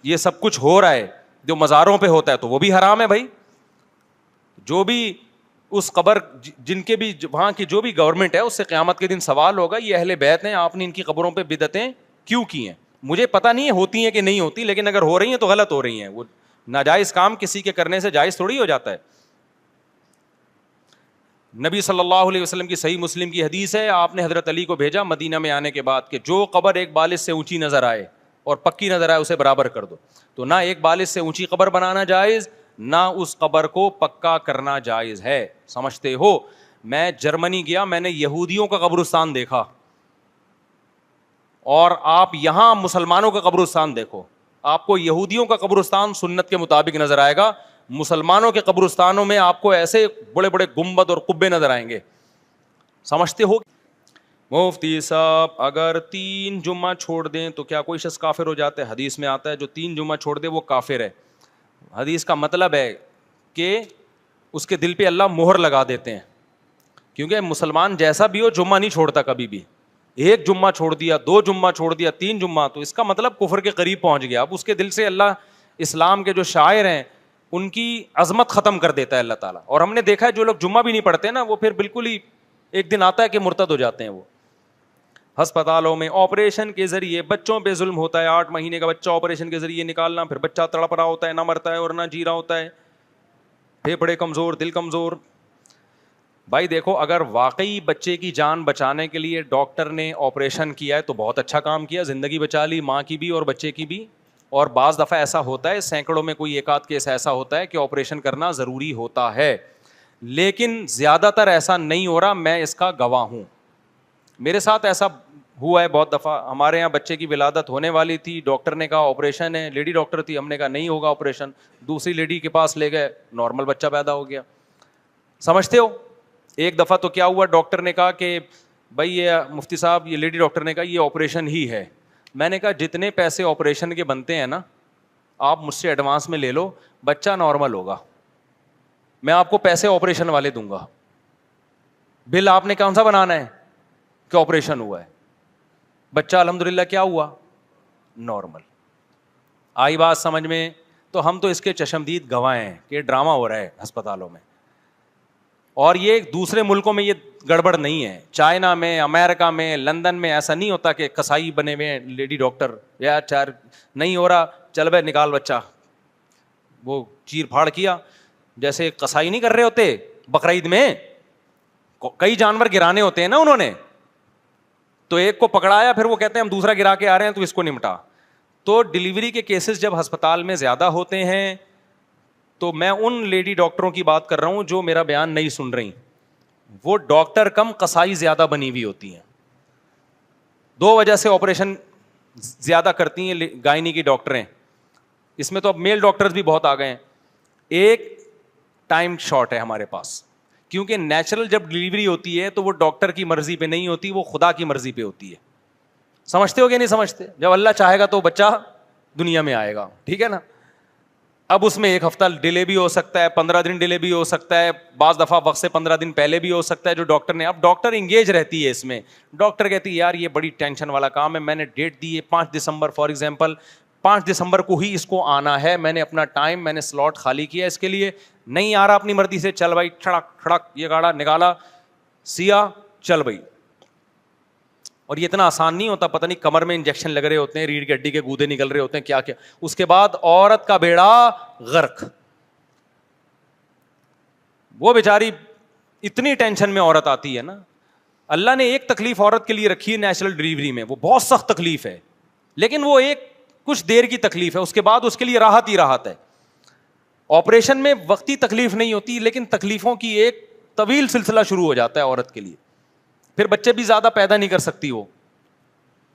یہ سب کچھ ہو رہا ہے جو مزاروں پہ ہوتا ہے تو وہ بھی حرام ہے بھائی. جو بھی اس قبر جن کے بھی وہاں کی جو بھی گورنمنٹ ہے اس سے قیامت کے دن سوال ہوگا, یہ اہل بیت ہیں, آپ نے ان کی قبروں پہ بدعتیں کیوں کی ہیں. مجھے پتہ نہیں ہے ہوتی ہیں کہ نہیں ہوتی, لیکن اگر ہو رہی ہیں تو غلط ہو رہی ہیں. وہ ناجائز کام کسی کے کرنے سے جائز تھوڑی ہو جاتا ہے. نبی صلی اللہ علیہ وسلم کی صحیح مسلم کی حدیث ہے, آپ نے حضرت علی کو بھیجا مدینہ میں آنے کے بعد کہ جو قبر ایک بالش سے اونچی نظر آئے اور پکی نظر آئے اسے برابر کر دو. تو نہ ایک بالش سے اونچی قبر بنانا جائز, نہ اس قبر کو پکا کرنا جائز ہے. سمجھتے ہو؟ میں جرمنی گیا, میں نے یہودیوں کا قبرستان دیکھا, اور آپ یہاں مسلمانوں کا قبرستان دیکھو, آپ کو یہودیوں کا قبرستان سنت کے مطابق نظر آئے گا, مسلمانوں کے قبرستانوں میں آپ کو ایسے بڑے بڑے گنبد اور قبے نظر آئیں گے. سمجھتے ہو؟ مفتی صاحب اگر 3 جمعہ چھوڑ دیں تو کیا کوئی شخص کافر ہو جاتا ہے؟ حدیث میں آتا ہے جو 3 جمعہ چھوڑ دے وہ کافر ہے. حدیث کا مطلب ہے کہ اس کے دل پہ اللہ مہر لگا دیتے ہیں, کیونکہ مسلمان جیسا بھی ہو جمعہ نہیں چھوڑتا کبھی بھی. 1 جمعہ چھوڑ دیا, 2 جمعہ چھوڑ دیا, 3 جمعہ, تو اس کا مطلب کفر کے قریب پہنچ گیا. اب اس کے دل سے اللہ اسلام کے جو شاعر ہیں ان کی عظمت ختم کر دیتا ہے اللہ تعالیٰ. اور ہم نے دیکھا ہے جو لوگ جمعہ بھی نہیں پڑھتے نا, وہ پھر بالکل ہی ایک دن آتا ہے کہ مرتد ہو جاتے ہیں. وہ ہسپتالوں میں آپریشن کے ذریعے بچوں پہ ظلم ہوتا ہے. 8 مہینے کا بچہ آپریشن کے ذریعے نکالنا, پھر بچہ تڑپ رہا ہوتا ہے, نہ مرتا ہے اور نہ جی رہا ہوتا ہے, پھیپھڑے کمزور, دل کمزور. بھائی دیکھو, اگر واقعی بچے کی جان بچانے کے لیے ڈاکٹر نے آپریشن کیا ہے تو بہت اچھا کام کیا, زندگی بچا لی ماں کی بھی اور بچے کی بھی. اور بعض دفعہ ایسا ہوتا ہے, سینکڑوں میں کوئی 1 آدھ کیس ایسا ہوتا ہے کہ آپریشن کرنا ضروری ہوتا ہے, لیکن زیادہ تر ایسا نہیں ہو رہا. میں اس کا گواہ ہوں, میرے ساتھ ایسا ہوا ہے بہت دفعہ. ہمارے یہاں بچے کی ولادت ہونے والی تھی, ڈاکٹر نے کہا آپریشن ہے, لیڈی ڈاکٹر تھی, ہم نے کہا نہیں ہوگا آپریشن, دوسری لیڈی کے پاس لے گئے, نارمل بچہ پیدا ہو گیا. سمجھتے ہو؟ ایک دفعہ تو کیا ہوا, ڈاکٹر نے کہا کہ بھائی یہ مفتی صاحب, یہ لیڈی ڈاکٹر نے کہا یہ آپریشن ہی ہے. میں نے کہا جتنے پیسے آپریشن کے بنتے ہیں نا آپ مجھ سے ایڈوانس میں لے لو, بچہ نارمل ہوگا, میں آپ کو پیسے آپریشن والے دوں گا. بل آپ نے کون سا بنانا ہے کہ آپریشن ہوا ہے, بچہ الحمدللہ کیا ہوا, نارمل. آئی بات سمجھ میں؟ تو ہم تو اس کے چشمدید گواہ ہیں کہ ڈرامہ ہو رہا ہے ہسپتالوں میں. اور یہ دوسرے ملکوں میں یہ گڑبڑ نہیں ہے, چائنا میں, امریکہ میں, لندن میں ایسا نہیں ہوتا کہ کسائی بنے ہوئے ہیں لیڈی ڈاکٹر, یا چار نہیں ہو رہا چل بھائی نکال بچہ, وہ چیر پھاڑ کیا. جیسے کسائی نہیں کر رہے ہوتے بقرعید میں, کئی جانور گرانے ہوتے ہیں نا انہوں نے, تو ایک کو پکڑایا پھر وہ کہتے ہیں ہم دوسرا گرا کے آ رہے ہیں تو اس کو نمٹا. تو ڈلیوری کے کیسز جب ہسپتال میں زیادہ ہوتے ہیں تو میں ان لیڈی ڈاکٹروں کی بات کر رہا ہوں جو میرا بیان نہیں سن رہی, وہ ڈاکٹر کم قصائی زیادہ بنی ہوئی ہوتی ہیں. 2 وجہ سے آپریشن زیادہ کرتی ہیں گائنی کی ڈاکٹریں, اس میں تو اب میل ڈاکٹرز بھی بہت آ گئے ہیں. ایک ٹائم شارٹ ہے ہمارے پاس, کیونکہ نیچرل جب ڈلیوری ہوتی ہے تو وہ ڈاکٹر کی مرضی پہ نہیں ہوتی, وہ خدا کی مرضی پہ ہوتی ہے. سمجھتے ہو کہ نہیں سمجھتے؟ جب اللہ چاہے گا تو بچہ دنیا میں آئے گا, ٹھیک ہے نا. اب اس میں 1 ہفتہ ڈیلے بھی ہو سکتا ہے, 15 دن ڈیلے بھی ہو سکتا ہے, بعض دفعہ وقت سے 15 دن پہلے بھی ہو سکتا ہے جو ڈاکٹر نے. اب ڈاکٹر انگیج رہتی ہے اس میں, ڈاکٹر کہتی ہے یار یہ بڑی ٹینشن والا کام ہے, میں نے ڈیٹ دی ہے 5 دسمبر فار ایگزامپل, 5 دسمبر کو ہی اس کو آنا ہے, میں نے اپنا ٹائم, میں نے سلاٹ خالی کیا اس کے لیے, نہیں آ رہا اپنی مرضی سے, چل بھائی ٹھڑک ٹھڑک یہ گاڑا نکالا, سیا چل بھائی. اور یہ اتنا آسان نہیں ہوتا, پتہ نہیں کمر میں انجیکشن لگ رہے ہوتے ہیں, ریڑھ کی ہڈی کے گودے نکل رہے ہوتے ہیں, کیا کیا. اس کے بعد عورت کا بیڑا غرق, وہ بیچاری اتنی ٹینشن میں عورت آتی ہے نا. اللہ نے ایک تکلیف عورت کے لیے رکھی ہے نیچرل ڈلیوری میں, وہ بہت سخت تکلیف ہے, لیکن وہ ایک کچھ دیر کی تکلیف ہے, اس کے بعد اس کے لیے راحت ہی راحت ہے. آپریشن میں وقتی تکلیف نہیں ہوتی, لیکن تکلیفوں کی ایک طویل سلسلہ شروع ہو جاتا ہے عورت کے لیے. پھر بچے بھی زیادہ پیدا نہیں کر سکتی, وہ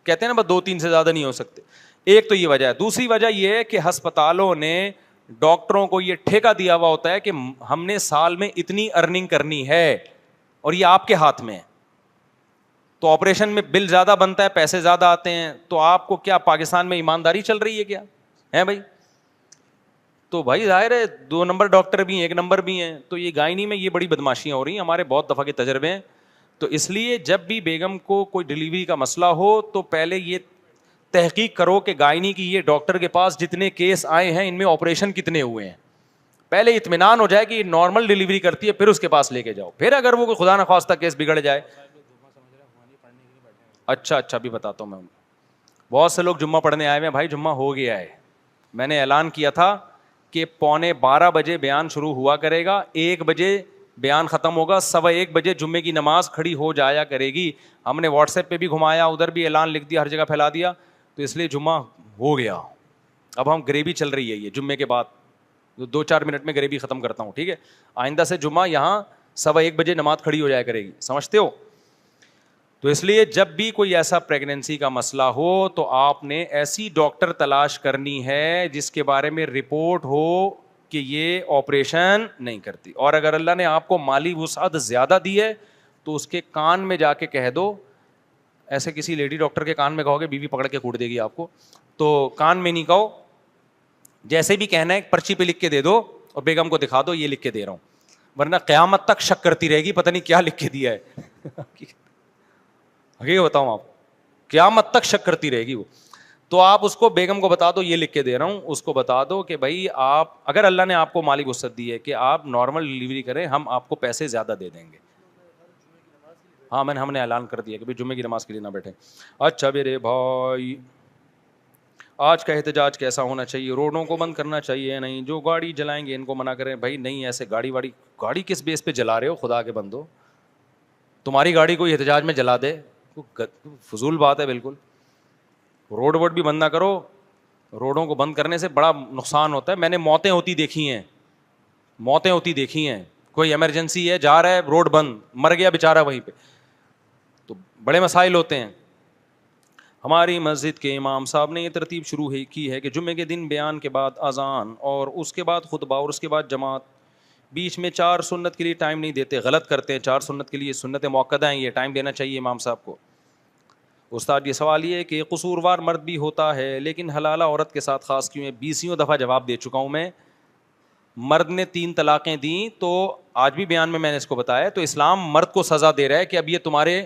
کہتے ہیں نا بس 2-3 سے زیادہ نہیں ہو سکتے. ایک تو یہ وجہ ہے. دوسری وجہ یہ ہے کہ ہسپتالوں نے ڈاکٹروں کو یہ ٹھیکہ دیا ہوا ہوتا ہے کہ ہم نے سال میں اتنی ارننگ کرنی ہے اور یہ آپ کے ہاتھ میں ہے. تو آپریشن میں بل زیادہ بنتا ہے, پیسے زیادہ آتے ہیں, تو آپ کو کیا پاکستان میں ایمانداری چل رہی ہے کیا ہے بھائی؟ تو بھائی ظاہر ہے 2 نمبر ڈاکٹر بھی ہیں, 1 نمبر بھی ہیں, تو یہ گائنی میں یہ بڑی بدماشیاں ہو رہی ہیں, ہمارے بہت دفعہ کے تجربے ہیں. تو اس لیے جب بھی بیگم کو کوئی ڈلیوری کا مسئلہ ہو تو پہلے یہ تحقیق کرو کہ گائنی کی یہ ڈاکٹر کے پاس جتنے کیس آئے ہیں ان میں آپریشن کتنے ہوئے ہیں. پہلے اطمینان ہو جائے کہ یہ نارمل ڈلیوری کرتی ہے, پھر اس کے پاس لے کے جاؤ. پھر اگر وہ خدا نخواستہ کیس بگڑ جائے, اچھا بھی بتاتا ہوں میں. بہت سے لوگ جمعہ پڑھنے آئے ہیں, بھائی جمعہ ہو گیا ہے, میں نے اعلان کیا تھا کہ 11:15 بجے بیان شروع ہوا کرے گا, 1 بجے بیان ختم ہوگا, 1:15 بجے جمعے کی نماز کھڑی ہو جایا کرے گی. ہم نے واٹس ایپ پہ بھی گھمایا, ادھر بھی اعلان لکھ دیا, ہر جگہ پھیلا دیا, تو اس لیے جمعہ ہو گیا. اب ہم گریوی چل رہی ہے یہ جمعے کے بعد, 2-4 منٹ میں غریبی ختم کرتا ہوں, ٹھیک ہے. آئندہ سے جمعہ یہاں 1:15 بجے نماز کھڑی ہو جایا کرے گی, سمجھتے ہو. تو اس لیے جب بھی کوئی ایسا پریگنینسی کا مسئلہ ہو تو آپ نے ایسی ڈاکٹر تلاش کرنی ہے جس کے بارے میں رپورٹ ہو کہ یہ آپریشن نہیں کرتی. اور اگر اللہ نے آپ کو مالی وسعت زیادہ دی ہے تو اس کے کان میں جا کے کہہ دو, ایسے کسی لیڈی ڈاکٹر کے کان میں کہو گے بیوی پکڑ کے کوٹ دے گی آپ کو, تو کان میں نہیں کہو, جیسے بھی کہنا ہے پرچی پہ لکھ کے دے دو اور بیگم کو دکھا دو یہ لکھ کے دے رہا ہوں, ورنہ قیامت تک شک کرتی رہے گی پتہ نہیں کیا لکھ کے دیا ہے. حقیقت بتاؤں آپ, قیامت تک شک کرتی رہے گی وہ. تو آپ اس کو بیگم کو بتا دو یہ لکھ کے دے رہا ہوں, اس کو بتا دو کہ بھائی آپ اگر اللہ نے آپ کو مالی وسعت دی ہے کہ آپ نارمل ڈلیوری کریں, ہم آپ کو پیسے زیادہ دے دیں گے. ہاں ہم نے اعلان کر دیا کہ بھائی جمعے کی نماز کے لیے نہ بیٹھیں. اچھا میرے بھائی, آج کا احتجاج کیسا ہونا چاہیے؟ روڈوں کو بند کرنا چاہیے نہیں, جو گاڑی جلائیں گے ان کو منع کریں. بھائی نہیں, ایسے گاڑی کس بیس پہ جلا رہے ہو خدا کے بندو؟ تمہاری گاڑی کوئی احتجاج میں جلا دے, فضول بات ہے بالکل. روڈ ووڈ بھی بند نہ کرو, روڈوں کو بند کرنے سے بڑا نقصان ہوتا ہے. میں نے موتیں ہوتی دیکھی ہیں, کوئی ایمرجنسی ہے جا رہا ہے روڈ بند, مر گیا بیچارہ وہیں پہ, تو بڑے مسائل ہوتے ہیں. ہماری مسجد کے امام صاحب نے یہ ترتیب شروع کی ہے کہ جمعے کے دن بیان کے بعد اذان اور اس کے بعد خطبہ اور اس کے بعد جماعت, بیچ میں 4 سنت کے لیے ٹائم نہیں دیتے, غلط کرتے ہیں. 4 سنت کے لیے سنت موقدہ ہیں, یہ ٹائم دینا چاہیے امام صاحب کو. استاد یہ سوال یہ ہے کہ قصوروار مرد بھی ہوتا ہے لیکن حلالہ عورت کے ساتھ خاص کیوں ہے؟ 20 دفعہ جواب دے چکا ہوں میں. مرد نے 3 طلاقیں دیں تو آج بھی بیان میں نے اس کو بتایا, تو اسلام مرد کو سزا دے رہا ہے کہ اب یہ تمہارے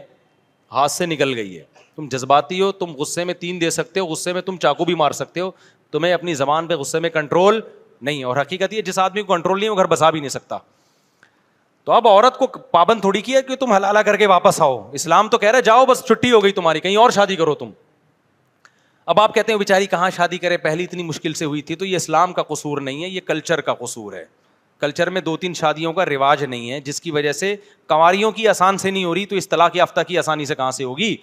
ہاتھ سے نکل گئی ہے. تم جذباتی ہو, تم غصے میں 3 دے سکتے ہو, غصے میں تم چاقو بھی مار سکتے ہو, تمہیں اپنی زبان پہ غصے میں کنٹرول نہیں. اور حقیقت یہ جس آدمی کو کنٹرول نہیں وہ گھر بسا بھی نہیں سکتا. تو اب عورت کو پابند تھوڑی کیا کہ تم حلالہ کر کے واپس آؤ. اسلام تو کہہ رہا ہے جاؤ بس چھٹی ہو گئی تمہاری, کہیں اور شادی کرو تم. اب آپ کہتے ہیں بیچاری کہاں شادی کرے, پہلی اتنی مشکل سے ہوئی تھی. تو یہ اسلام کا قصور نہیں ہے, یہ کلچر کا قصور ہے. کلچر میں 2-3 شادیوں کا رواج نہیں ہے, جس کی وجہ سے کنواریوں کی آسان سے نہیں ہو رہی, تو اس طلاق یافتہ کی آسانی سے کہاں سے ہوگی؟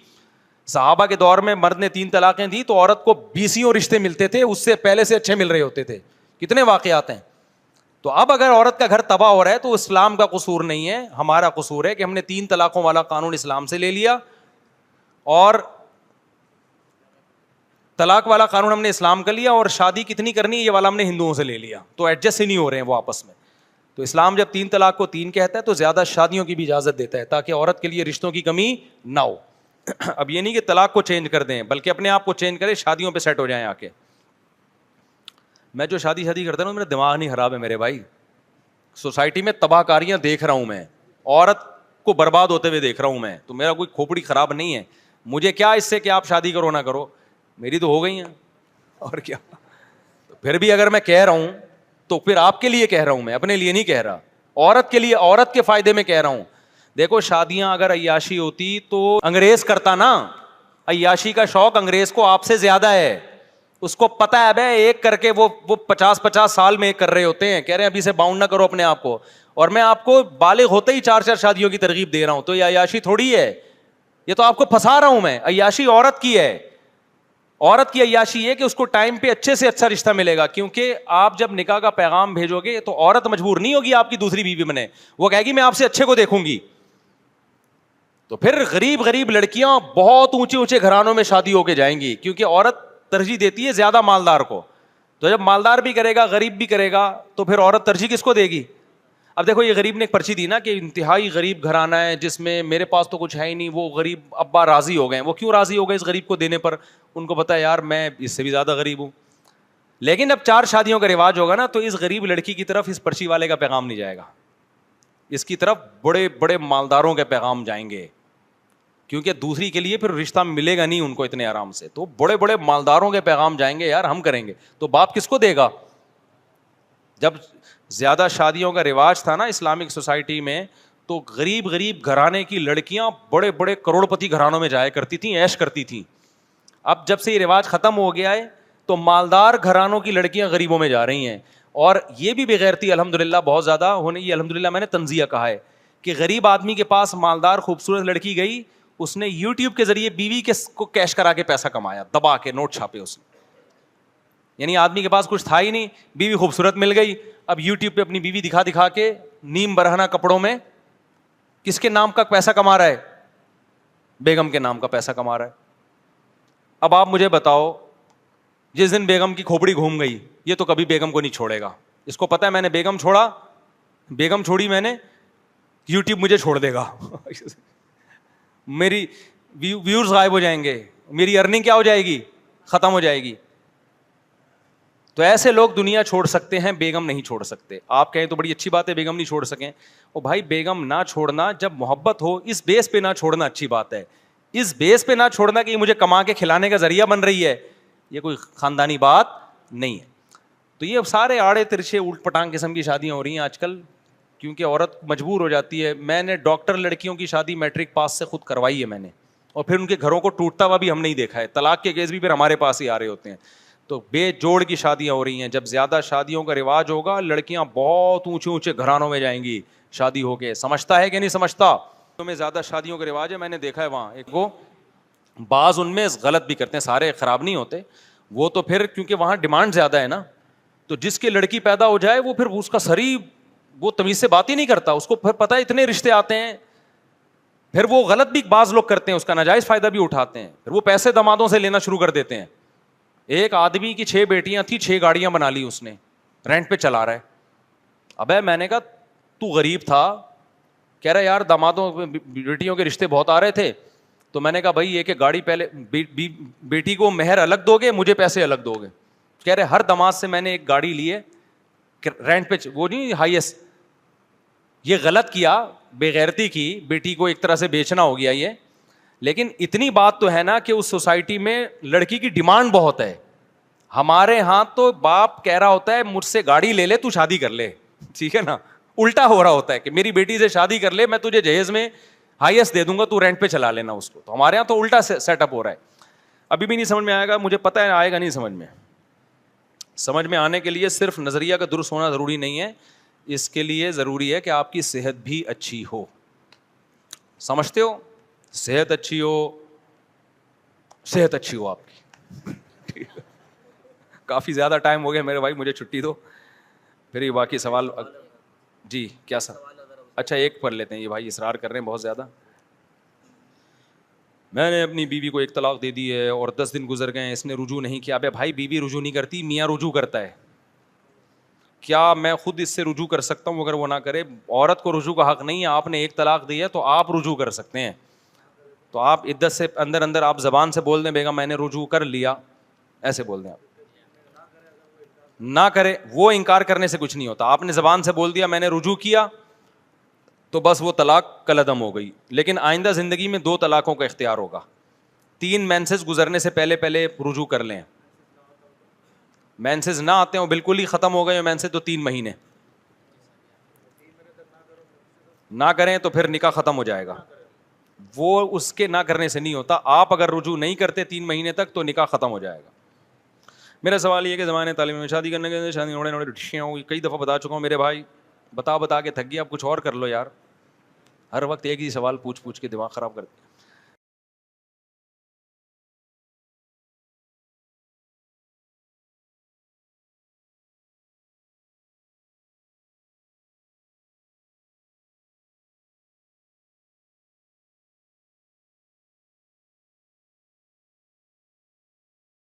صحابہ کے دور میں مرد نے 3 طلاقیں دی تو عورت کو 20 رشتے ملتے تھے, اس سے پہلے سے اچھے مل رہے ہوتے تھے. کتنے واقعات ہیں. تو اب اگر عورت کا گھر تباہ ہو رہا ہے تو اسلام کا قصور نہیں ہے, ہمارا قصور ہے کہ ہم نے 3 طلاقوں والا قانون اسلام سے لے لیا, اور طلاق والا قانون ہم نے اسلام کا لیا, اور شادی کتنی کرنی ہے یہ والا ہم نے ہندوؤں سے لے لیا. تو ایڈجسٹ ہی نہیں ہو رہے ہیں وہ آپس میں. تو اسلام جب 3 طلاق کو 3 کہتا ہے تو زیادہ شادیوں کی بھی اجازت دیتا ہے تاکہ عورت کے لیے رشتوں کی کمی نہ ہو. اب یہ نہیں کہ طلاق کو چینج کر دیں, بلکہ اپنے آپ کو چینج کریں, شادیوں پہ سیٹ ہو جائیں آ کے. میں جو شادی کرتا ہوں میرا دماغ نہیں خراب ہے میرے بھائی. سوسائٹی میں تباہ کاریاں دیکھ رہا ہوں میں, عورت کو برباد ہوتے ہوئے دیکھ رہا ہوں میں, تو میرا کوئی کھوپڑی خراب نہیں ہے. مجھے کیا اس سے کہ آپ شادی کرو نہ کرو, میری تو ہو گئی ہیں, اور کیا. پھر بھی اگر میں کہہ رہا ہوں تو پھر آپ کے لیے کہہ رہا ہوں, میں اپنے لیے نہیں کہہ رہا, عورت کے لیے, عورت کے فائدے میں کہہ رہا ہوں. دیکھو شادیاں اگر عیاشی ہوتی تو انگریز کرتا نا, عیاشی کا شوق انگریز کو آپ سے زیادہ ہے. اس کو پتا ہے بھائی ایک کر کے وہ 50 سال میں ایک کر رہے ہوتے ہیں, کہہ رہے ہیں ابھی سے باؤنڈ نہ کرو اپنے آپ کو, اور میں آپ کو بالغ ہوتے ہی 4 شادیوں کی ترغیب دے رہا ہوں. تو یہ عیاشی تھوڑی ہے, یہ تو آپ کو پھنسا رہا ہوں میں. عیاشی عورت کی ہے, عورت کی عیاشی ہے کہ اس کو ٹائم پہ اچھے سے اچھا رشتہ ملے گا. کیونکہ آپ جب نکاح کا پیغام بھیجو گے تو عورت مجبور نہیں ہوگی آپ کی دوسری بیوی بنے, وہ کہے گی میں آپ سے اچھے کو دیکھوں گی. تو پھر غریب لڑکیاں بہت اونچے گھرانوں میں شادی ہو کے جائیں گی, کیونکہ عورت ترجیح دیتی ہے زیادہ مالدار کو. تو جب مالدار بھی کرے گا غریب بھی کرے گا تو پھر عورت ترجیح کس کو دے گی؟ اب دیکھو یہ غریب نے ایک پرچی دی نا کہ انتہائی غریب گھرانہ ہے جس میں میرے پاس تو کچھ ہے ہی نہیں, وہ غریب ابا راضی ہو گئے. وہ کیوں راضی ہو گئے اس غریب کو دینے پر؟ ان کو پتا ہے یار میں اس سے بھی زیادہ غریب ہوں. لیکن اب 4 شادیوں کا رواج ہوگا نا تو اس غریب لڑکی کی طرف اس پرچی والے کا پیغام نہیں جائے گا, اس کی طرف بڑے مالداروں کے پیغام جائیں گے, کیونکہ دوسری کے لیے پھر رشتہ ملے گا نہیں ان کو اتنے آرام سے. تو بڑے مالداروں کے پیغام جائیں گے, یار ہم کریں گے. تو باپ کس کو دے گا؟ جب زیادہ شادیوں کا رواج تھا نا اسلامک سوسائٹی میں, تو غریب گھرانے کی لڑکیاں بڑے کروڑ پتی گھرانوں میں جایا کرتی تھیں, عیش کرتی تھیں. اب جب سے یہ رواج ختم ہو گیا ہے تو مالدار گھرانوں کی لڑکیاں غریبوں میں جا رہی ہیں. اور یہ بھی بغیرتی الحمدللہ بہت زیادہ ہونے, یہ الحمدللہ میں نے تنزیہ کہا ہے کہ غریب آدمی کے پاس مالدار خوبصورت لڑکی گئی, اس نے یوٹیوب کے ذریعے بیوی کو کیش کرا کے پیسہ کمایا, دبا کے نوٹ چھاپے اس نے. یعنی آدمی کے پاس کچھ تھا ہی نہیں, بیوی خوبصورت مل گئی, اب یوٹیوب پہ اپنی بیوی دکھا دکھا کے نیم برہنہ کپڑوں میں کس کے نام کا پیسہ کما رہا ہے؟ بیگم کے نام کا پیسہ کما رہا ہے. اب آپ مجھے بتاؤ, جس دن بیگم کی کھوپڑی گھوم گئی, یہ تو کبھی بیگم کو نہیں چھوڑے گا. اس کو پتا ہے میں نے بیگم چھوڑی میں نے, یوٹیوب مجھے چھوڑ دے گا. میری ویورز غائب ہو جائیں گے, میری ارننگ کیا ہو جائے گی؟ ختم ہو جائے گی. تو ایسے لوگ دنیا چھوڑ سکتے ہیں, بیگم نہیں چھوڑ سکتے. آپ کہیں تو بڑی اچھی بات ہے بیگم نہیں چھوڑ سکیں. او بھائی, بیگم نہ چھوڑنا, جب محبت ہو اس بیس پہ نہ چھوڑنا اچھی بات ہے. اس بیس پہ نہ چھوڑنا کہ یہ مجھے کما کے کھلانے کا ذریعہ بن رہی ہے, یہ کوئی خاندانی بات نہیں ہے. تو یہ سارے آڑے ترچھے اولٹ پٹانگ قسم کی شادیاں ہو رہی ہیں آج کل, کیونکہ عورت مجبور ہو جاتی ہے. میں نے ڈاکٹر لڑکیوں کی شادی میٹرک پاس سے خود کروائی ہے میں نے, اور پھر ان کے گھروں کو ٹوٹتا ہوا بھی ہم نہیں دیکھا ہے. طلاق کے کیس بھی پھر ہمارے پاس ہی آ رہے ہوتے ہیں. تو بے جوڑ کی شادیاں ہو رہی ہیں. جب زیادہ شادیوں کا رواج ہوگا, لڑکیاں بہت اونچے اونچے گھرانوں میں جائیں گی شادی ہو کے. سمجھتا ہے کہ نہیں سمجھتا؟ تو میں زیادہ شادیوں کا رواج ہے, میں نے دیکھا ہے وہاں. ایک وہ بعض ان میں غلط بھی کرتے ہیں, سارے خراب نہیں ہوتے وہ, تو پھر کیونکہ وہاں ڈیمانڈ زیادہ ہے نا, تو جس کی لڑکی پیدا ہو جائے وہ پھر اس کا سری وہ تمیز سے بات ہی نہیں کرتا. اس کو پھر پتہ ہے اتنے رشتے آتے ہیں, پھر وہ غلط بھی بعض لوگ کرتے ہیں, اس کا ناجائز فائدہ بھی اٹھاتے ہیں. پھر وہ پیسے دمادوں سے لینا شروع کر دیتے ہیں. ایک آدمی کی 6 بیٹیاں تھیں, 6 گاڑیاں بنا لی اس نے, رینٹ پہ چلا رہا ہے. ابے میں نے کہا تو غریب تھا, کہہ رہا یار دامادوں بیٹیوں کے رشتے بہت آ رہے تھے. تو میں نے کہا بھائی ایک گاڑی پہلے بیٹی کو مہر الگ دو گے, مجھے پیسے الگ دو گے. کہہ رہے ہر داماد سے میں نے ایک گاڑی لی ہے رینٹ پہ, وہ نہیں ہائیسٹ. یہ غلط کیا, بے غیرتی کی, بیٹی کو ایک طرح سے بیچنا ہو گیا یہ. لیکن اتنی بات تو ہے نا کہ اس سوسائٹی میں لڑکی کی ڈیمانڈ بہت ہے. ہمارے ہاں تو باپ کہہ رہا ہوتا ہے مجھ سے گاڑی لے لے, تو شادی کر لے, ٹھیک ہے نا. الٹا ہو رہا ہوتا ہے کہ میری بیٹی سے شادی کر لے, میں تجھے جہیز میں ہائیسٹ دے دوں گا, تو رینٹ پہ چلا لینا اس کو. تو ہمارے یہاں تو الٹا سیٹ اپ ہو رہا ہے. ابھی بھی نہیں سمجھ میں آئے گا, مجھے پتہ ہے آئے گا نہیں سمجھ میں. سمجھ میں آنے کے لیے صرف نظریہ کا درست ہونا ضروری نہیں ہے, اس کے لیے ضروری ہے کہ آپ کی صحت بھی اچھی ہو. سمجھتے ہو؟ صحت اچھی ہو آپ کی. کافی زیادہ ٹائم ہو گیا میرے بھائی, مجھے چھٹی دو, پھر یہ باقی سوال. جی کیا سر؟ اچھا ایک پڑھ لیتے ہیں, یہ بھائی اصرار کر رہے ہیں بہت زیادہ. میں نے اپنی بیوی کو 1 طلاق دے دی ہے اور 10 دن گزر گئے ہیں, اس نے رجوع نہیں کیا. ابے بھائی بیوی رجوع نہیں کرتی, میاں رجوع کرتا ہے. کیا میں خود اس سے رجوع کر سکتا ہوں اگر وہ نہ کرے؟ عورت کو رجوع کا حق نہیں ہے. آپ نے 1 طلاق دی ہے تو آپ رجوع کر سکتے ہیں. تو آپ عدت سے اندر آپ زبان سے بول دیں بیگم میں نے رجوع کر لیا, ایسے بول دیں. آپ نہ کرے, وہ انکار کرنے سے کچھ نہیں ہوتا. آپ نے زبان سے بول دیا میں نے رجوع کیا, تو بس وہ طلاق کالعدم ہو گئی. لیکن آئندہ زندگی میں 2 طلاقوں کا اختیار ہوگا. 3 مینسز گزرنے سے پہلے رجوع کر لیں. مینسز نہ آتے ہوں, بالکل ہی ختم ہو گئے مینسز, تو 3 مہینے نہ کریں تو پھر نکاح ختم ہو جائے گا. وہ اس کے نہ کرنے سے نہیں ہوتا. آپ اگر رجوع نہیں کرتے 3 مہینے تک تو نکاح ختم ہو جائے گا. میرا سوال یہ کہ زمانے تعلیم میں شادی کرنے کے شادی نوڑے ڈشیاں ہوئی, کئی دفعہ بتا چکا ہوں میرے بھائی, بتا کے تھک گیا. اب کچھ اور کر لو یار, ہر وقت ایک ہی سوال پوچھ کے دماغ خراب کرتے.